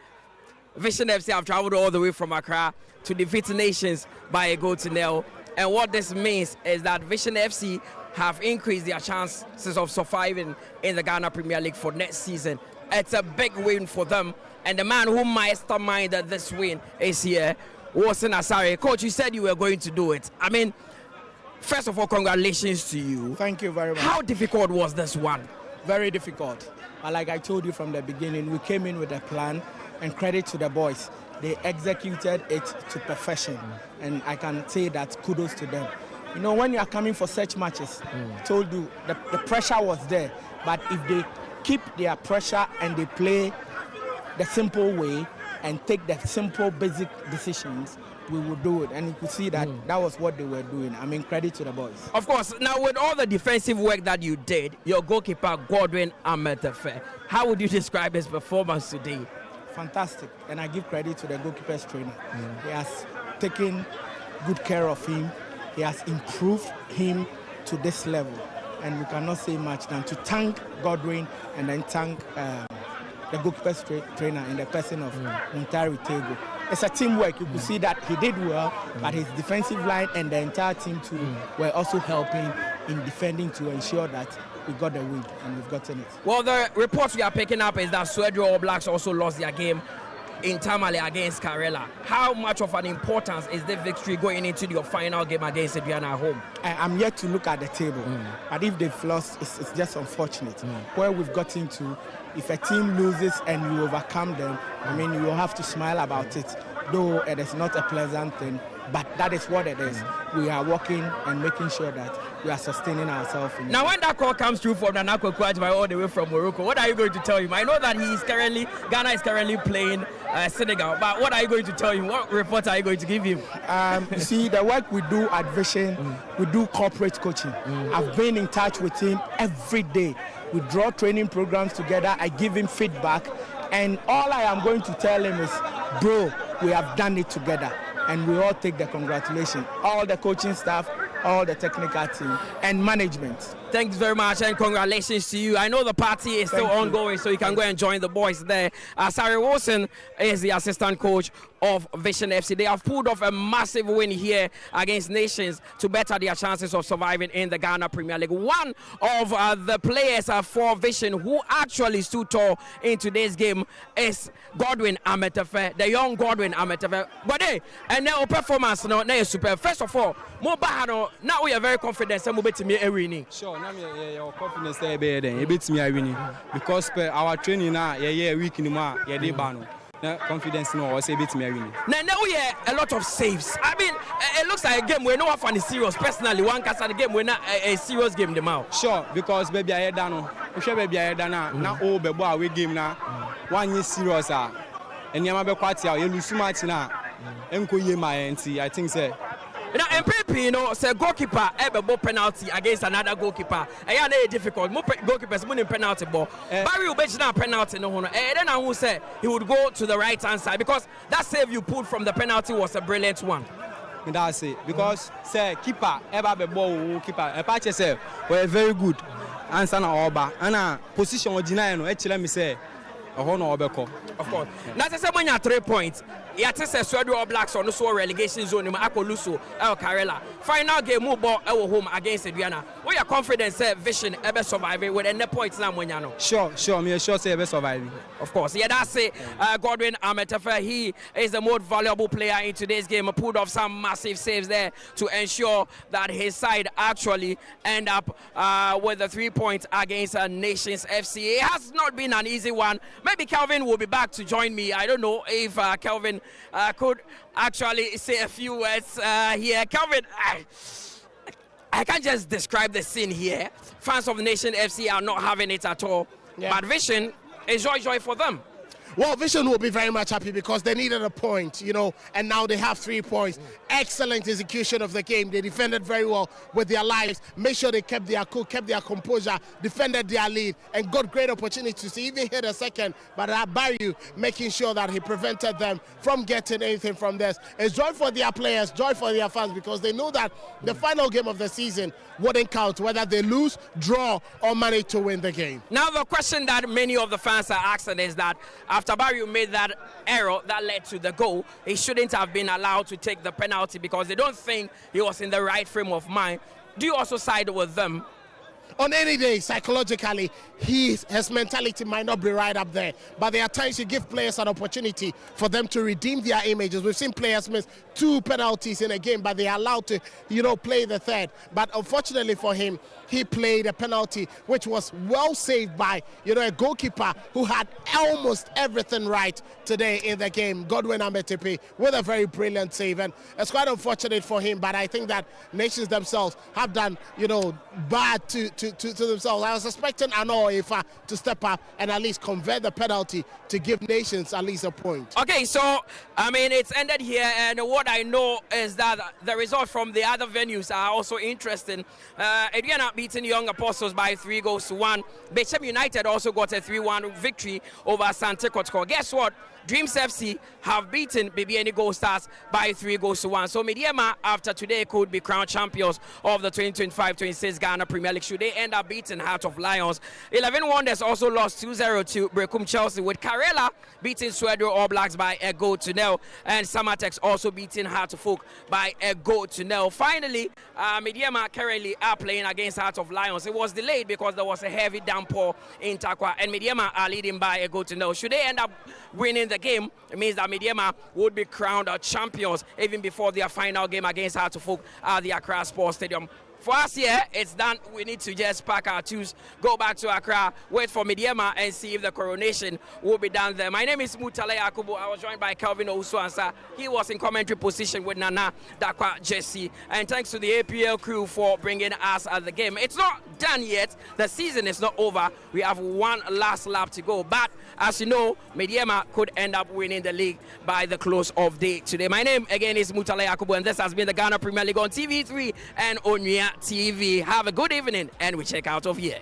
Vision FC have traveled all the way from Accra to defeat Nations by 1-0. And what this means is that Vision FC have increased their chances of surviving in the Ghana Premier League for next season. It's a big win for them. And the man who masterminded this win is here, Wilson Asare. Coach, you said you were going to do it. I mean, first of all, congratulations to you. Thank you very much. How difficult was this one? Very difficult. But like I told you from the beginning, we came in with a plan, and credit to the boys. They executed it to perfection. And I can say that kudos to them. You know, when you are coming for such matches, I told you the pressure was there. But if they keep their pressure and they play the simple way and take the simple basic decisions, we will do it. And you could see that that was what they were doing. I mean, credit to the boys. Of course. Now, with all the defensive work that you did, your goalkeeper, Godwin Ametefe, how would you describe his performance today? Fantastic. And I give credit to the goalkeeper's trainer. He has taken good care of him. He has improved him to this level. And we cannot say much than to thank Godwin and then thank the goalkeeper's trainer in the person of Muntari Tego. It's a teamwork. You could see that he did well, but his defensive line and the entire team too were also helping in defending to ensure that we got the win, and we've gotten it. Well, the reports we are picking up is that Swedro All Blacks also lost their game in Tamale against Karela. How much of an importance is the victory going into your final game against Aduana at home? I'm yet to look at the table, but if they've lost, it's just unfortunate. Where we've gotten to, if a team loses and you overcome them, I mean, you will have to smile about it, though it is not a pleasant thing, but that is what it is. We are working and making sure that we are sustaining ourselves. Now, when that call comes through from Nana Kwaku all the way from Morocco, what are you going to tell him? I know that Ghana is currently playing Senegal, but what are you going to tell him? What report are you going to give him? You see, the work we do at Vision, we do corporate coaching. I've been in touch with him every day. We draw training programs together. I give him feedback, and all I am going to tell him is, bro, we have done it together. And we all take the congratulations. All the coaching staff, all the technical team, and management. Thanks very much, and congratulations to you. I know the party is still ongoing, so you can go and join the boys there. Sari Wilson is the assistant coach of Vision FC. They have pulled off a massive win here against Nations to better their chances of surviving in the Ghana Premier League. One of the players for Vision who actually stood tall in today's game is Godwin Ametefe, the young Godwin Ametefe. But hey, and their performance now is super. First of all, now we are very confident that we'll be winning. Sure, now we are confident that we'll be winning because our training now, week in the morning. Confidence no, I say bit me winning. Now we have a lot of saves. I mean, it looks like a game we're not fun serious. Personally, one cast the game we're not a serious game them out. Sure, because baby I done. We sure baby I done now. All the boy we game now. 1 year serious and you be quite you lose match now. I think say. Now, MPP, you know, say goalkeeper ever ball penalty against another goalkeeper. And it's difficult. More goalkeepers winning penalty ball. Barry will bet now penalty no one. And then I will say he would go to the right hand side because that save you pulled from the penalty was a brilliant one. That's it. Because say keeper ever be ball keeper. A patch yourself were very good. Answer na oba. And position of deny no. Actually me say. Of course. Now, I say when you have 3 points, you have to say Swedro All Blacks on the relegation zone. You have Luso, Karela. Final game, move ball home against Aduana. What your confidence say Vision ever surviving with any points now when you know? Sure. Me sure say ever surviving. Of course. Yeah, that's it. Godwin Ametefe, he is the most valuable player in today's game. Pulled off some massive saves there to ensure that his side actually end up with the 3 points against Nations FC. It has not been an easy one. Maybe Kelvin will be back to join me. I don't know if Kelvin could actually say a few words here. Kelvin, I can't just describe the scene here. Fans of Nation FC are not having it at all. Yeah. But Vision is joy for them. Well, Vision will be very much happy because they needed a point, you know, and now they have 3 points. Excellent execution of the game. They defended very well with their lives, made sure they kept their cool, kept their composure, defended their lead, and got great opportunities to even hit a second. But Barry making sure that he prevented them from getting anything from this. It's joy for their players, joy for their fans, because they know that the final game of the season wouldn't count, whether they lose, draw, or manage to win the game. Now, the question that many of the fans are asking is that after Barry made that error that led to the goal, he shouldn't have been allowed to take the penalty because they don't think he was in the right frame of mind. Do you also side with them? On any day, psychologically, his mentality might not be right up there. But there are times you give players an opportunity for them to redeem their images. We've seen players miss 2 penalties in a game, but they are allowed to, you know, play the third. But unfortunately for him, he played a penalty which was well saved by, you know, a goalkeeper who had almost everything right today in the game, Godwin Ametepe, with a very brilliant save. And it's quite unfortunate for him, but I think that nations themselves have done, you know, bad to themselves. I was expecting Ano Ifa to step up and at least convert the penalty to give nations at least a point. Okay, so, I mean, it's ended here, and what I know is that the results from the other venues are also interesting. Ediana beating Young Apostles by 3-1. Bechem United also got a 3-1 victory over Sante Kotoko. Guess what? Dreams FC have beaten BBN Gold Stars by 3-1. So Mediema, after today, could be crowned champions of the 2025-26 Ghana Premier League. Should they end up beating Heart of Lions? 11 Wonders also lost 2-0 to Brekum Chelsea, with Karela beating Swedro All Blacks by 1-0, and Samatex also beating Heart of Oak by 1-0. Finally, Mediema currently are playing against Heart of Lions. It was delayed because there was a heavy downpour in Takwa, and Mediema are leading by 1-0. Should they end up winning the game, it means that Mediema would be crowned champions even before their final game against Heart of Oak at the Accra Sports Stadium. For us here, it's done. We need to just pack our tools, go back to Accra, wait for Mediema, and see if the coronation will be done there. My name is Mutale Akubu. I was joined by Kelvin Owusu-Ansah. He was in commentary position with Nana Dakwa Jesse. And thanks to the APL crew for bringing us at the game. It's not done yet. The season is not over. We have one last lap to go. But as you know, Mediema could end up winning the league by the close of day today. My name again is Mutale Akubu, and this has been the Ghana Premier League on TV3 and Onya TV. Have a good evening, and we check out of here.